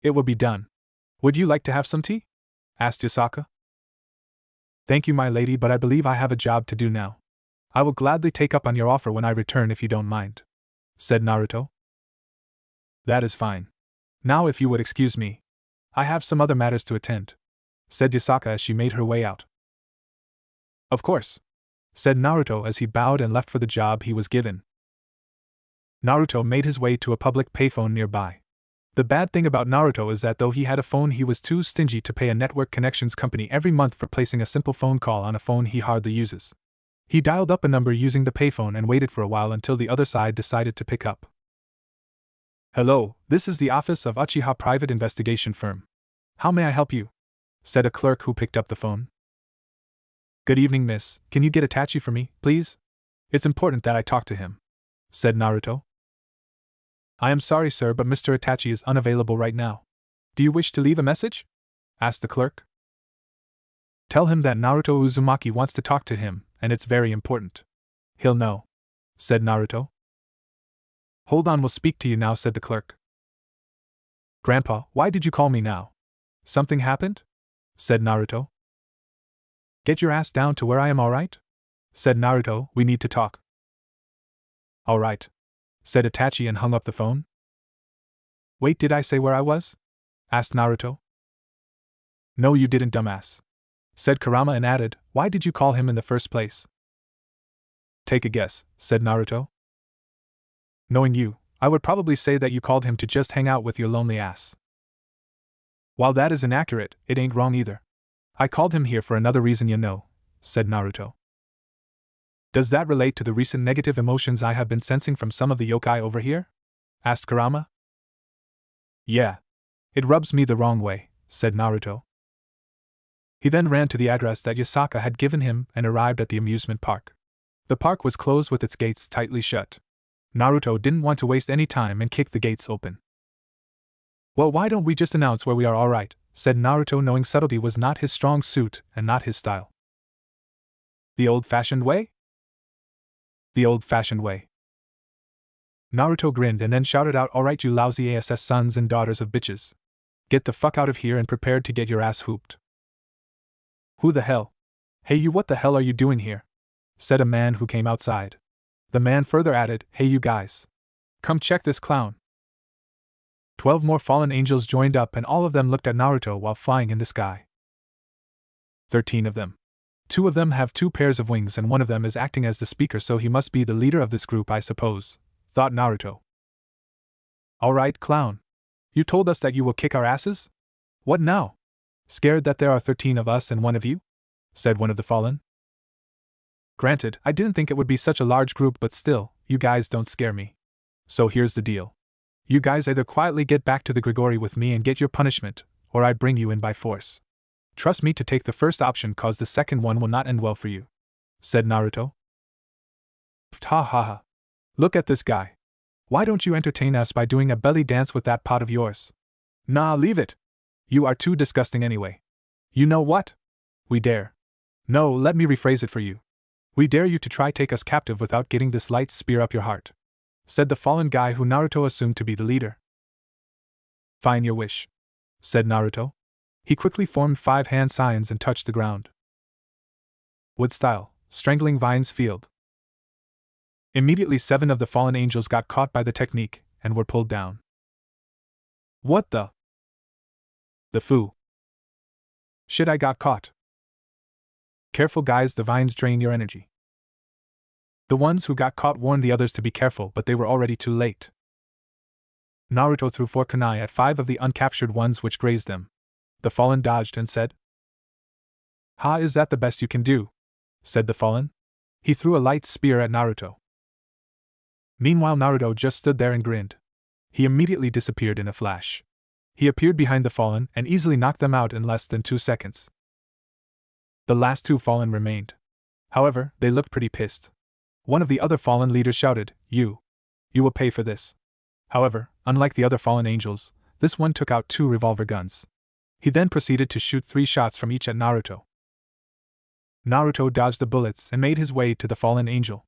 It will be done. Would you like to have some tea? Asked Yasaka. Thank you, my lady, but I believe I have a job to do now. I will gladly take up on your offer when I return if you don't mind, said Naruto. That is fine. Now if you would excuse me. I have some other matters to attend, said Yasaka as she made her way out. Of course, said Naruto as he bowed and left for the job he was given. Naruto made his way to a public payphone nearby. The bad thing about Naruto is that though he had a phone, he was too stingy to pay a network connections company every month for placing a simple phone call on a phone he hardly uses. He dialed up a number using the payphone and waited for a while until the other side decided to pick up. Hello, this is the office of Uchiha Private Investigation Firm. How may I help you? Said a clerk who picked up the phone. Good evening, miss. Can you get Itachi for me, please? It's important that I talk to him, said Naruto. I am sorry, sir, but Mr. Itachi is unavailable right now. Do you wish to leave a message? Asked the clerk. Tell him that Naruto Uzumaki wants to talk to him, and it's very important. He'll know, said Naruto. Hold on, we'll speak to you now, said the clerk. Grandpa, why did you call me now? Something happened? Said Naruto. Get your ass down to where I am, alright? Said Naruto, we need to talk. Alright, said Itachi and hung up the phone. Wait, did I say where I was? Asked Naruto. No, you didn't, dumbass, said Kurama and added, why did you call him in the first place? Take a guess, said Naruto. Knowing you, I would probably say that you called him to just hang out with your lonely ass. While that is inaccurate, it ain't wrong either. I called him here for another reason, you know, said Naruto. Does that relate to the recent negative emotions I have been sensing from some of the yokai over here? Asked Kurama. Yeah. It rubs me the wrong way, said Naruto. He then ran to the address that Yasaka had given him and arrived at the amusement park. The park was closed with its gates tightly shut. Naruto didn't want to waste any time and kicked the gates open. Well, why don't we just announce where we are, alright, said Naruto, knowing subtlety was not his strong suit and not his style. The old-fashioned way? The old-fashioned way. Naruto grinned and then shouted out, alright, you lousy ass sons and daughters of bitches. Get the fuck out of here and prepared to get your ass hooped. Who the hell? Hey you, what the hell are you doing here? Said a man who came outside. The man further added, hey you guys. Come check this clown. 12 more fallen angels joined up and all of them looked at Naruto while flying in the sky. 13 of them. 2 of them have 2 pairs of wings and one of them is acting as the speaker, so he must be the leader of this group, I suppose, thought Naruto. Alright, clown. You told us that you will kick our asses? What now? Scared that there are 13 of us and 1 of you? Said one of the fallen. Granted, I didn't think it would be such a large group, but still, you guys don't scare me. So here's the deal. You guys either quietly get back to the Grigori with me and get your punishment, or I bring you in by force. Trust me to take the first option, cause the second one will not end well for you, said Naruto. Ha ha ha. Look at this guy. Why don't you entertain us by doing a belly dance with that pot of yours? Nah, leave it. You are too disgusting anyway. You know what? We dare. No, let me rephrase it for you. We dare you to try take us captive without getting this light spear up your heart, said the fallen guy who Naruto assumed to be the leader. Fine, your wish, said Naruto. He quickly formed 5 hand signs and touched the ground. Wood style, strangling vines field. Immediately 7 of the fallen angels got caught by the technique, and were pulled down. What the? The foo. Shit, I got caught. Careful guys, the vines drain your energy. The ones who got caught warned the others to be careful, but they were already too late. Naruto threw 4 kunai at 5 of the uncaptured ones which grazed them. The fallen dodged and said, "Ha, is that the best you can do?" said the fallen. He threw a light spear at Naruto. Meanwhile, Naruto just stood there and grinned. He immediately disappeared in a flash. He appeared behind the fallen and easily knocked them out in less than 2 seconds. The last 2 fallen remained. However, they looked pretty pissed. One of the other fallen leaders shouted, You will pay for this." However, unlike the other fallen angels, this one took out 2 revolver guns. He then proceeded to shoot 3 shots from each at Naruto. Naruto dodged the bullets and made his way to the fallen angel.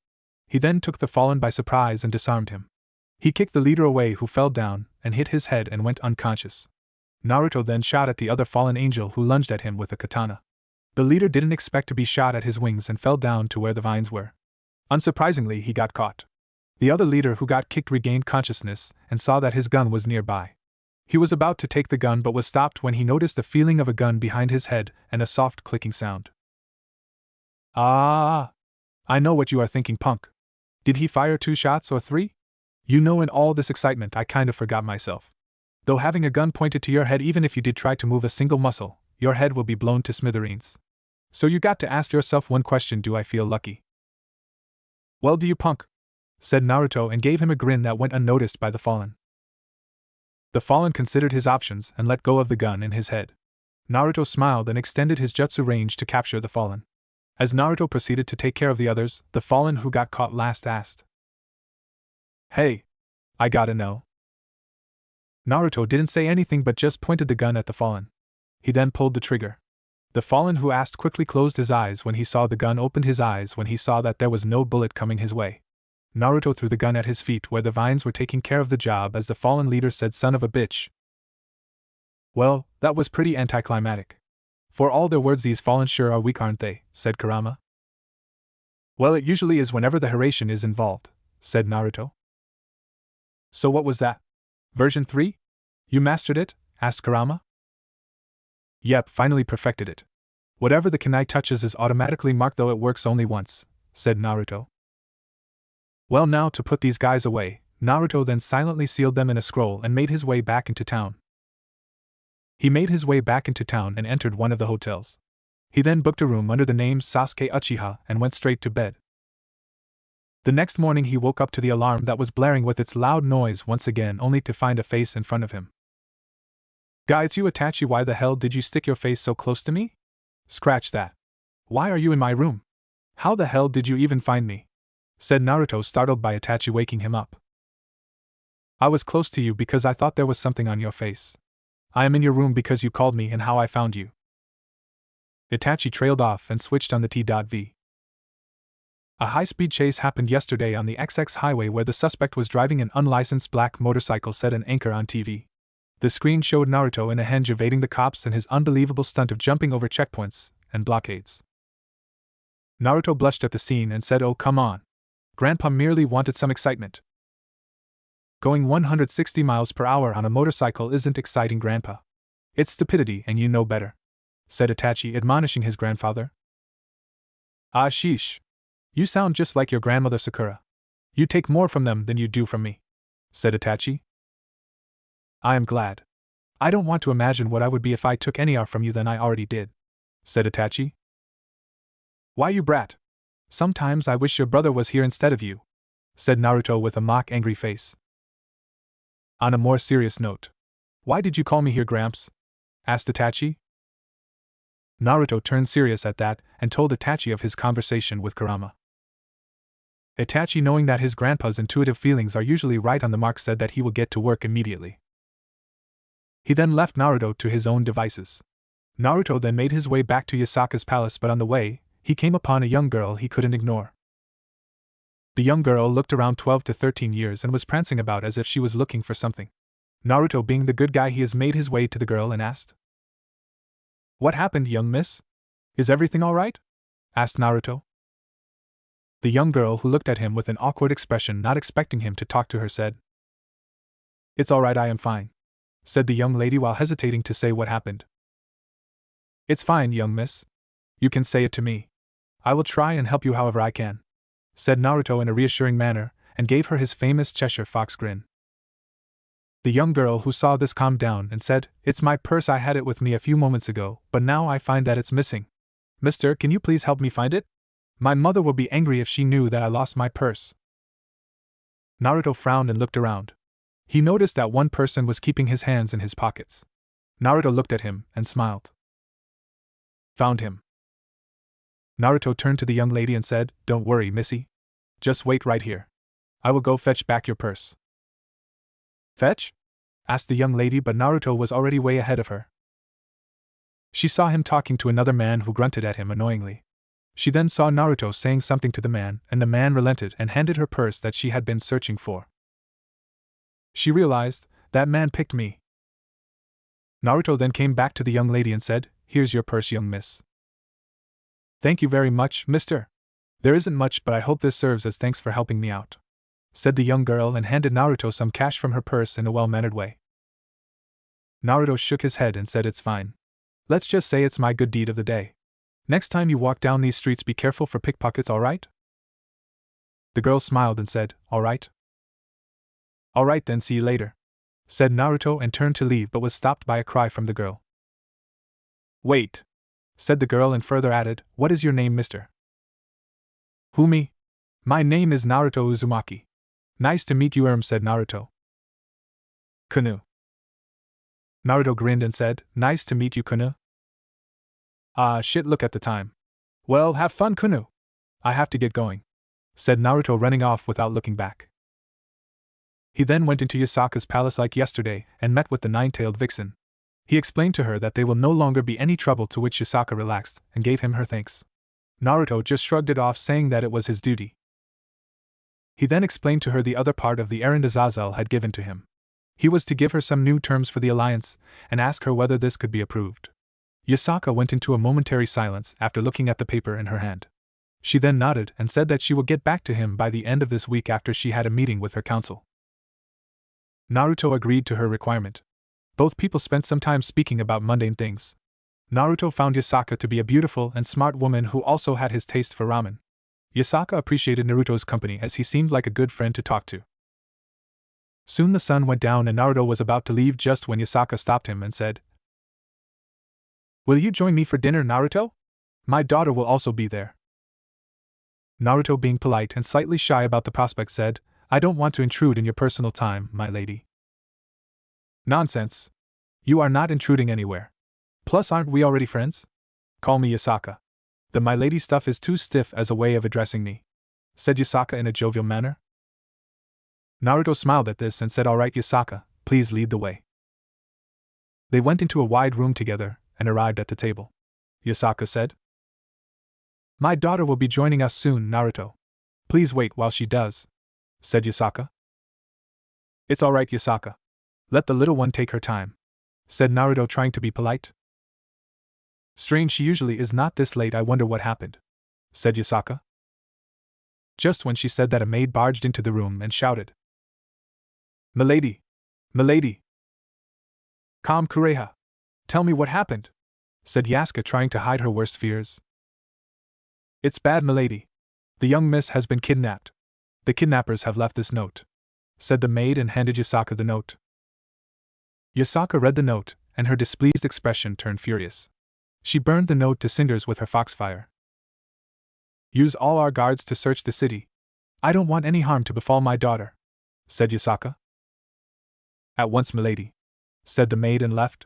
He then took the fallen by surprise and disarmed him. He kicked the leader away, who fell down and hit his head and went unconscious. Naruto then shot at the other fallen angel, who lunged at him with a katana. The leader didn't expect to be shot at his wings and fell down to where the vines were. Unsurprisingly, he got caught. The other leader who got kicked regained consciousness and saw that his gun was nearby. He was about to take the gun but was stopped when he noticed the feeling of a gun behind his head and a soft clicking sound. "Ah! I know what you are thinking, punk. Did he fire 2 shots or 3? You know, in all this excitement I kind of forgot myself. Though having a gun pointed to your head, even if you did try to move a single muscle, your head will be blown to smithereens. So you got to ask yourself one question: do I feel lucky?" "Well, do you, punk?" said Naruto, and gave him a grin that went unnoticed by the fallen. The fallen considered his options and let go of the gun in his head. Naruto smiled and extended his jutsu range to capture the fallen. As Naruto proceeded to take care of the others, the fallen who got caught last asked, "Hey, I gotta know." Naruto didn't say anything but just pointed the gun at the fallen. He then pulled the trigger. The fallen who asked quickly closed his eyes when he saw the gun, opened his eyes when he saw that there was no bullet coming his way. Naruto threw the gun at his feet where the vines were taking care of the job as the fallen leader said, "Son of a bitch." "Well, that was pretty anticlimactic. For all their words, these fallen sure are weak, aren't they?" said Kurama. "Well, it usually is whenever the Hiraishin is involved," said Naruto. "So what was that? Version 3? You mastered it?" asked Kurama. "Yep, finally perfected it. Whatever the kunai touches is automatically marked, though it works only once," said Naruto. "Well, now to put these guys away," Naruto then silently sealed them in a scroll and made his way back into town. He made his way back into town and entered one of the hotels. He then booked a room under the name Sasuke Uchiha and went straight to bed. The next morning he woke up to the alarm that was blaring with its loud noise once again, only to find a face in front of him. "Guy, it's you, Itachi. Why the hell did you stick your face so close to me?" "Scratch that. Why are you in my room? How the hell did you even find me?" said Naruto, startled by Itachi waking him up. "I was close to you because I thought there was something on your face. I am in your room because you called me, and how I found you." Itachi trailed off and switched on the T.V. A high-speed chase happened yesterday on the XX highway where the suspect was driving an unlicensed black motorcycle, said an anchor on TV. The screen showed Naruto in a henge evading the cops and his unbelievable stunt of jumping over checkpoints and blockades. Naruto blushed at the scene and said, "Oh, come on. Grandpa merely wanted some excitement." "Going 160 miles per hour on a motorcycle isn't exciting, Grandpa. It's stupidity, and you know better," said Itachi, admonishing his grandfather. "Ah, sheesh. You sound just like your grandmother Sakura. You take more from them than you do from me," said Itachi. "I am glad. I don't want to imagine what I would be if I took any more from you than I already did," said Itachi. "Why, you brat. Sometimes I wish your brother was here instead of you," said Naruto with a mock angry face. "On a more serious note, why did you call me here, Gramps?" asked Itachi. Naruto turned serious at that and told Itachi of his conversation with Kurama. Itachi, knowing that his grandpa's intuitive feelings are usually right on the mark, said that he will get to work immediately. He then left Naruto to his own devices. Naruto then made his way back to Yasaka's palace, but on the way, he came upon a young girl he couldn't ignore. The young girl looked around 12 to 13 years and was prancing about as if she was looking for something. Naruto, being the good guy he is, made his way to the girl and asked, "What happened, young miss? Is everything all right?" asked Naruto. The young girl, who looked at him with an awkward expression, not expecting him to talk to her, said, It's alright, I am fine, said the young lady while hesitating to say what happened. It's fine, young miss. You can say it to me. I will try and help you however I can, said Naruto in a reassuring manner, and gave her his famous Cheshire Fox grin. The young girl who saw this calmed down and said, It's my purse, I had it with me a few moments ago, but now I find that it's missing. Mister, can you please help me find it? My mother will be angry if she knew that I lost my purse. Naruto frowned and looked around. He noticed that one person was keeping his hands in his pockets. Naruto looked at him and smiled. Found him. Naruto turned to the young lady and said, Don't worry, missy. Just wait right here. I will go fetch back your purse. Fetch? Asked the young lady, but Naruto was already way ahead of her. She saw him talking to another man who grunted at him annoyingly. She then saw Naruto saying something to the man, and the man relented and handed her purse that she had been searching for. She realized, that man picked me. Naruto then came back to the young lady and said, Here's your purse, young miss. Thank you very much, mister. There isn't much, but I hope this serves as thanks for helping me out, said the young girl and handed Naruto some cash from her purse in a well-mannered way. Naruto shook his head and said, It's fine. Let's just say it's my good deed of the day. Next time you walk down these streets, be careful for pickpockets, alright? The girl smiled and said, Alright. Alright then, see you later, said Naruto and turned to leave but was stopped by a cry from the girl. Wait, said the girl and further added, What is your name, mister? Who, me? My name is Naruto Uzumaki. Nice to meet you, said Naruto. Kunu. Naruto grinned and said, Nice to meet you, Kunu. Ah, shit, look at the time. Well, have fun, Kunu. I have to get going, said Naruto, running off without looking back. He then went into Yasaka's palace like yesterday and met with the nine-tailed vixen. He explained to her that there will no longer be any trouble, to which Yasaka relaxed and gave him her thanks. Naruto just shrugged it off, saying that it was his duty. He then explained to her the other part of the errand Azazel had given to him. He was to give her some new terms for the alliance and ask her whether this could be approved. Yasaka went into a momentary silence after looking at the paper in her hand. She then nodded and said that she will get back to him by the end of this week after she had a meeting with her council. Naruto agreed to her requirement. Both people spent some time speaking about mundane things. Naruto found Yasaka to be a beautiful and smart woman who also had his taste for ramen. Yasaka appreciated Naruto's company as he seemed like a good friend to talk to. Soon the sun went down and Naruto was about to leave just when Yasaka stopped him and said, Will you join me for dinner, Naruto? My daughter will also be there. Naruto, being polite and slightly shy about the prospect, said, I don't want to intrude in your personal time, my lady. Nonsense. You are not intruding anywhere. Plus, aren't we already friends? Call me Yasaka. The my lady stuff is too stiff as a way of addressing me, said Yasaka in a jovial manner. Naruto smiled at this and said, Alright, Yasaka, please lead the way. They went into a wide room together and arrived at the table. Yasaka said, My daughter will be joining us soon, Naruto. Please wait while she does, said Yasaka. It's alright, Yasaka. Let the little one take her time, said Naruto, trying to be polite. Strange, she usually is not this late. I wonder what happened, said Yasaka. Just when she said that, a maid barged into the room and shouted, Milady! Milady! Calm, Kureha! Tell me what happened, said Yasuka, trying to hide her worst fears. It's bad, milady. The young miss has been kidnapped. The kidnappers have left this note, said the maid and handed Yasaka the note. Yasaka read the note, and her displeased expression turned furious. She burned the note to cinders with her foxfire. Use all our guards to search the city. I don't want any harm to befall my daughter, said Yasaka. At once, milady, said the maid and left.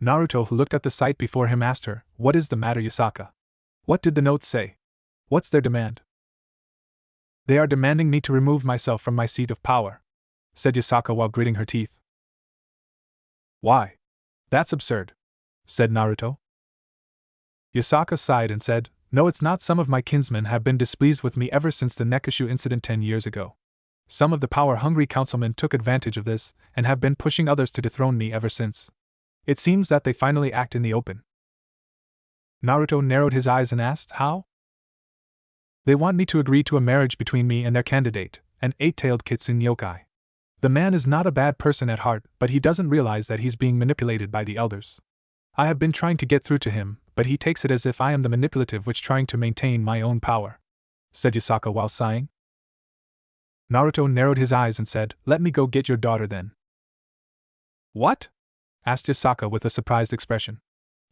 Naruto, who looked at the sight before him, asked her, What is the matter, Yasaka? What did the note say? What's their demand? They are demanding me to remove myself from my seat of power, said Yasaka while gritting her teeth. Why? That's absurd, said Naruto. Yasaka sighed and said, No, it's not. Some of my kinsmen have been displeased with me ever since the Nekashu incident 10 years ago. Some of the power-hungry councilmen took advantage of this and have been pushing others to dethrone me ever since. It seems that they finally act in the open. Naruto narrowed his eyes and asked, How? They want me to agree to a marriage between me and their candidate, an 8-tailed kitsune yokai. The man is not a bad person at heart, but he doesn't realize that he's being manipulated by the elders. I have been trying to get through to him, but he takes it as if I am the manipulative which trying to maintain my own power," said Yasaka while sighing. Naruto narrowed his eyes and said, "Let me go get your daughter then." "What?" asked Yasaka with a surprised expression.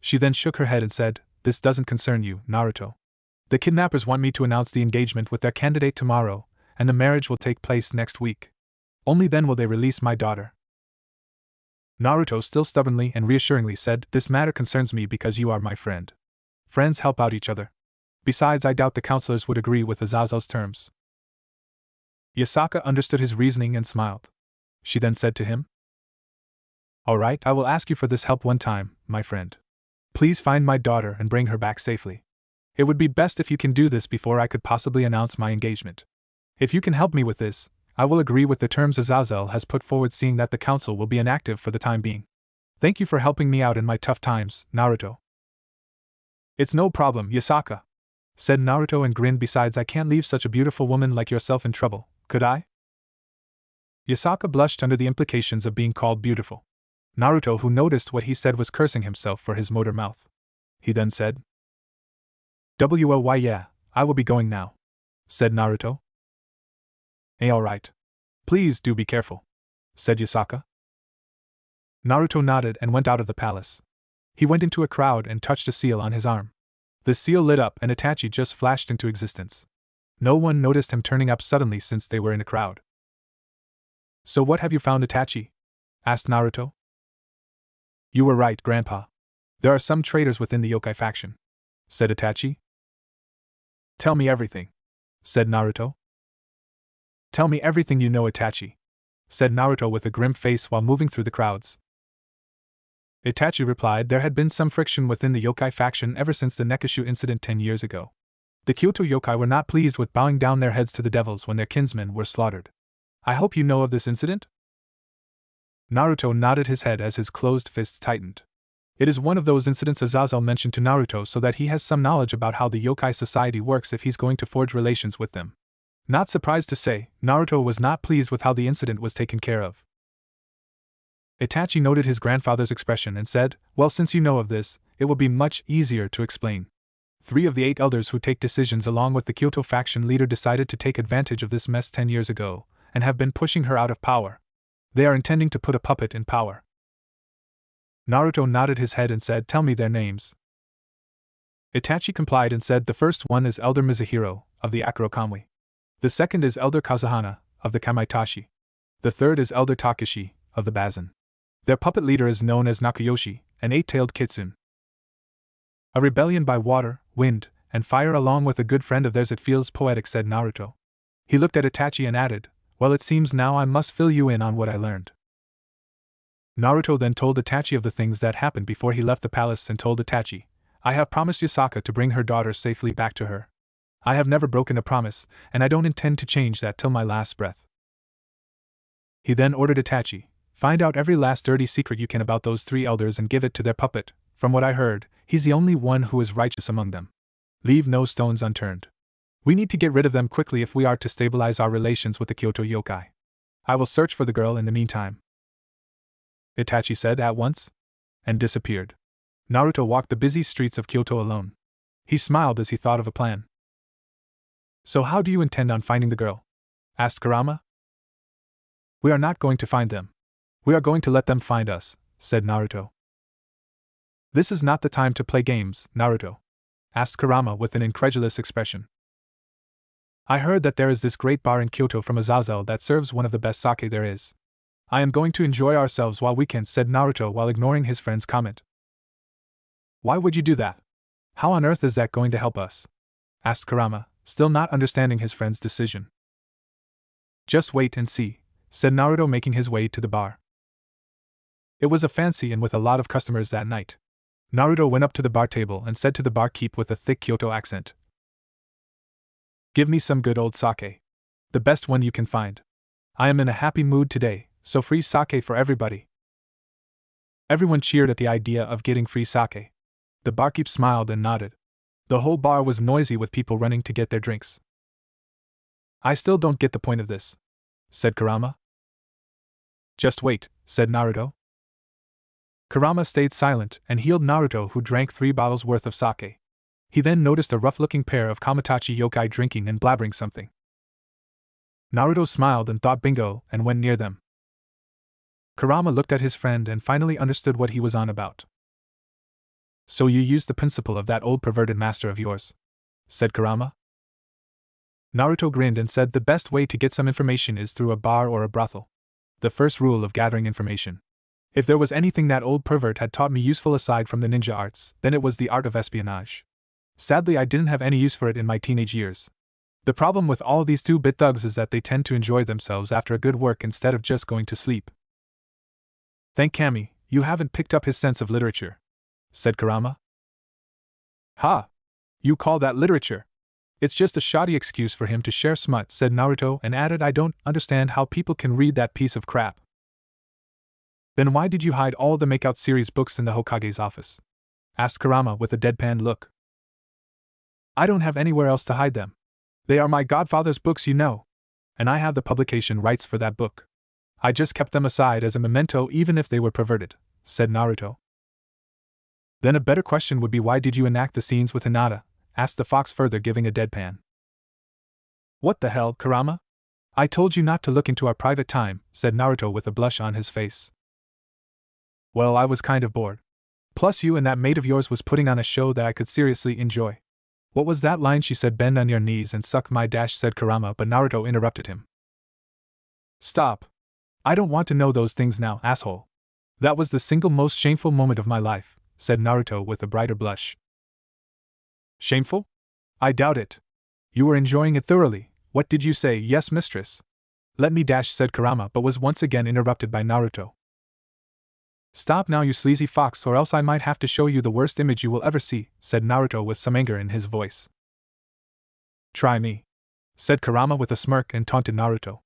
She then shook her head and said, "This doesn't concern you, Naruto. The kidnappers want me to announce the engagement with their candidate tomorrow, and the marriage will take place next week. Only then will they release my daughter." Naruto still stubbornly and reassuringly said, "This matter concerns me because you are my friend. Friends help out each other. Besides, I doubt the counselors would agree with Azazel's terms." Yasaka understood his reasoning and smiled. She then said to him, "All right, I will ask you for this help one time, my friend. Please find my daughter and bring her back safely. It would be best if you can do this before I could possibly announce my engagement. If you can help me with this, I will agree with the terms Azazel has put forward, seeing that the council will be inactive for the time being. Thank you for helping me out in my tough times, Naruto." "It's no problem, Yasaka," said Naruto and grinned. "Besides, I can't leave such a beautiful woman like yourself in trouble, could I?" Yasaka blushed under the implications of being called beautiful. Naruto, who noticed what he said, was cursing himself for his motor mouth. He then said, "Why yeah, I will be going now," said Naruto. Alright. Please do be careful," said Yasaka. Naruto nodded and went out of the palace. He went into a crowd and touched a seal on his arm. The seal lit up and Itachi just flashed into existence. No one noticed him turning up suddenly since they were in a crowd. "So what have you found, Itachi?" asked Naruto. "You were right, Grandpa. There are some traitors within the yokai faction," said Itachi. "Tell me everything," said Naruto. "Tell me everything you know, Itachi," said Naruto with a grim face while moving through the crowds. Itachi replied there had been some friction within the yokai faction ever since the Nekishu incident 10 years ago. The Kyoto yokai were not pleased with bowing down their heads to the devils when their kinsmen were slaughtered. "I hope you know of this incident?" Naruto nodded his head as his closed fists tightened. It is one of those incidents Azazel mentioned to Naruto so that he has some knowledge about how the yokai society works if he's going to forge relations with them. Not surprised to say, Naruto was not pleased with how the incident was taken care of. Itachi noted his grandfather's expression and said, "Well, since you know of this, it will be much easier to explain. 3 of the 8 elders who take decisions along with the Kyoto faction leader decided to take advantage of this mess 10 years ago, and have been pushing her out of power. They are intending to put a puppet in power." Naruto nodded his head and said, "Tell me their names." Itachi complied and said, "The first one is Elder Mizuhiro, of the Akuro Kamui. The second is Elder Kazuhana, of the Kamaitachi. The third is Elder Takeshi, of the Bazin. Their puppet leader is known as Nakayoshi, an 8-tailed kitsune. A rebellion by water, wind, and fire along with a good friend of theirs. It feels poetic," said Naruto. He looked at Itachi and added, "Well, it seems now I must fill you in on what I learned." Naruto then told Itachi of the things that happened before he left the palace and told Itachi, "I have promised Yasaka to bring her daughter safely back to her. I have never broken a promise, and I don't intend to change that till my last breath." He then ordered Itachi, "Find out every last dirty secret you can about those 3 elders and give it to their puppet. From what I heard, he's the only one who is righteous among them. Leave no stones unturned. We need to get rid of them quickly if we are to stabilize our relations with the Kyoto yokai. I will search for the girl in the meantime." Itachi said at once, and disappeared. Naruto walked the busy streets of Kyoto alone. He smiled as he thought of a plan. "So how do you intend on finding the girl?" asked Kurama. "We are not going to find them. We are going to let them find us," said Naruto. "This is not the time to play games, Naruto," asked Kurama with an incredulous expression. "I heard that there is this great bar in Kyoto from Azazel that serves one of the best sake there is. I am going to enjoy ourselves while we can," said Naruto while ignoring his friend's comment. "Why would you do that? How on earth is that going to help us?" asked Kurama, still not understanding his friend's decision. "Just wait and see," said Naruto, making his way to the bar. It was a fancy inn with a lot of customers that night. Naruto went up to the bar table and said to the barkeep with a thick Kyoto accent, "Give me some good old sake. The best one you can find. I am in a happy mood today, so free sake for everybody." Everyone cheered at the idea of getting free sake. The barkeep smiled and nodded. The whole bar was noisy with people running to get their drinks. "I still don't get the point of this," said Kurama. Just wait, said Naruto. Kurama stayed silent and healed Naruto, who drank 3 bottles worth of sake. He then noticed a rough-looking pair of Kamitachi yokai drinking and blabbering something. Naruto smiled and thought bingo and went near them. Kurama looked at his friend and finally understood what he was on about. So you used the principle of that old perverted master of yours? Said Kurama. Naruto grinned and said the best way to get some information is through a bar or a brothel. The first rule of gathering information. If there was anything that old pervert had taught me useful aside from the ninja arts, then it was the art of espionage. Sadly, I didn't have any use for it in my teenage years. The problem with all these 2-bit thugs is that they tend to enjoy themselves after a good work instead of just going to sleep. Thank Kami, you haven't picked up his sense of literature, said Kurama. Ha! You call that literature? It's just a shoddy excuse for him to share smut, said Naruto, and added, I don't understand how people can read that piece of crap. Then why did you hide all the Makeout series books in the Hokage's office? Asked Kurama with a deadpan look. I don't have anywhere else to hide them. They are my godfather's books, you know. And I have the publication rights for that book. I just kept them aside as a memento even if they were perverted, said Naruto. Then a better question would be, why did you enact the scenes with Hinata? Asked the fox, further giving a deadpan. What the hell, Kurama? I told you not to look into our private time, said Naruto with a blush on his face. Well, I was kind of bored. Plus you and that mate of yours was putting on a show that I could seriously enjoy. What was that line she said, bend on your knees and suck my dash, said Kurama, but Naruto interrupted him. Stop. I don't want to know those things now, asshole. That was the single most shameful moment of my life, said Naruto with a brighter blush. Shameful? I doubt it. You were enjoying it thoroughly. What did you say? Yes, mistress. Let me dash, said Kurama, but was once again interrupted by Naruto. Stop now, you sleazy fox, or else I might have to show you the worst image you will ever see, said Naruto with some anger in his voice. Try me, said Kurama with a smirk and taunted Naruto.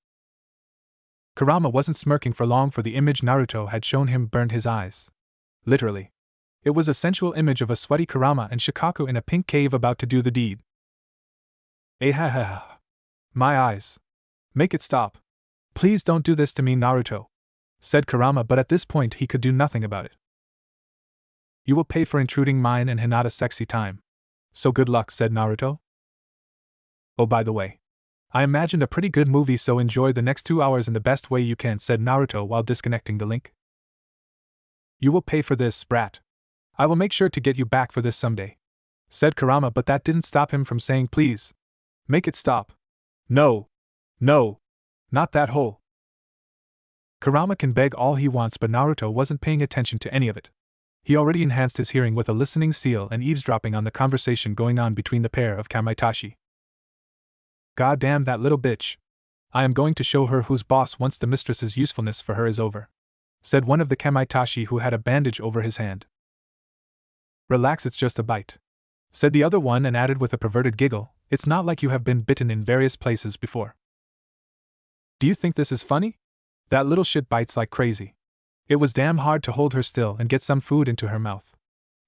Kurama wasn't smirking for long, for the image Naruto had shown him burned his eyes. Literally. It was a sensual image of a sweaty Kurama and Shikaku in a pink cave about to do the deed. Ahaha. My eyes. Make it stop. Please don't do this to me, Naruto, said Kurama, but at this point he could do nothing about it. You will pay for intruding mine and Hinata's sexy time. So good luck, said Naruto. Oh, by the way, I imagined a pretty good movie, so enjoy the next 2 hours in the best way you can, said Naruto while disconnecting the link. You will pay for this, brat. I will make sure to get you back for this someday, said Kurama, but that didn't stop him from saying, please. Make it stop. No. No. Not that hole. Kurama can beg all he wants, but Naruto wasn't paying attention to any of it. He already enhanced his hearing with a listening seal and eavesdropping on the conversation going on between the pair of Kamitachi. God damn that little bitch. I am going to show her who's boss once the mistress's usefulness for her is over, said one of the Kamitachi who had a bandage over his hand. Relax, it's just a bite, said the other one, and added with a perverted giggle, it's not like you have been bitten in various places before. Do you think this is funny? That little shit bites like crazy. It was damn hard to hold her still and get some food into her mouth.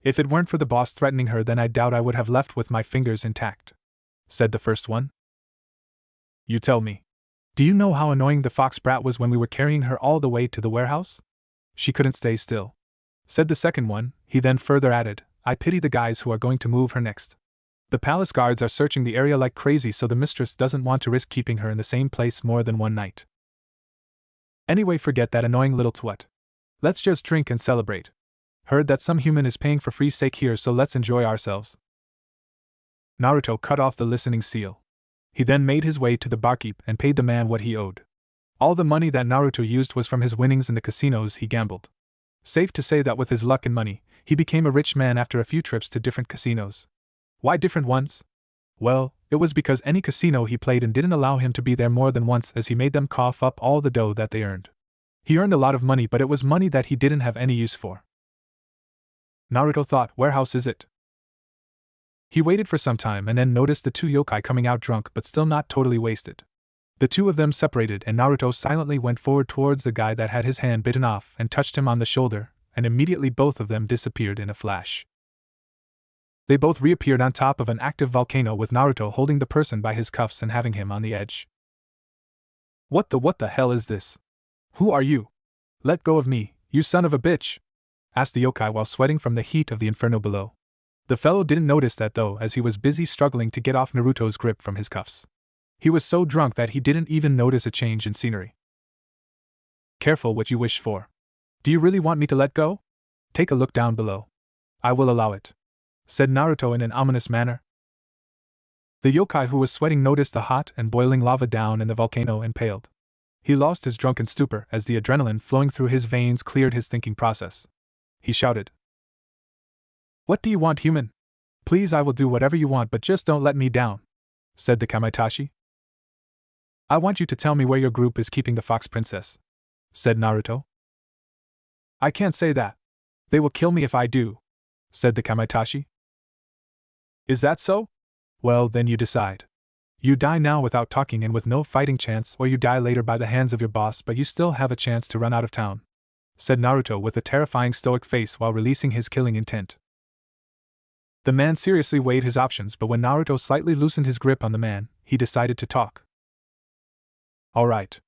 If it weren't for the boss threatening her, then I doubt I would have left with my fingers intact, said the first one. You tell me. Do you know how annoying the fox brat was when we were carrying her all the way to the warehouse? She couldn't stay still, said the second one. He then further added, I pity the guys who are going to move her next. The palace guards are searching the area like crazy, so the mistress doesn't want to risk keeping her in the same place more than one night. Anyway, forget that annoying little twat. Let's just drink and celebrate. Heard that some human is paying for free sake here, so let's enjoy ourselves. Naruto cut off the listening seal. He then made his way to the barkeep and paid the man what he owed. All the money that Naruto used was from his winnings in the casinos he gambled. Safe to say that with his luck and money, he became a rich man after a few trips to different casinos. Why different ones? Well, it was because any casino he played in didn't allow him to be there more than once, as he made them cough up all the dough that they earned. He earned a lot of money, but it was money that he didn't have any use for. Naruto thought, warehouse is it? He waited for some time and then noticed the two yokai coming out drunk but still not totally wasted. The two of them separated and Naruto silently went forward towards the guy that had his hand bitten off and touched him on the shoulder, and immediately both of them disappeared in a flash. They both reappeared on top of an active volcano with Naruto holding the person by his cuffs and having him on the edge. What the hell is this? Who are you? Let go of me, you son of a bitch! Asked the yokai while sweating from the heat of the inferno below. The fellow didn't notice that though, as he was busy struggling to get off Naruto's grip from his cuffs. He was so drunk that he didn't even notice a change in scenery. Careful what you wish for. Do you really want me to let go? Take a look down below. I will allow it, said Naruto in an ominous manner. The yokai who was sweating noticed the hot and boiling lava down in the volcano and paled. He lost his drunken stupor as the adrenaline flowing through his veins cleared his thinking process. He shouted, "What do you want, human? Please, I will do whatever you want, but just don't let me down," said the Kamaitachi. "I want you to tell me where your group is keeping the Fox Princess," said Naruto. "I can't say that. They will kill me if I do," said the Kamaitachi. "Is that so? Well, then you decide. You die now without talking and with no fighting chance, or you die later by the hands of your boss, but you still have a chance to run out of town," said Naruto with a terrifying stoic face while releasing his killing intent. The man seriously weighed his options, but when Naruto slightly loosened his grip on the man, he decided to talk. All right.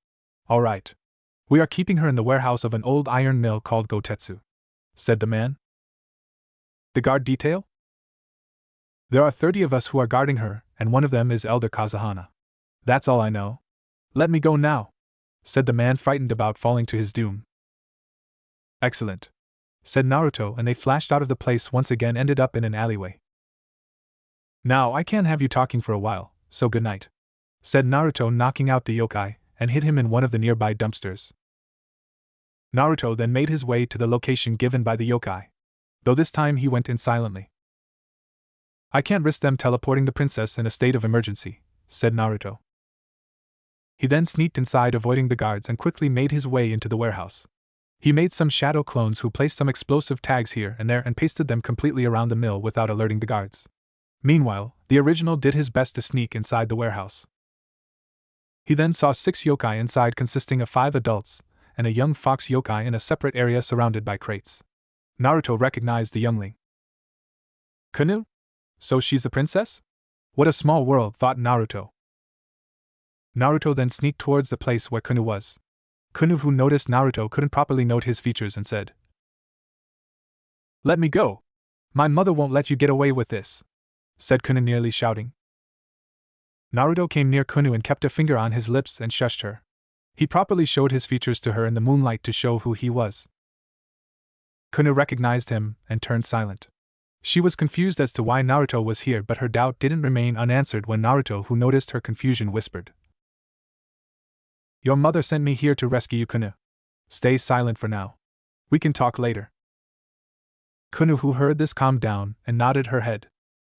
We are keeping her in the warehouse of an old iron mill called Gotetsu," said the man. "The guard detail? There are 30 of us who are guarding her, and one of them is Elder Kazahana. That's all I know. Let me go now," said the man, frightened about falling to his doom. "Excellent," said Naruto, and they flashed out of the place once again, ended up in an alleyway. "Now I can't have you talking for a while, so good night," said Naruto, knocking out the yokai, and hid him in one of the nearby dumpsters. Naruto then made his way to the location given by the yokai, though this time he went in silently. "I can't risk them teleporting the princess in a state of emergency," said Naruto. He then sneaked inside, avoiding the guards, and quickly made his way into the warehouse. He made some shadow clones who placed some explosive tags here and there and pasted them completely around the mill without alerting the guards. Meanwhile, the original did his best to sneak inside the warehouse. He then saw 6 yokai inside, consisting of 5 adults and a young fox yokai in a separate area surrounded by crates. Naruto recognized the youngling. "Kanu? So she's the princess? What a small world," thought Naruto. Naruto then sneaked towards the place where Kanu was. Kanu, who noticed Naruto, couldn't properly note his features and said, "Let me go! My mother won't let you get away with this," said Kanu, nearly shouting. Naruto came near Kanu and kept a finger on his lips and shushed her. He properly showed his features to her in the moonlight to show who he was. Kanu recognized him and turned silent. She was confused as to why Naruto was here, but her doubt didn't remain unanswered when Naruto, who noticed her confusion, whispered, "Your mother sent me here to rescue you, Kanu. Stay silent for now. We can talk later." Kanu, who heard this, calmed down and nodded her head.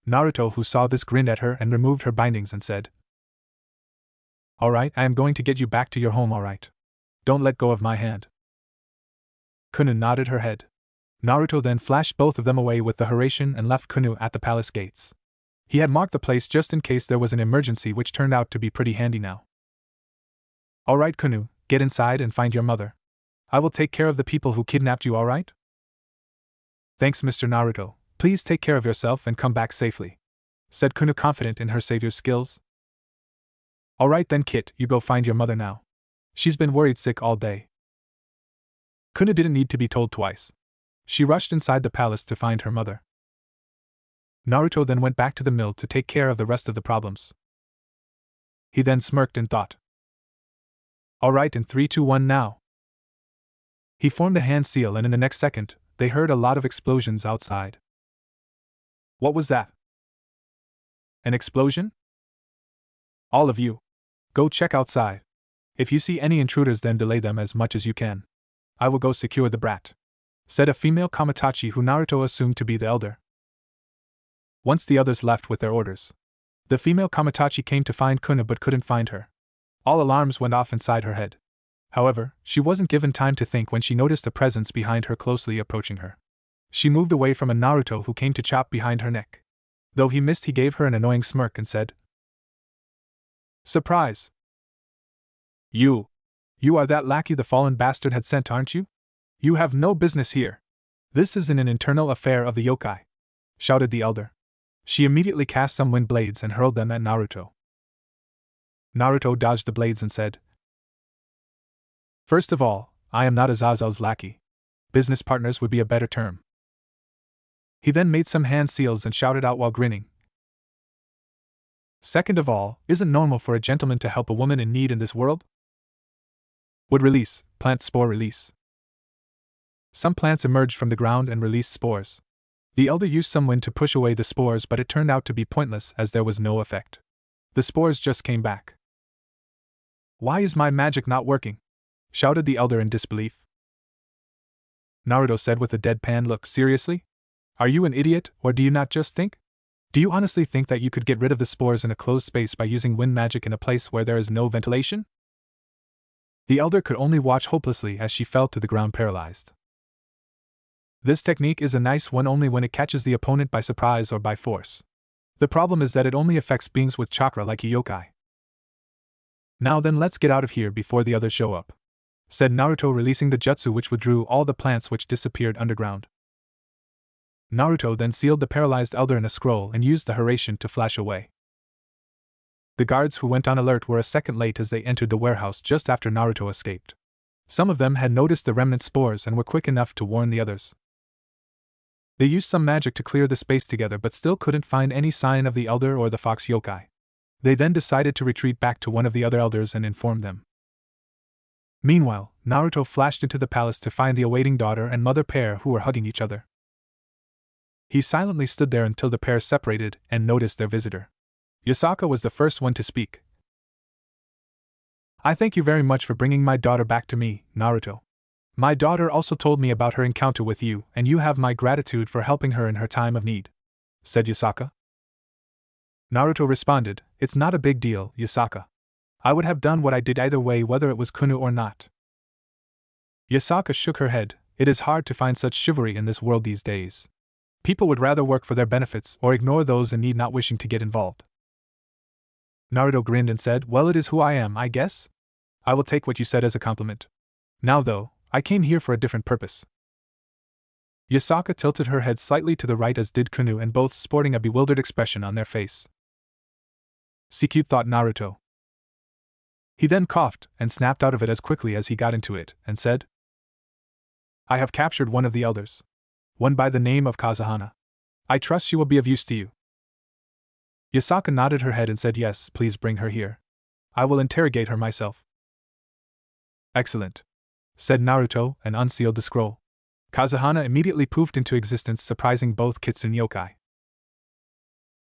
Naruto, who saw this, grinned at her and removed her bindings and said, "All right, I am going to get you back to your home, all right? Don't let go of my hand." Kanu nodded her head. Naruto then flashed both of them away with the Hiraishin and left Kanu at the palace gates. He had marked the place just in case there was an emergency, which turned out to be pretty handy now. "All right, Kanu, get inside and find your mother. I will take care of the people who kidnapped you, all right?" "Thanks, Mr. Naruto. Please take care of yourself and come back safely," said Kanu, confident in her savior's skills. "All right then, Kit, you go find your mother now. She's been worried sick all day." Kanu didn't need to be told twice. She rushed inside the palace to find her mother. Naruto then went back to the mill to take care of the rest of the problems. He then smirked and thought, "All right, in 3, 2, 1 now." He formed a hand seal, and in the next second, they heard a lot of explosions outside. What was that? An explosion? All of you, go check outside. If you see any intruders, then delay them as much as you can. I will go secure the brat, said a female Kamitachi who Naruto assumed to be the elder. Once the others left with their orders, the female Kamitachi came to find Kunu but couldn't find her. All alarms went off inside her head. However, she wasn't given time to think when she noticed a presence behind her closely approaching her. She moved away from a Naruto who came to chop behind her neck. Though he missed, he gave her an annoying smirk and said, "Surprise! You are that lackey the fallen bastard had sent, aren't you? You have no business here. This isn't an internal affair of the yokai," shouted the elder. She immediately cast some wind blades and hurled them at Naruto. Naruto dodged the blades and said, "First of all, I am not Azazel's lackey. Business partners would be a better term. He then made some hand seals and shouted out while grinning. Second of all, isn't normal for a gentleman to help a woman in need in this world? Would release, plant spore release. Some plants emerged from the ground and released spores. The elder used some wind to push away the spores, but it turned out to be pointless as there was no effect. The spores just came back. Why is my magic not working? Shouted the elder in disbelief. Naruto said with a deadpan look, seriously? Are you an idiot, or do you not just think? Do you honestly think that you could get rid of the spores in a closed space by using wind magic in a place where there is no ventilation? The elder could only watch hopelessly as she fell to the ground paralyzed. This technique is a nice one only when it catches the opponent by surprise or by force. The problem is that it only affects beings with chakra like a yokai. Now then, let's get out of here before the others show up, said Naruto, releasing the jutsu which withdrew all the plants which disappeared underground. Naruto then sealed the paralyzed elder in a scroll and used the Hiraishin to flash away. The guards who went on alert were a second late as they entered the warehouse just after Naruto escaped. Some of them had noticed the remnant spores and were quick enough to warn the others. They used some magic to clear the space together but still couldn't find any sign of the elder or the fox yokai. They then decided to retreat back to one of the other elders and inform them. Meanwhile, Naruto flashed into the palace to find the awaiting daughter and mother pair who were hugging each other. He silently stood there until the pair separated and noticed their visitor. Yasaka was the first one to speak. I thank you very much for bringing my daughter back to me, Naruto. My daughter also told me about her encounter with you, and you have my gratitude for helping her in her time of need, said Yasaka. Naruto responded, It's not a big deal, Yasaka. I would have done what I did either way, whether it was Kunu or not. Yasaka shook her head. It is hard to find such chivalry in this world these days. People would rather work for their benefits or ignore those in need, not wishing to get involved. Naruto grinned and said, Well, it is who I am, I guess. I will take what you said as a compliment. Now though, I came here for a different purpose. Yasaka tilted her head slightly to the right, as did Kunu, and both sporting a bewildered expression on their face. See, cute, thought Naruto. He then coughed and snapped out of it as quickly as he got into it, and said, I have captured one of the elders. One by the name of Kazahana. I trust she will be of use to you. Yasaka nodded her head and said, Yes, please bring her here. I will interrogate her myself. Excellent, said Naruto, and unsealed the scroll. Kazahana immediately poofed into existence, surprising both Kitsune yokai.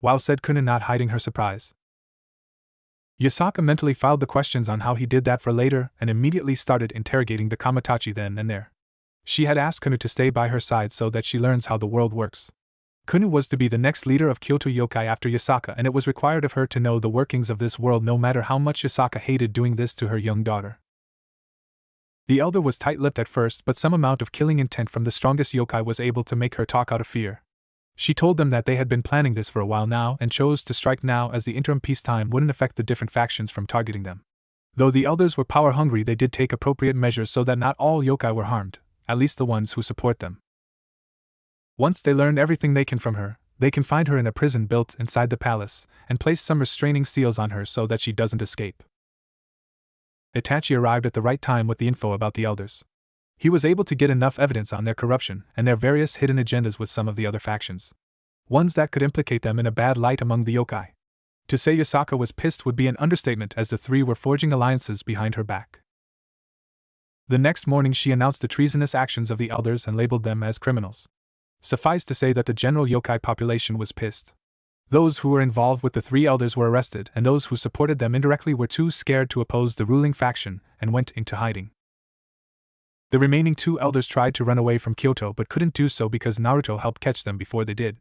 Wow, said Kunu, not hiding her surprise. Yasaka mentally filed the questions on how he did that for later and immediately started interrogating the Kamatachi then and there. She had asked Kunu to stay by her side so that she learns how the world works. Kunu was to be the next leader of Kyoto yokai after Yasaka, and it was required of her to know the workings of this world, no matter how much Yasaka hated doing this to her young daughter. The elder was tight-lipped at first, but some amount of killing intent from the strongest yokai was able to make her talk out of fear. She told them that they had been planning this for a while now and chose to strike now, as the interim peacetime wouldn't affect the different factions from targeting them. Though the elders were power-hungry, they did take appropriate measures so that not all yokai were harmed, at least the ones who support them. Once they learned everything they can from her, they confined her in a prison built inside the palace and placed some restraining seals on her so that she doesn't escape. Itachi arrived at the right time with the info about the elders. He was able to get enough evidence on their corruption and their various hidden agendas with some of the other factions. Ones that could implicate them in a bad light among the yokai. To say Yasaka was pissed would be an understatement, as the three were forging alliances behind her back. The next morning she announced the treasonous actions of the elders and labeled them as criminals. Suffice to say that the general yokai population was pissed. Those who were involved with the three elders were arrested, and those who supported them indirectly were too scared to oppose the ruling faction and went into hiding. The remaining two elders tried to run away from Kyoto but couldn't do so because Naruto helped catch them before they did.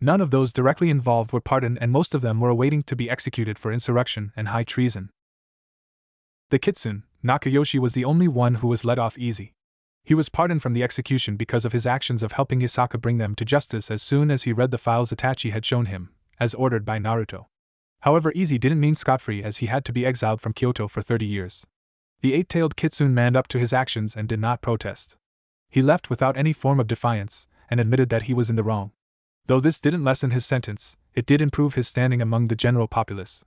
None of those directly involved were pardoned, and most of them were awaiting to be executed for insurrection and high treason. The Kitsune, Nakayoshi, was the only one who was let off easy. He was pardoned from the execution because of his actions of helping Yasaka bring them to justice as soon as he read the files Itachi had shown him, as ordered by Naruto. However, easy didn't mean scot-free, as he had to be exiled from Kyoto for 30 years. The eight-tailed Kitsune manned up to his actions and did not protest. He left without any form of defiance and admitted that he was in the wrong. Though this didn't lessen his sentence, it did improve his standing among the general populace.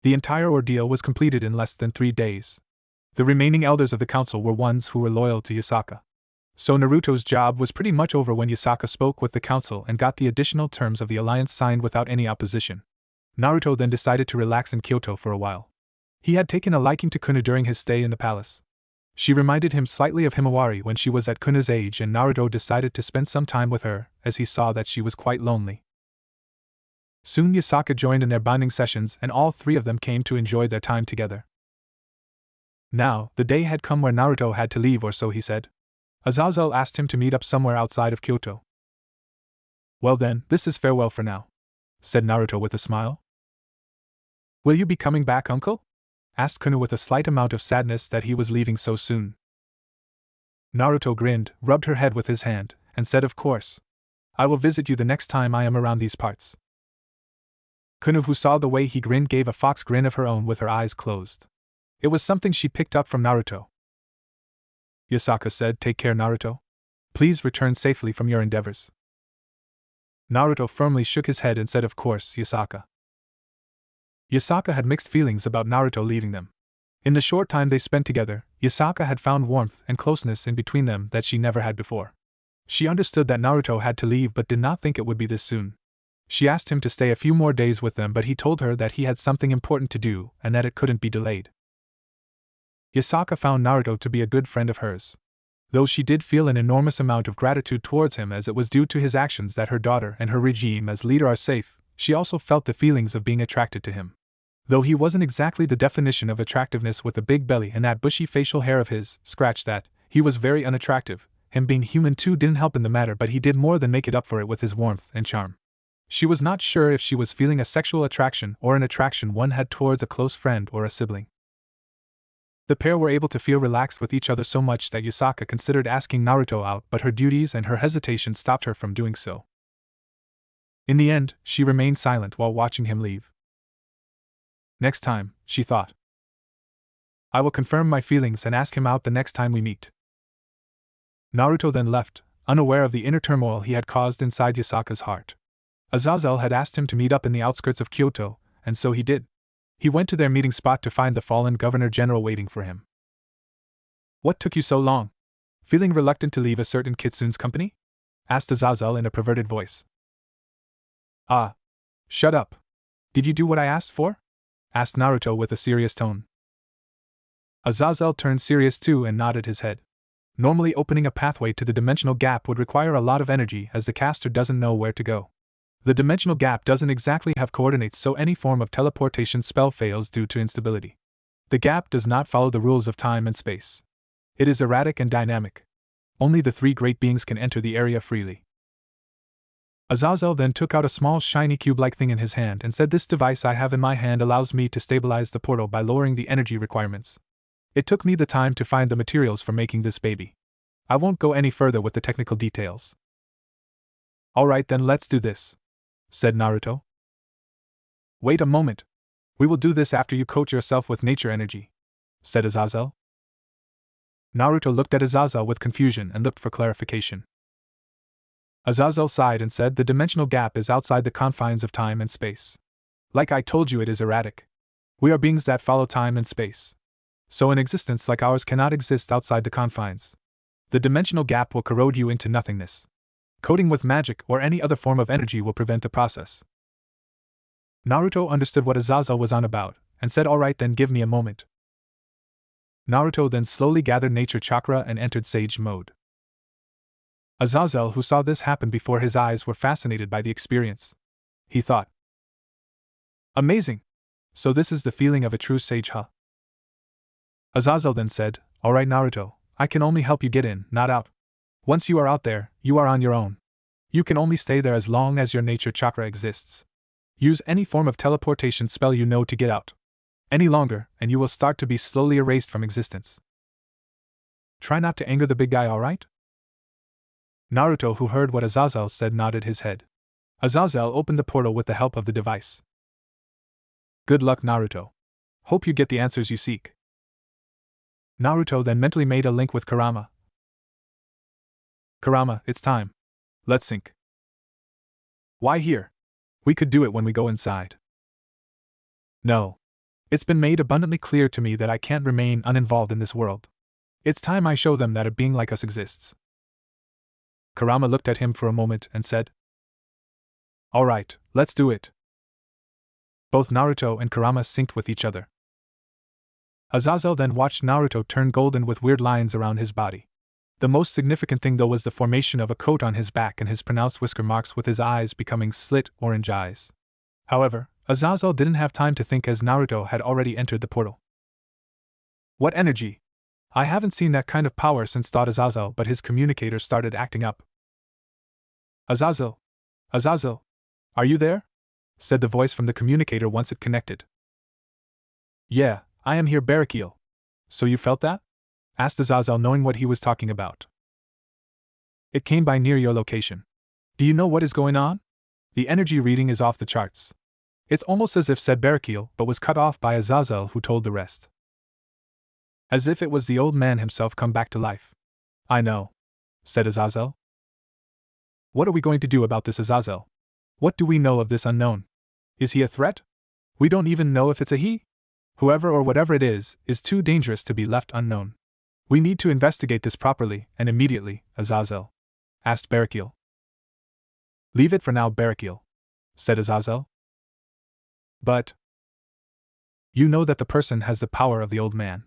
The entire ordeal was completed in less than 3 days. The remaining elders of the council were ones who were loyal to Yasaka. So Naruto's job was pretty much over when Yasaka spoke with the council and got the additional terms of the alliance signed without any opposition. Naruto then decided to relax in Kyoto for a while. He had taken a liking to Kuno during his stay in the palace. She reminded him slightly of Himawari when she was at Kuno's age, and Naruto decided to spend some time with her, as he saw that she was quite lonely. Soon Yasaka joined in their bonding sessions, and all three of them came to enjoy their time together. Now, the day had come where Naruto had to leave, or so he said. Azazel asked him to meet up somewhere outside of Kyoto. Well then, this is farewell for now, said Naruto with a smile. Will you be coming back, uncle? Asked Kuno with a slight amount of sadness that he was leaving so soon. Naruto grinned, rubbed her head with his hand, and said, of course. I will visit you the next time I am around these parts. Kuno, who saw the way he grinned, gave a fox grin of her own with her eyes closed. It was something she picked up from Naruto. Yasaka said, take care, Naruto. Please return safely from your endeavors. Naruto firmly shook his head and said, of course, Yasaka. Yasaka had mixed feelings about Naruto leaving them. In the short time they spent together, Yasaka had found warmth and closeness in between them that she never had before. She understood that Naruto had to leave but did not think it would be this soon. She asked him to stay a few more days with them, but he told her that he had something important to do and that it couldn't be delayed. Yasaka found Naruto to be a good friend of hers. Though she did feel an enormous amount of gratitude towards him, as it was due to his actions that her daughter and her regime as leader are safe, she also felt the feelings of being attracted to him. Though he wasn't exactly the definition of attractiveness with a big belly and that bushy facial hair of his, scratch that, he was very unattractive. Him being human too didn't help in the matter, but he did more than make it up for it with his warmth and charm. She was not sure if she was feeling a sexual attraction or an attraction one had towards a close friend or a sibling. The pair were able to feel relaxed with each other so much that Yasaka considered asking Naruto out, but her duties and her hesitation stopped her from doing so. In the end, she remained silent while watching him leave. Next time, she thought. I will confirm my feelings and ask him out the next time we meet. Naruto then left, unaware of the inner turmoil he had caused inside Yasaka's heart. Azazel had asked him to meet up in the outskirts of Kyoto, and so he did. He went to their meeting spot to find the fallen Governor General waiting for him. What took you so long? Feeling reluctant to leave a certain Kitsune's company? Asked Azazel in a perverted voice. Ah. Shut up. Did you do what I asked for? Asked Naruto with a serious tone. Azazel turned serious too and nodded his head. Normally opening a pathway to the dimensional gap would require a lot of energy, as the caster doesn't know where to go. The dimensional gap doesn't exactly have coordinates, so any form of teleportation spell fails due to instability. The gap does not follow the rules of time and space. It is erratic and dynamic. Only the three great beings can enter the area freely. Azazel then took out a small shiny cube-like thing in his hand and said, this device I have in my hand allows me to stabilize the portal by lowering the energy requirements. It took me the time to find the materials for making this baby. I won't go any further with the technical details. Alright then, let's do this, said Naruto. Wait a moment. We will do this after you coat yourself with nature energy, said Azazel. Naruto looked at Azazel with confusion and looked for clarification. Azazel sighed and said, the dimensional gap is outside the confines of time and space. Like I told you, it is erratic. We are beings that follow time and space. So an existence like ours cannot exist outside the confines. The dimensional gap will corrode you into nothingness. Coating with magic or any other form of energy will prevent the process. Naruto understood what Azazel was on about, and said, alright then, give me a moment. Naruto then slowly gathered nature chakra and entered sage mode. Azazel, who saw this happen before his eyes, were fascinated by the experience. He thought, amazing! So this is the feeling of a true sage, huh? Azazel then said, alright Naruto, I can only help you get in, not out. Once you are out there, you are on your own. You can only stay there as long as your nature chakra exists. Use any form of teleportation spell you know to get out. Any longer, and you will start to be slowly erased from existence. Try not to anger the big guy, alright? Naruto, who heard what Azazel said, nodded his head. Azazel opened the portal with the help of the device. Good luck, Naruto. Hope you get the answers you seek. Naruto then mentally made a link with Kurama. Kurama, it's time. Let's sync. Why here? We could do it when we go inside. No. It's been made abundantly clear to me that I can't remain uninvolved in this world. It's time I show them that a being like us exists. Kurama looked at him for a moment and said, "All right, let's do it." Both Naruto and Kurama synced with each other. Azazel then watched Naruto turn golden with weird lines around his body. The most significant thing though was the formation of a coat on his back and his pronounced whisker marks with his eyes becoming slit orange eyes. However, Azazel didn't have time to think as Naruto had already entered the portal. What energy! I haven't seen that kind of power since, thought Azazel, but his communicator started acting up. Azazel! Azazel! Are you there? Said the voice from the communicator once it connected. Yeah, I am here, Barakiel. So you felt that? Asked Azazel, knowing what he was talking about. It came by near your location. Do you know what is going on? The energy reading is off the charts. It's almost as if, said Barakiel, but was cut off by Azazel, who told the rest. As if it was the old man himself come back to life. I know, said Azazel. What are we going to do about this, Azazel? What do we know of this unknown? Is he a threat? We don't even know if it's a he. Whoever or whatever it is too dangerous to be left unknown. We need to investigate this properly, and immediately, Azazel. Asked Barakiel. Leave it for now, Barakiel, said Azazel. But you know that the person has the power of the old man.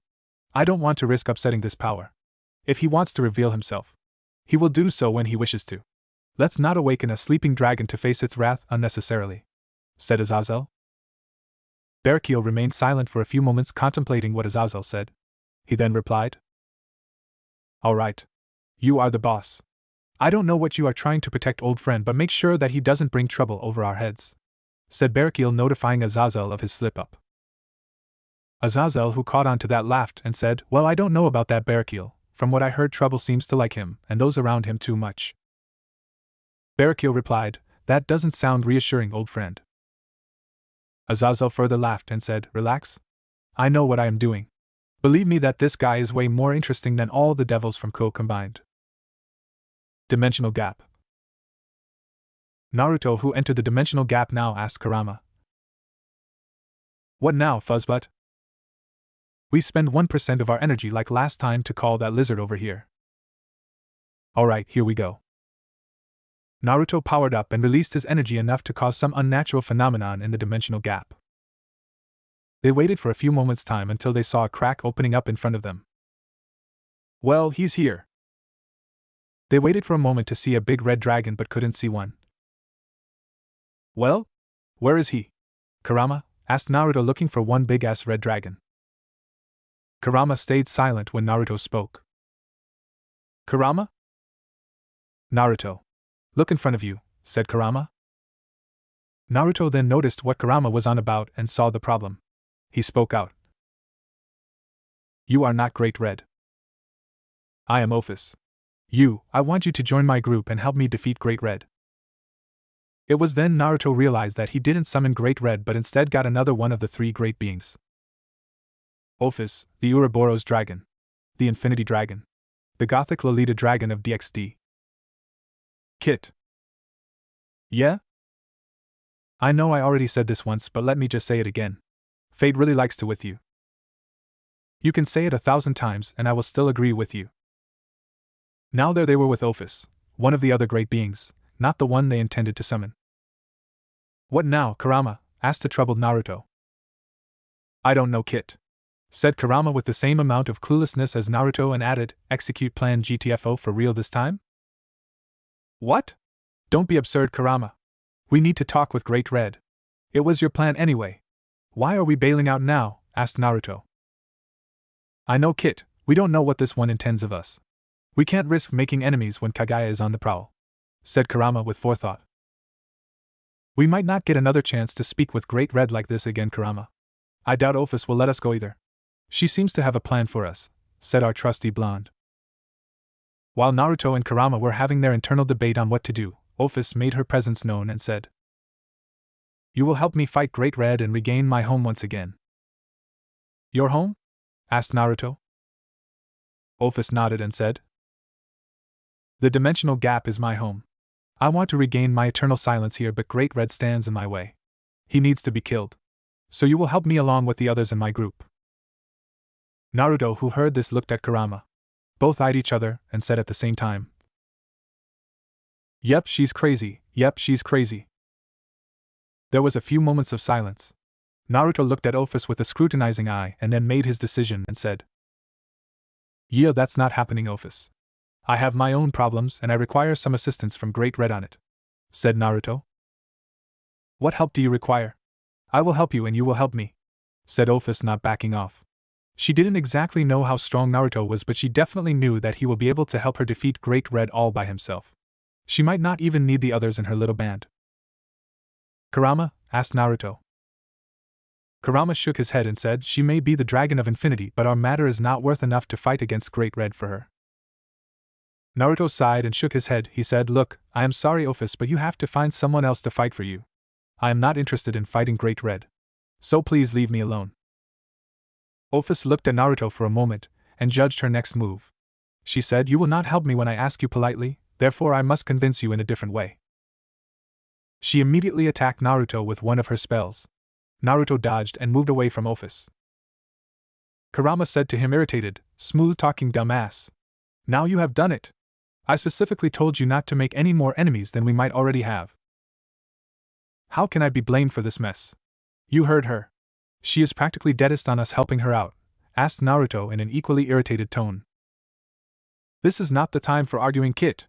I don't want to risk upsetting this power. If he wants to reveal himself, he will do so when he wishes to. Let's not awaken a sleeping dragon to face its wrath unnecessarily, said Azazel. Barakiel remained silent for a few moments, contemplating what Azazel said. He then replied, All right. You are the boss. I don't know what you are trying to protect, old friend, but make sure that he doesn't bring trouble over our heads, said Barakiel, notifying Azazel of his slip-up. Azazel, who caught on to that, laughed and said, Well, I don't know about that, Barakiel. From what I heard, trouble seems to like him, and those around him too much. Barakiel replied, That doesn't sound reassuring, old friend. Azazel further laughed and said, Relax. I know what I am doing. Believe me that this guy is way more interesting than all the devils from Ko combined. Dimensional gap. Naruto, who entered the dimensional gap now, asked Kurama. What now, Fuzzbutt? We spend 1% of our energy like last time to call that lizard over here. Alright, here we go. Naruto powered up and released his energy enough to cause some unnatural phenomenon in the dimensional gap. They waited for a few moments' time until they saw a crack opening up in front of them. Well, he's here. They waited for a moment to see a big red dragon but couldn't see one. Well, where is he? Kurama asked Naruto, looking for one big-ass red dragon. Kurama stayed silent when Naruto spoke. Kurama? Naruto. Look in front of you, said Kurama. Naruto then noticed what Kurama was on about and saw the problem. He spoke out. You are not Great Red. I am Ophis. I want you to join my group and help me defeat Great Red. It was then Naruto realized that he didn't summon Great Red but instead got another one of the three great beings. Ophis, the Ouroboros dragon. The Infinity Dragon. The Gothic Lolita Dragon of DxD. Kit. Yeah? I know I already said this once, but let me just say it again. Fate really likes to with you. You can say it 1,000 times and I will still agree with you. Now there they were with Ophis, one of the other great beings, not the one they intended to summon. What now, Kurama? Asked the troubled Naruto. I don't know, Kit, said Kurama with the same amount of cluelessness as Naruto, and added, Execute plan GTFO for real this time? What? Don't be absurd, Kurama. We need to talk with Great Red. It was your plan anyway. Why are we bailing out now? Asked Naruto. I know, Kit, we don't know what this one intends of us. We can't risk making enemies when Kagaya is on the prowl, said Kurama with forethought. We might not get another chance to speak with Great Red like this again, Kurama. I doubt Ophis will let us go either. She seems to have a plan for us, said our trusty blonde. While Naruto and Kurama were having their internal debate on what to do, Ophis made her presence known and said, You will help me fight Great Red and regain my home once again. Your home? Asked Naruto. Ophis nodded and said, The dimensional gap is my home. I want to regain my eternal silence here, but Great Red stands in my way. He needs to be killed. So you will help me along with the others in my group. Naruto, who heard this, looked at Kurama. Both eyed each other and said at the same time, "Yep, she's crazy. Yep, she's crazy." There was a few moments of silence. Naruto looked at Office with a scrutinizing eye and then made his decision and said, "Yeah, that's not happening, Office. I have my own problems and I require some assistance from Great Red on it," said Naruto. "What help do you require?" "I will help you and you will help me," said Office, not backing off. She didn't exactly know how strong Naruto was, but she definitely knew that he will be able to help her defeat Great Red all by himself. She might not even need the others in her little band. "Kurama?" asked Naruto. Kurama shook his head and said, "She may be the Dragon of Infinity, but our matter is not worth enough to fight against Great Red for her." Naruto sighed and shook his head. He said, "Look, I am sorry, Office, but you have to find someone else to fight for you. I am not interested in fighting Great Red. So please leave me alone." Office looked at Naruto for a moment and judged her next move. She said, "You will not help me when I ask you politely, therefore I must convince you in a different way." She immediately attacked Naruto with one of her spells. Naruto dodged and moved away from Office. Kurama said to him, irritated, "Smooth-talking dumbass. Now you have done it. I specifically told you not to make any more enemies than we might already have. How can I be blamed for this mess?" "You heard her. She is practically deadest on us helping her out," asked Naruto in an equally irritated tone. "This is not the time for arguing, Kit.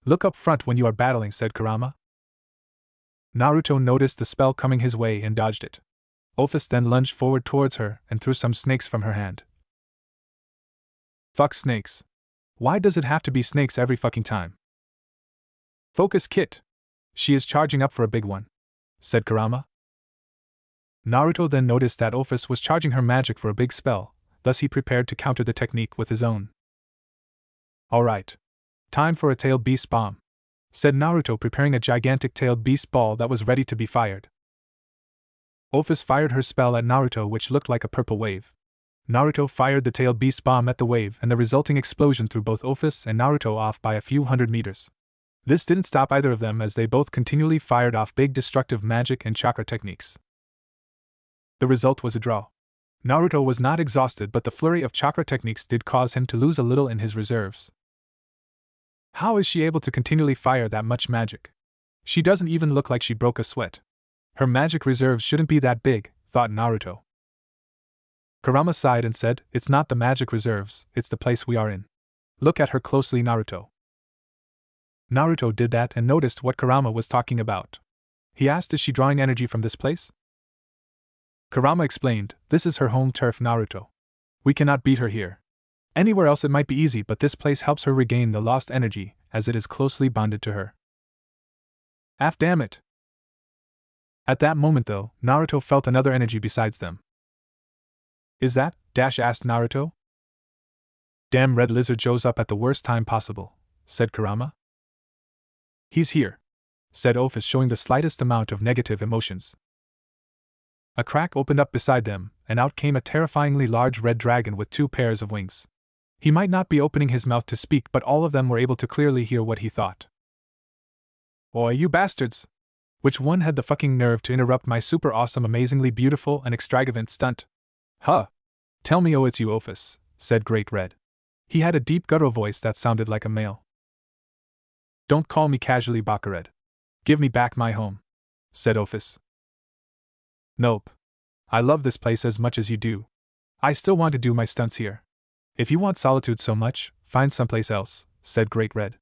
Look up front when you are battling," said Kurama. Naruto noticed the spell coming his way and dodged it. Office then lunged forward towards her and threw some snakes from her hand. "Fuck snakes. Why does it have to be snakes every fucking time?" "Focus, Kit. She is charging up for a big one," said Kurama. Naruto then noticed that Office was charging her magic for a big spell, thus he prepared to counter the technique with his own. "Alright. Time for a tailed beast bomb," said Naruto, preparing a gigantic tailed beast ball that was ready to be fired. Office fired her spell at Naruto, which looked like a purple wave. Naruto fired the tailed beast bomb at the wave, and the resulting explosion threw both Office and Naruto off by a few hundred meters. This didn't stop either of them, as they both continually fired off big destructive magic and chakra techniques. The result was a draw. Naruto was not exhausted, but the flurry of chakra techniques did cause him to lose a little in his reserves. How is she able to continually fire that much magic? She doesn't even look like she broke a sweat. Her magic reserves shouldn't be that big, thought Naruto. Kurama sighed and said, "It's not the magic reserves, it's the place we are in. Look at her closely, Naruto." Naruto did that and noticed what Kurama was talking about. He asked, "Is she drawing energy from this place?" Kurama explained, "This is her home turf, Naruto. We cannot beat her here. Anywhere else it might be easy, but this place helps her regain the lost energy, as it is closely bonded to her." Damn it. At that moment, though, Naruto felt another energy besides them. "Is that?" asked Naruto. "Damn red lizard shows up at the worst time possible," said Kurama. "He's here," said Office, showing the slightest amount of negative emotions. A crack opened up beside them, and out came a terrifyingly large red dragon with 2 pairs of wings. He might not be opening his mouth to speak, but all of them were able to clearly hear what he thought. "Oi, you bastards! Which one had the fucking nerve to interrupt my super awesome, amazingly beautiful, and extravagant stunt? Huh! Tell me, oh, it's you, Office," said Great Red. He had a deep guttural voice that sounded like a male. "Don't call me casually, Bakared. Give me back my home," said Office. "Nope. I love this place as much as you do. I still want to do my stunts here. If you want solitude so much, find someplace else," said Great Red.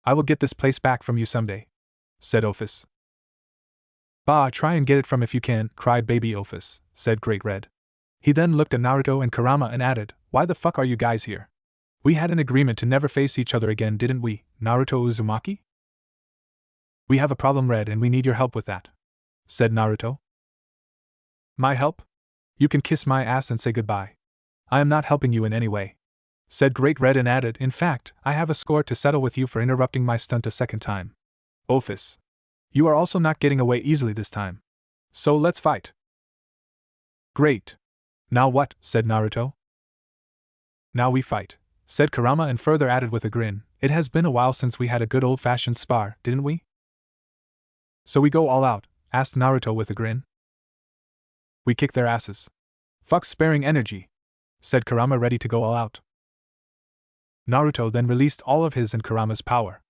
"I will get this place back from you someday," said Office. "Bah, try and get it from if you can," cried Baby Office, said Great Red. He then looked at Naruto and Kurama and added, "Why the fuck are you guys here? We had an agreement to never face each other again, didn't we, Naruto Uzumaki?" "We have a problem, Red, and we need your help with that," said Naruto. "My help? You can kiss my ass and say goodbye. I am not helping you in any way," said Great Red and added, "In fact, I have a score to settle with you for interrupting my stunt a second time. Office. You are also not getting away easily this time. So let's fight." "Great. Now what?" said Naruto. "Now we fight," said Kurama and further added with a grin, "It has been a while since we had a good old-fashioned spar, didn't we?" "So we go all out?" asked Naruto with a grin. We kick their asses. Fuck sparing energy, said Kurama, ready to go all out. Naruto then released all of his and Kurama's power.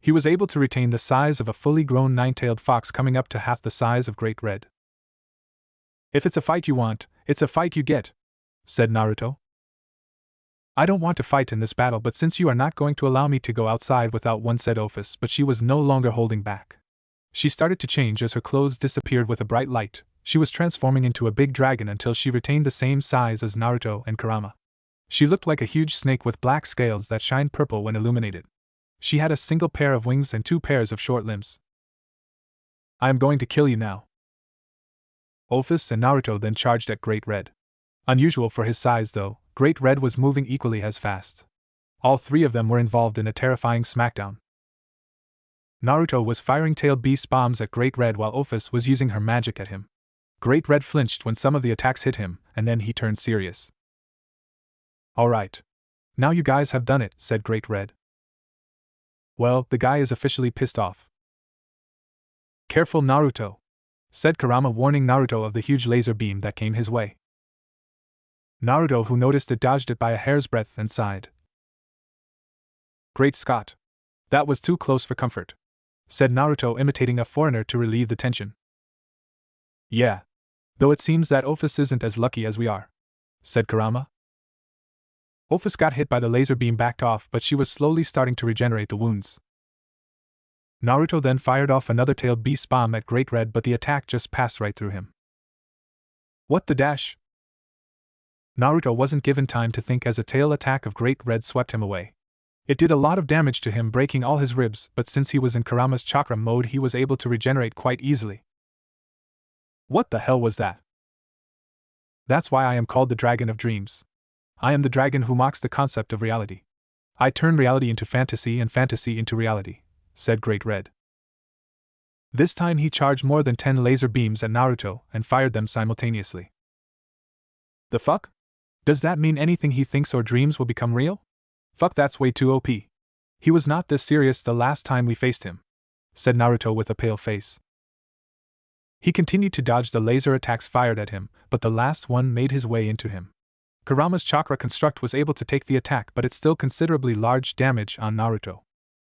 He was able to retain the size of a fully grown nine-tailed fox, coming up to half the size of Great Red. If it's a fight you want, it's a fight you get, said Naruto. I don't want to fight in this battle, but since you are not going to allow me to go outside without one, said Ophis, but she was no longer holding back. She started to change as her clothes disappeared with a bright light. She was transforming into a big dragon until she retained the same size as Naruto and Kurama. She looked like a huge snake with black scales that shined purple when illuminated. She had a single pair of wings and 2 pairs of short limbs. I am going to kill you now. Ophis and Naruto then charged at Great Red. Unusual for his size though, Great Red was moving equally as fast. All 3 of them were involved in a terrifying smackdown. Naruto was firing tailed beast bombs at Great Red while Ophis was using her magic at him. Great Red flinched when some of the attacks hit him, and then he turned serious. Alright. Now you guys have done it, said Great Red. Well, the guy is officially pissed off. Careful, Naruto, said Kurama, warning Naruto of the huge laser beam that came his way. Naruto, who noticed it, dodged it by a hair's breadth and sighed. Great Scott! That was too close for comfort, said Naruto, imitating a foreigner to relieve the tension. Yeah. Though it seems that Ophis isn't as lucky as we are, said Kurama. Ophis got hit by the laser beam, backed off, but she was slowly starting to regenerate the wounds. Naruto then fired off another tailed beast bomb at Great Red, but the attack just passed right through him. What the dash? Naruto wasn't given time to think as a tail attack of Great Red swept him away. It did a lot of damage to him, breaking all his ribs, but since he was in Kurama's chakra mode, he was able to regenerate quite easily. What the hell was that? That's why I am called the Dragon of Dreams. I am the dragon who mocks the concept of reality. I turn reality into fantasy and fantasy into reality, said Great Red. This time he charged more than 10 laser beams at Naruto and fired them simultaneously. The fuck? Does that mean anything he thinks or dreams will become real? Fuck, that's way too OP. He was not this serious the last time we faced him, said Naruto with a pale face. He continued to dodge the laser attacks fired at him, but the last one made his way into him. Kurama's chakra construct was able to take the attack, but it still considerably large damage on Naruto.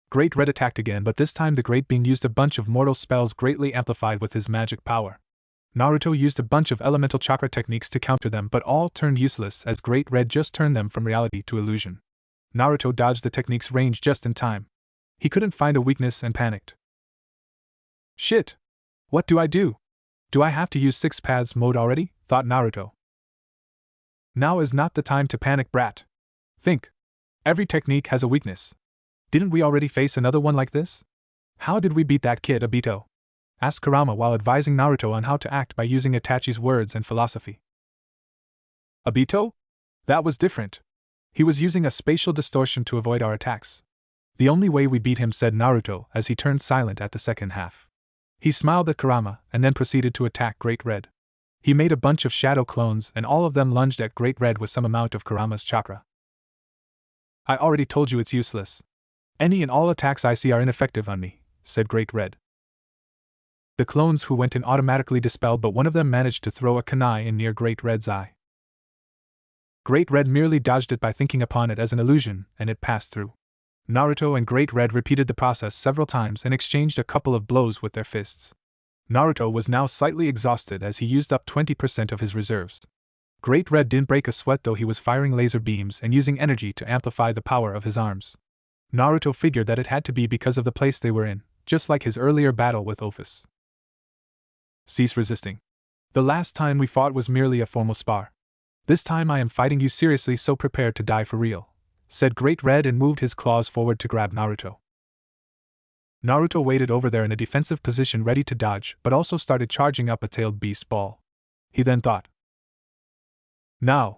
Great Red attacked again, but this time the Great Being used a bunch of mortal spells greatly amplified with his magic power. Naruto used a bunch of elemental chakra techniques to counter them, but all turned useless as Great Red just turned them from reality to illusion. Naruto dodged the technique's range just in time. He couldn't find a weakness and panicked. Shit! What do I do? Do I have to use 6 paths mode already? Thought Naruto. Now is not the time to panic, brat. Think. Every technique has a weakness. Didn't we already face another one like this? How did we beat that kid, Obito? Asked Kurama while advising Naruto on how to act by using Itachi's words and philosophy. Obito? That was different. He was using a spatial distortion to avoid our attacks. The only way we beat him, said Naruto as he turned silent at the second half. He smiled at Kurama and then proceeded to attack Great Red. He made a bunch of shadow clones and all of them lunged at Great Red with some amount of Kurama's chakra. I already told you it's useless. Any and all attacks I see are ineffective on me, said Great Red. The clones who went in automatically dispelled, but one of them managed to throw a kunai in near Great Red's eye. Great Red merely dodged it by thinking upon it as an illusion, and it passed through. Naruto and Great Red repeated the process several times and exchanged a couple of blows with their fists. Naruto was now slightly exhausted as he used up 20% of his reserves. Great Red didn't break a sweat though he was firing laser beams and using energy to amplify the power of his arms. Naruto figured that it had to be because of the place they were in, just like his earlier battle with Ophis. Cease resisting. The last time we fought was merely a formal spar. This time I am fighting you seriously, so prepare to die for real, said Great Red and moved his claws forward to grab Naruto. Naruto waited over there in a defensive position ready to dodge, but also started charging up a tailed beast ball. He then thought. Now.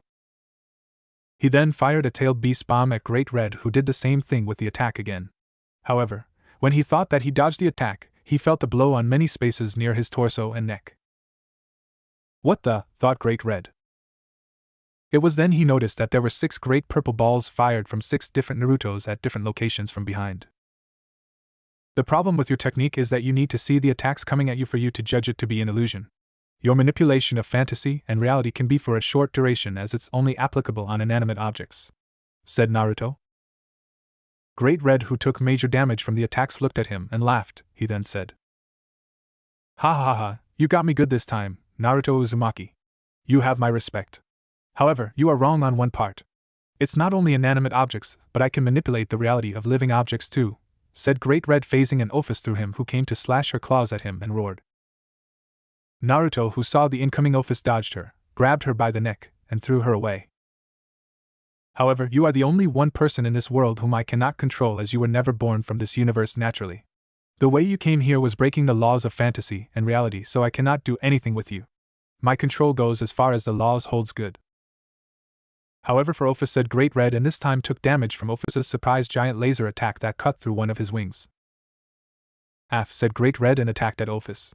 He then fired a tailed beast bomb at Great Red, who did the same thing with the attack again. However, when he thought that he dodged the attack, he felt the blow on many spaces near his torso and neck. What the? Thought Great Red. It was then he noticed that there were 6 great purple balls fired from 6 different Narutos at different locations from behind. The problem with your technique is that you need to see the attacks coming at you for you to judge it to be an illusion. Your manipulation of fantasy and reality can be for a short duration as it's only applicable on inanimate objects," said Naruto. Great Red, who took major damage from the attacks, looked at him and laughed. He then said, "Ha ha ha, you got me good this time, Naruto Uzumaki. You have my respect. However, you are wrong on one part. It's not only inanimate objects, but I can manipulate the reality of living objects too," said Great Red, phasing an ophis through him who came to slash her claws at him and roared. Naruto, who saw the incoming ophis, dodged her, grabbed her by the neck, and threw her away. "However, you are the only one person in this world whom I cannot control, as you were never born from this universe naturally. The way you came here was breaking the laws of fantasy and reality, so I cannot do anything with you. My control goes as far as the laws holds good." However, for Ophis, said Great Red, and this time took damage from Ophis's surprise giant laser attack that cut through one of his wings. "Af," said Great Red, and attacked at Ophis.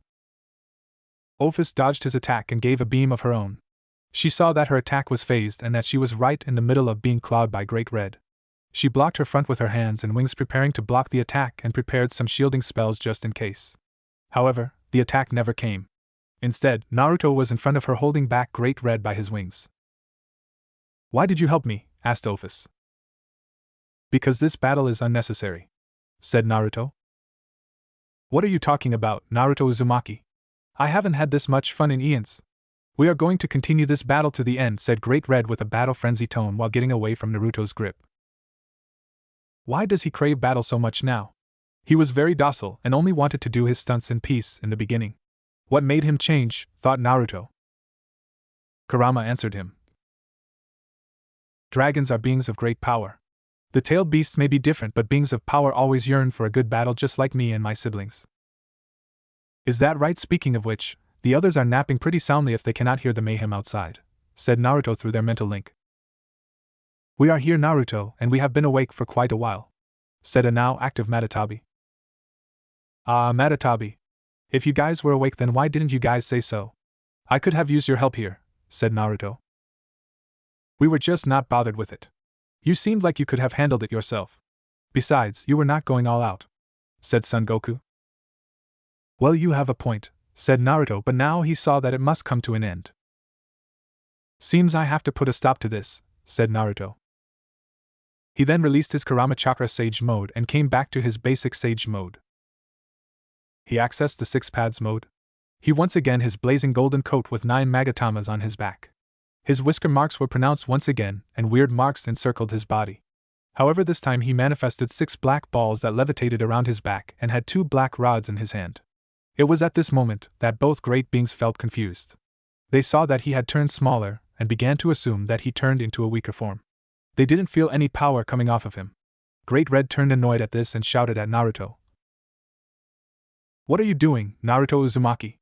Ophis dodged his attack and gave a beam of her own. She saw that her attack was phased and that she was right in the middle of being clawed by Great Red. She blocked her front with her hands and wings, preparing to block the attack, and prepared some shielding spells just in case. However, the attack never came. Instead, Naruto was in front of her, holding back Great Red by his wings. "Why did you help me?" asked Ophis. "Because this battle is unnecessary," said Naruto. "What are you talking about, Naruto Uzumaki? I haven't had this much fun in eons. We are going to continue this battle to the end," said Great Red with a battle frenzy tone while getting away from Naruto's grip. Why does he crave battle so much now? He was very docile and only wanted to do his stunts in peace in the beginning. What made him change, thought Naruto. Kurama answered him. Dragons are beings of great power. The tailed beasts may be different, but beings of power always yearn for a good battle, just like me and my siblings. Is that right? Speaking of which, the others are napping pretty soundly if they cannot hear the mayhem outside, said Naruto through their mental link. We are here, Naruto, and we have been awake for quite a while, said a now active Matatabi. Ah, Matatabi. If you guys were awake, then why didn't you guys say so? I could have used your help here, said Naruto. We were just not bothered with it. You seemed like you could have handled it yourself. Besides, you were not going all out, said Son Goku. Well, you have a point, said Naruto, but now he saw that it must come to an end. Seems I have to put a stop to this, said Naruto. He then released his Kurama Chakra Sage mode and came back to his basic Sage mode. He accessed the 6 pads mode. He once again his blazing golden coat with 9 Magatamas on his back. His whisker marks were pronounced once again, and weird marks encircled his body. However, this time he manifested 6 black balls that levitated around his back and had 2 black rods in his hand. It was at this moment that both great beings felt confused. They saw that he had turned smaller and began to assume that he turned into a weaker form. They didn't feel any power coming off of him. Great Red turned annoyed at this and shouted at Naruto. What are you doing, Naruto Uzumaki?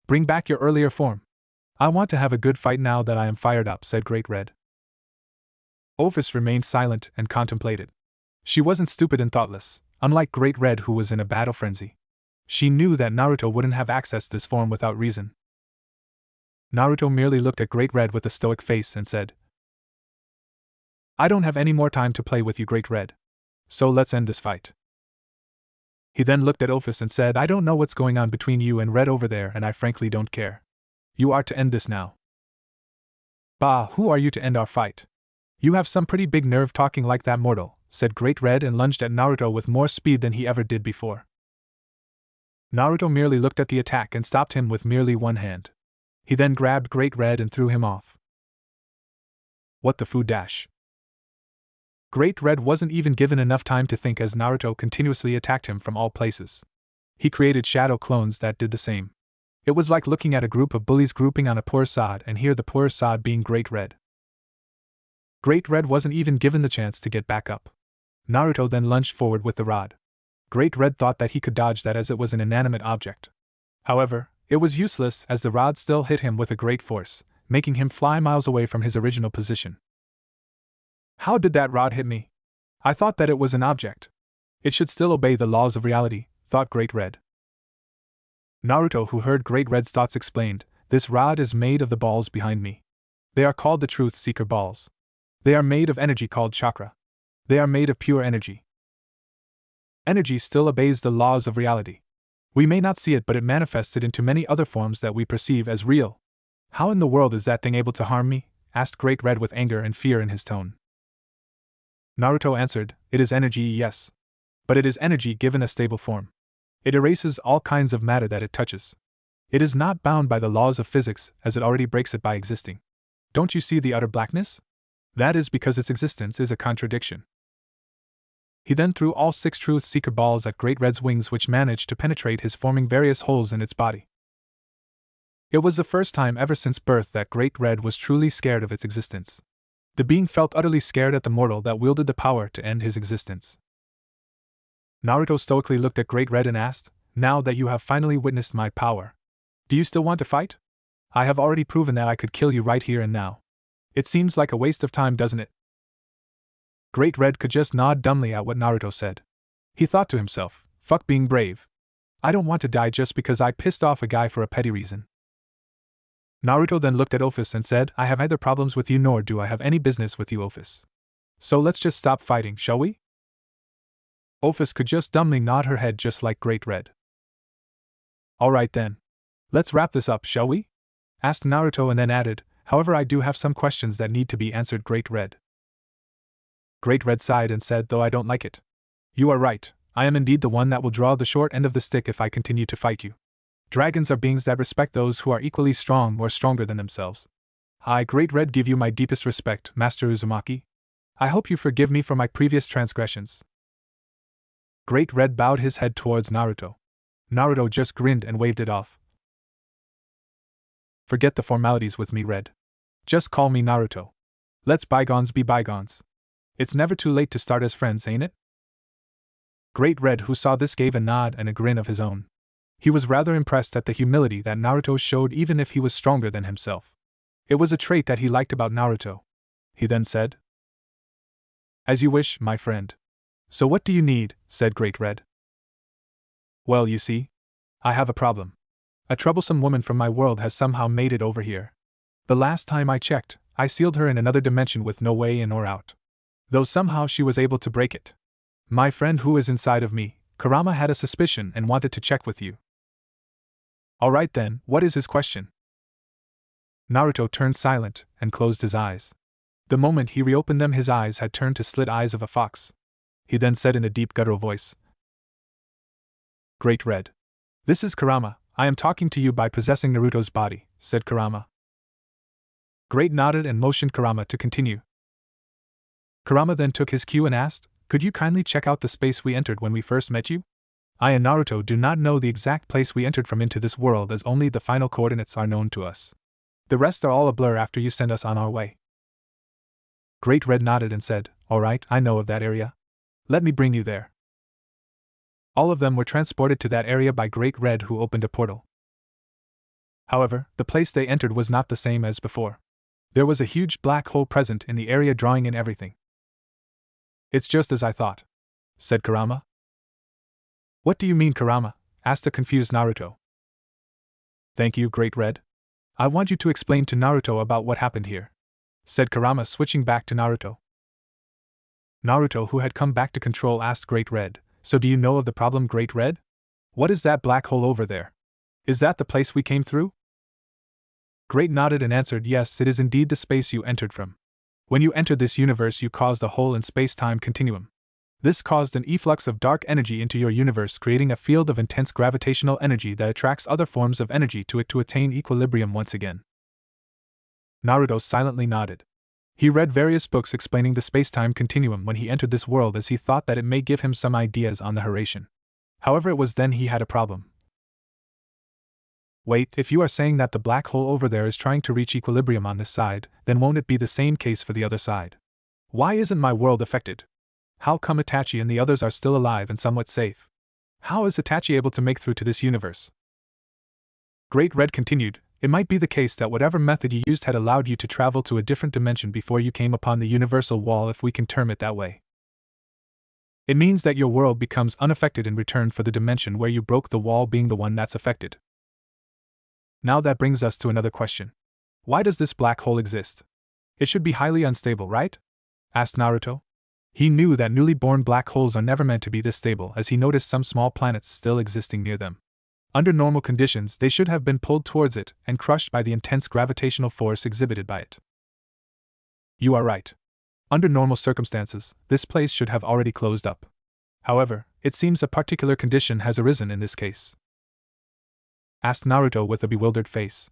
Bring back your earlier form. I want to have a good fight now that I am fired up, said Great Red. Ophis remained silent and contemplated. She wasn't stupid and thoughtless, unlike Great Red, who was in a battle frenzy. She knew that Naruto wouldn't have accessed this form without reason. Naruto merely looked at Great Red with a stoic face and said, I don't have any more time to play with you, Great Red. So let's end this fight. He then looked at Ophis and said, I don't know what's going on between you and Red over there, and I frankly don't care. You are to end this now. Bah, who are you to end our fight? You have some pretty big nerve talking like that, mortal, said Great Red and lunged at Naruto with more speed than he ever did before. Naruto merely looked at the attack and stopped him with merely one hand. He then grabbed Great Red and threw him off. What the foo dash? Great Red wasn't even given enough time to think as Naruto continuously attacked him from all places. He created shadow clones that did the same. It was like looking at a group of bullies grouping on a poor sod and here the poor sod being Great Red. Great Red wasn't even given the chance to get back up. Naruto then lunged forward with the rod. Great Red thought that he could dodge that as it was an inanimate object. However, it was useless as the rod still hit him with a great force, making him fly miles away from his original position. How did that rod hit me? I thought that it was an object. It should still obey the laws of reality, thought Great Red. Naruto, who heard Great Red's thoughts, explained, This rod is made of the balls behind me. They are called the Truth Seeker balls. They are made of energy called chakra. They are made of pure energy. Energy still obeys the laws of reality. We may not see it, but it manifested into many other forms that we perceive as real. How in the world is that thing able to harm me? Asked Great Red with anger and fear in his tone. Naruto answered, it is energy, yes. But it is energy given a stable form. It erases all kinds of matter that it touches. It is not bound by the laws of physics, as it already breaks it by existing. Don't you see the utter blackness? That is because its existence is a contradiction. He then threw all 6 Truth Seeker balls at Great Red's wings, which managed to penetrate his, forming various holes in its body. It was the first time ever since birth that Great Red was truly scared of its existence. The being felt utterly scared at the mortal that wielded the power to end his existence. Naruto stoically looked at Great Red and asked, now that you have finally witnessed my power, do you still want to fight? I have already proven that I could kill you right here and now. It seems like a waste of time, doesn't it? Great Red could just nod dumbly at what Naruto said. He thought to himself, fuck being brave. I don't want to die just because I pissed off a guy for a petty reason. Naruto then looked at Ophis and said, I have neither problems with you nor do I have any business with you, Ophis. So let's just stop fighting, shall we? Ophis could just dumbly nod her head just like Great Red. Alright then. Let's wrap this up, shall we? Asked Naruto and then added, however I do have some questions that need to be answered, Great Red. Great Red sighed and said, though I don't like it. You are right, I am indeed the one that will draw the short end of the stick if I continue to fight you. Dragons are beings that respect those who are equally strong or stronger than themselves. I, Great Red, give you my deepest respect, Master Uzumaki. I hope you forgive me for my previous transgressions. Great Red bowed his head towards Naruto. Naruto just grinned and waved it off. Forget the formalities with me, Red. Just call me Naruto. Let's bygones be bygones. It's never too late to start as friends, ain't it? Great Red, who saw this, gave a nod and a grin of his own. He was rather impressed at the humility that Naruto showed even if he was stronger than himself. It was a trait that he liked about Naruto. He then said, as you wish, my friend. So what do you need? Said Great Red. Well, you see, I have a problem. A troublesome woman from my world has somehow made it over here. The last time I checked, I sealed her in another dimension with no way in or out. Though somehow she was able to break it. My friend who is inside of me, Kurama, had a suspicion and wanted to check with you. Alright then, what is his question? Naruto turned silent and closed his eyes. The moment he reopened them, his eyes had turned to slit eyes of a fox. He then said in a deep guttural voice, Great Red. This is Kurama. I am talking to you by possessing Naruto's body, said Kurama. Great nodded and motioned Kurama to continue. Kurama then took his cue and asked, could you kindly check out the space we entered when we first met you? I and Naruto do not know the exact place we entered from into this world, as only the final coordinates are known to us. The rest are all a blur after you send us on our way. Great Red nodded and said, alright, I know of that area. Let me bring you there. All of them were transported to that area by Great Red, who opened a portal. However, the place they entered was not the same as before. There was a huge black hole present in the area, drawing in everything. It's just as I thought, said Kurama. What do you mean, Kurama? Asked a confused Naruto. Thank you, Great Red. I want you to explain to Naruto about what happened here, said Kurama, switching back to Naruto. Naruto, who had come back to control, asked Great Red, so do you know of the problem, Great Red? What is that black hole over there? Is that the place we came through? Great nodded and answered, yes, it is indeed the space you entered from. When you entered this universe, you caused a hole in space-time continuum. This caused an efflux of dark energy into your universe, creating a field of intense gravitational energy that attracts other forms of energy to it to attain equilibrium once again. Naruto silently nodded. He read various books explaining the space-time continuum when he entered this world, as he thought that it may give him some ideas on the Hiraishin. However, it was then he had a problem. Wait, if you are saying that the black hole over there is trying to reach equilibrium on this side, then won't it be the same case for the other side? Why isn't my world affected? How come Itachi and the others are still alive and somewhat safe? How is Itachi able to make through to this universe? Great Red continued, it might be the case that whatever method you used had allowed you to travel to a different dimension before you came upon the universal wall, if we can term it that way. It means that your world becomes unaffected in return for the dimension where you broke the wall being the one that's affected. Now that brings us to another question. Why does this black hole exist? It should be highly unstable, right? Asked Naruto. He knew that newly born black holes are never meant to be this stable, as he noticed some small planets still existing near them. Under normal conditions, they should have been pulled towards it and crushed by the intense gravitational force exhibited by it. You are right. Under normal circumstances, this place should have already closed up. However, it seems a particular condition has arisen in this case. Asked Naruto with a bewildered face.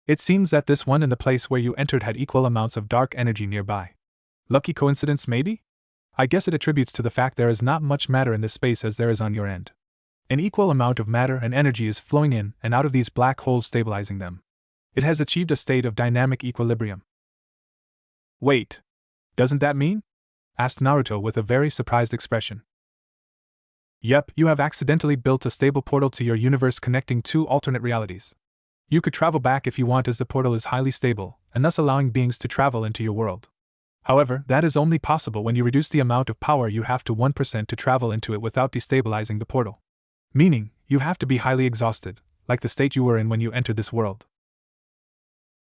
It seems that this one and the place where you entered had equal amounts of dark energy nearby. Lucky coincidence, maybe? I guess it attributes to the fact there is not much matter in this space as there is on your end. An equal amount of matter and energy is flowing in and out of these black holes, stabilizing them. It has achieved a state of dynamic equilibrium. Wait. Doesn't that mean? Asked Naruto with a very surprised expression. Yep, you have accidentally built a stable portal to your universe connecting two alternate realities. You could travel back if you want, as the portal is highly stable, and thus allowing beings to travel into your world. However, that is only possible when you reduce the amount of power you have to 1% to travel into it without destabilizing the portal. Meaning, you have to be highly exhausted, like the state you were in when you entered this world.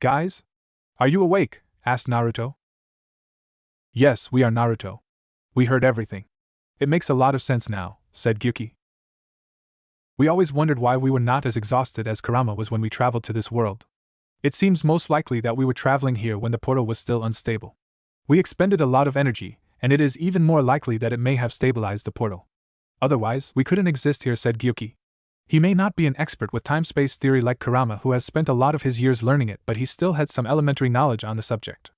Guys? Are you awake? Asked Naruto. Yes, we are Naruto. We heard everything. It makes a lot of sense now, said Gyuki. We always wondered why we were not as exhausted as Kurama was when we traveled to this world. It seems most likely that we were traveling here when the portal was still unstable. We expended a lot of energy, and it is even more likely that it may have stabilized the portal. Otherwise, we couldn't exist here, said Gyuki. He may not be an expert with time-space theory like Kurama, who has spent a lot of his years learning it, but he still had some elementary knowledge on the subject.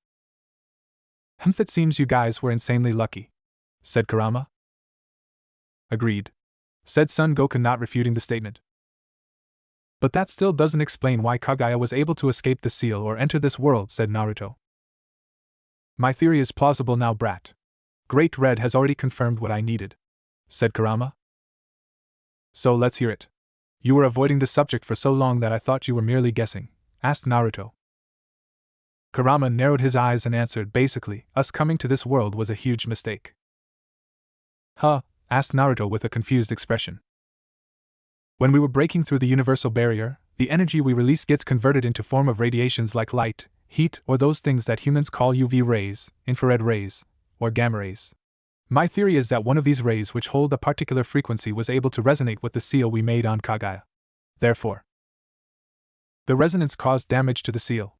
It seems you guys were insanely lucky, said Kurama. Agreed, said Son Goku, not refuting the statement. But that still doesn't explain why Kaguya was able to escape the seal or enter this world, said Naruto. My theory is plausible now, brat. Great Red has already confirmed what I needed, said Kurama. So let's hear it. You were avoiding the subject for so long that I thought you were merely guessing, asked Naruto. Kurama narrowed his eyes and answered, basically, us coming to this world was a huge mistake. Huh? Asked Naruto with a confused expression. When we were breaking through the universal barrier, the energy we release gets converted into form of radiations like light, heat, or those things that humans call UV rays, infrared rays, or gamma rays. My theory is that one of these rays, which hold a particular frequency, was able to resonate with the seal we made on Kaguya. Therefore, the resonance caused damage to the seal.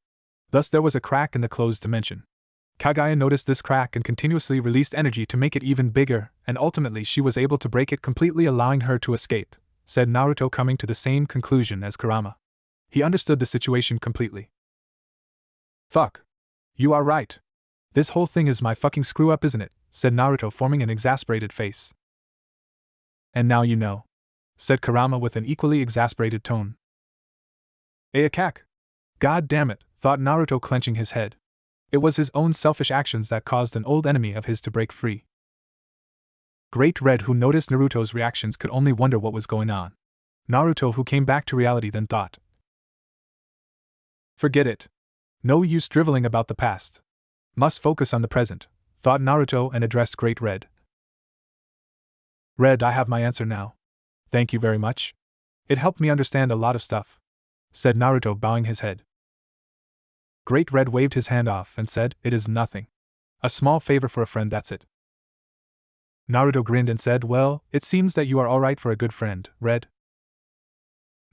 Thus there was a crack in the closed dimension. Kaguya noticed this crack and continuously released energy to make it even bigger, and ultimately she was able to break it completely, allowing her to escape, said Naruto, coming to the same conclusion as Kurama. He understood the situation completely. Fuck. You are right. This whole thing is my fucking screw-up, isn't it? Said Naruto, forming an exasperated face. And now you know, said Kurama with an equally exasperated tone. Ayakak. God damn it, thought Naruto, clenching his head. It was his own selfish actions that caused an old enemy of his to break free. Great Red, who noticed Naruto's reactions, could only wonder what was going on. Naruto, who came back to reality, then thought. Forget it. No use driveling about the past. Must focus on the present, thought Naruto, and addressed Great Red. Red, I have my answer now. Thank you very much. It helped me understand a lot of stuff, said Naruto, bowing his head. Great Red waved his hand off and said, It is nothing. A small favor for a friend, that's it. Naruto grinned and said, Well, it seems that you are alright for a good friend, Red.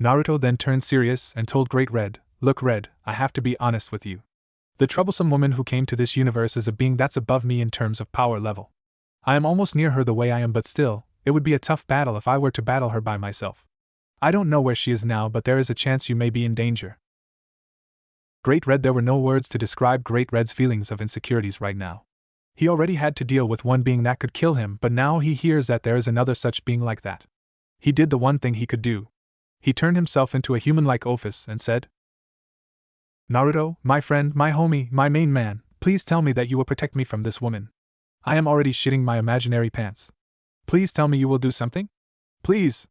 Naruto then turned serious and told Great Red, Look, Red, I have to be honest with you. The troublesome woman who came to this universe is a being that's above me in terms of power level. I am almost near her the way I am, but still, it would be a tough battle if I were to battle her by myself. I don't know where she is now, but there is a chance you may be in danger. Great Red, there were no words to describe Great Red's feelings of insecurities right now. He already had to deal with one being that could kill him, but now he hears that there is another such being like that. He did the one thing he could do. He turned himself into a human-like Ophis and said, Naruto, my friend, my homie, my main man, please tell me that you will protect me from this woman. I am already shitting my imaginary pants. Please tell me you will do something? Please,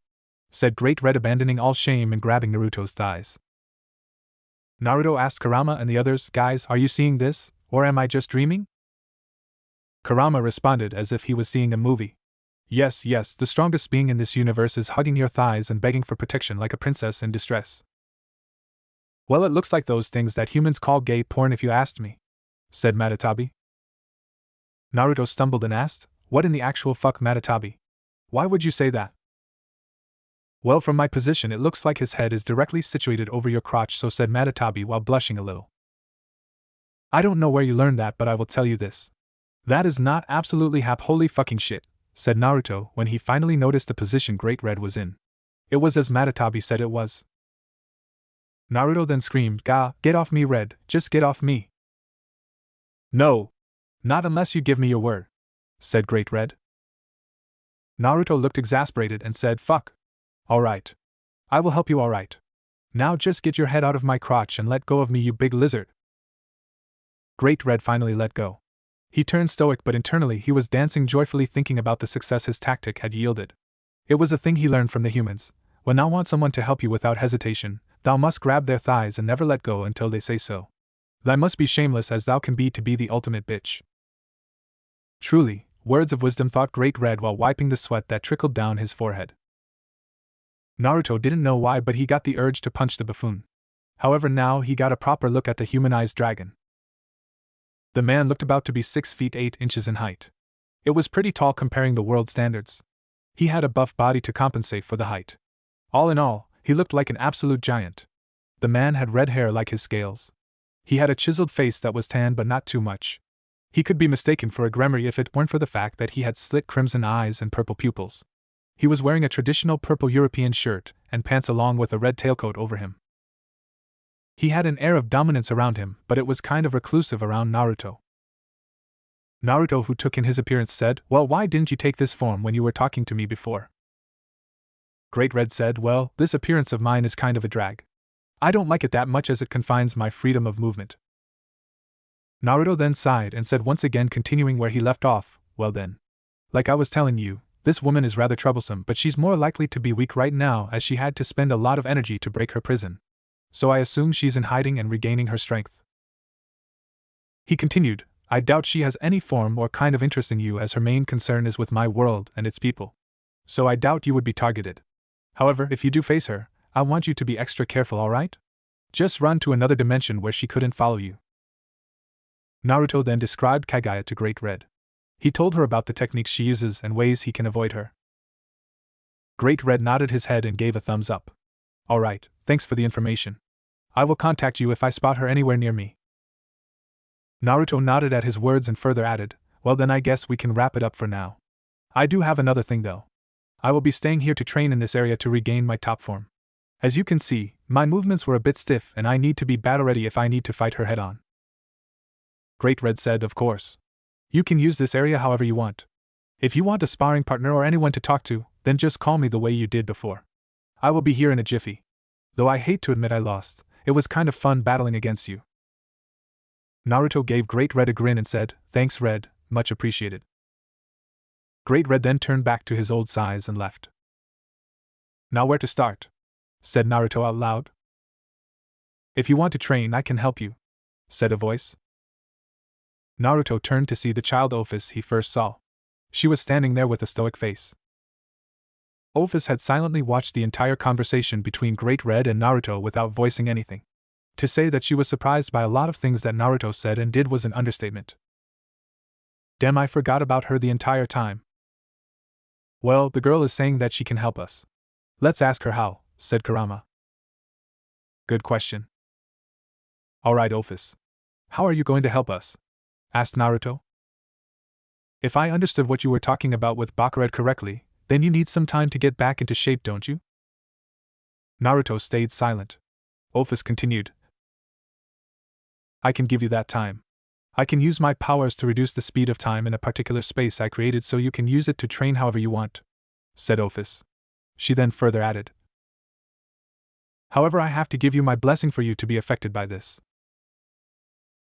said Great Red, abandoning all shame and grabbing Naruto's thighs. Naruto asked Kurama and the others, Guys, are you seeing this, or am I just dreaming? Kurama responded as if he was seeing a movie. Yes, the strongest being in this universe is hugging your thighs and begging for protection like a princess in distress. Well, it looks like those things that humans call gay porn if you asked me, said Matatabi. Naruto stumbled and asked, What in the actual fuck, Matatabi? Why would you say that? Well, from my position it looks like his head is directly situated over your crotch, so said Matatabi while blushing a little. I don't know where you learned that, but I will tell you this. That is not absolutely holy fucking shit, said Naruto when he finally noticed the position Great Red was in. It was as Matatabi said it was. Naruto then screamed, "Gah, get off me, Red, just get off me." No! Not unless you give me your word, said Great Red. Naruto looked exasperated and said, "Fuck. Alright. I will help you, alright. Now just get your head out of my crotch and let go of me, you big lizard." Great Red finally let go. He turned stoic, but internally he was dancing joyfully, thinking about the success his tactic had yielded. It was a thing he learned from the humans. When thou want someone to help you without hesitation, thou must grab their thighs and never let go until they say so. Thou must be shameless as thou can be to be the ultimate bitch. Truly, words of wisdom, thought Great Red while wiping the sweat that trickled down his forehead. Naruto didn't know why, but he got the urge to punch the buffoon. However, now he got a proper look at the humanized dragon. The man looked about to be 6 feet 8 inches in height. It was pretty tall comparing the world standards. He had a buff body to compensate for the height. All in all, he looked like an absolute giant. The man had red hair like his scales. He had a chiseled face that was tan but not too much. He could be mistaken for a gremlin if it weren't for the fact that he had slit crimson eyes and purple pupils. He was wearing a traditional purple European shirt and pants along with a red tailcoat over him. He had an air of dominance around him, but it was kind of reclusive around Naruto. Naruto, who took in his appearance, said, "Well, why didn't you take this form when you were talking to me before?" Great Red said, "Well, this appearance of mine is kind of a drag. I don't like it that much as it confines my freedom of movement." Naruto then sighed and said, once again continuing where he left off, "Well then. Like I was telling you, this woman is rather troublesome, but she's more likely to be weak right now as she had to spend a lot of energy to break her prison. So I assume she's in hiding and regaining her strength." He continued, "I doubt she has any form or kind of interest in you, as her main concern is with my world and its people. So I doubt you would be targeted. However, if you do face her, I want you to be extra careful, alright? Just run to another dimension where she couldn't follow you." Naruto then described Kaguya to Great Red. He told her about the techniques she uses and ways he can avoid her. Great Red nodded his head and gave a thumbs up. "Alright, thanks for the information. I will contact you if I spot her anywhere near me." Naruto nodded at his words and further added, "Well then I guess we can wrap it up for now. I do have another thing though. I will be staying here to train in this area to regain my top form. As you can see, my movements were a bit stiff and I need to be battle ready if I need to fight her head on." Great Red said, "Of course. You can use this area however you want. If you want a sparring partner or anyone to talk to, then just call me the way you did before. I will be here in a jiffy. Though I hate to admit I lost, it was kind of fun battling against you." Naruto gave Great Red a grin and said, "Thanks, Red, much appreciated." Great Red then turned back to his old size and left. "Now where to start?" said Naruto out loud. "If you want to train, I can help you," said a voice. Naruto turned to see the child Ophis he first saw. She was standing there with a stoic face. Ophis had silently watched the entire conversation between Great Red and Naruto without voicing anything. To say that she was surprised by a lot of things that Naruto said and did was an understatement. Damn, I forgot about her the entire time. "Well, the girl is saying that she can help us. Let's ask her how," said Kurama. "Good question. Alright, Ophis. How are you going to help us?" asked Naruto. "If I understood what you were talking about with Bakared correctly, then you need some time to get back into shape, don't you?" Naruto stayed silent. Ophis continued, "I can give you that time. I can use my powers to reduce the speed of time in a particular space I created so you can use it to train however you want," said Ophis. She then further added, "However, I have to give you my blessing for you to be affected by this."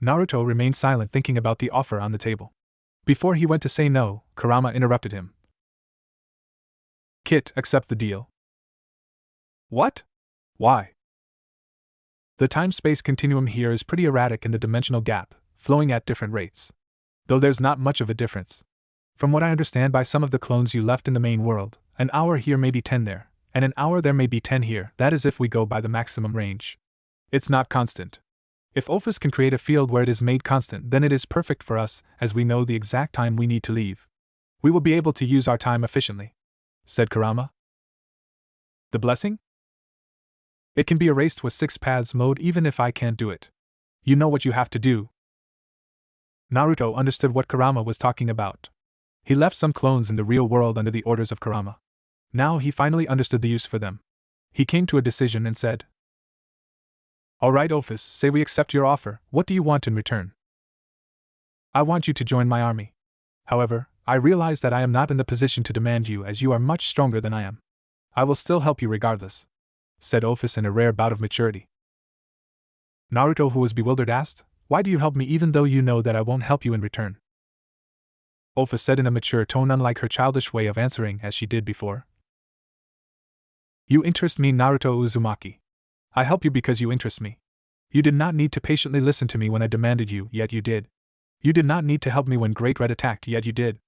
Naruto remained silent, thinking about the offer on the table. Before he went to say no, Kurama interrupted him. "Kit, accept the deal." "What? Why?" "The time-space continuum here is pretty erratic in the dimensional gap, flowing at different rates. Though there's not much of a difference. From what I understand by some of the clones you left in the main world, an hour here may be 10 there, and an hour there may be 10 here, that is if we go by the maximum range. It's not constant. If Ophis can create a field where it is made constant, then it is perfect for us, as we know the exact time we need to leave. We will be able to use our time efficiently," said Kurama. The blessing? It can be erased with 6 paths mode even if I can't do it. You know what you have to do. Naruto understood what Kurama was talking about. He left some clones in the real world under the orders of Kurama. Now he finally understood the use for them. He came to a decision and said, "Alright, Ophis, say we accept your offer. What do you want in return?" "I want you to join my army. However, I realize that I am not in the position to demand you as you are much stronger than I am. I will still help you regardless," said Ophis in a rare bout of maturity. Naruto, who was bewildered, asked, "Why do you help me even though you know that I won't help you in return?" Ophis said in a mature tone, unlike her childish way of answering as she did before. "You interest me, Naruto Uzumaki. I help you because you interest me. You did not need to patiently listen to me when I demanded you, yet you did. You did not need to help me when Great Red attacked, yet you did.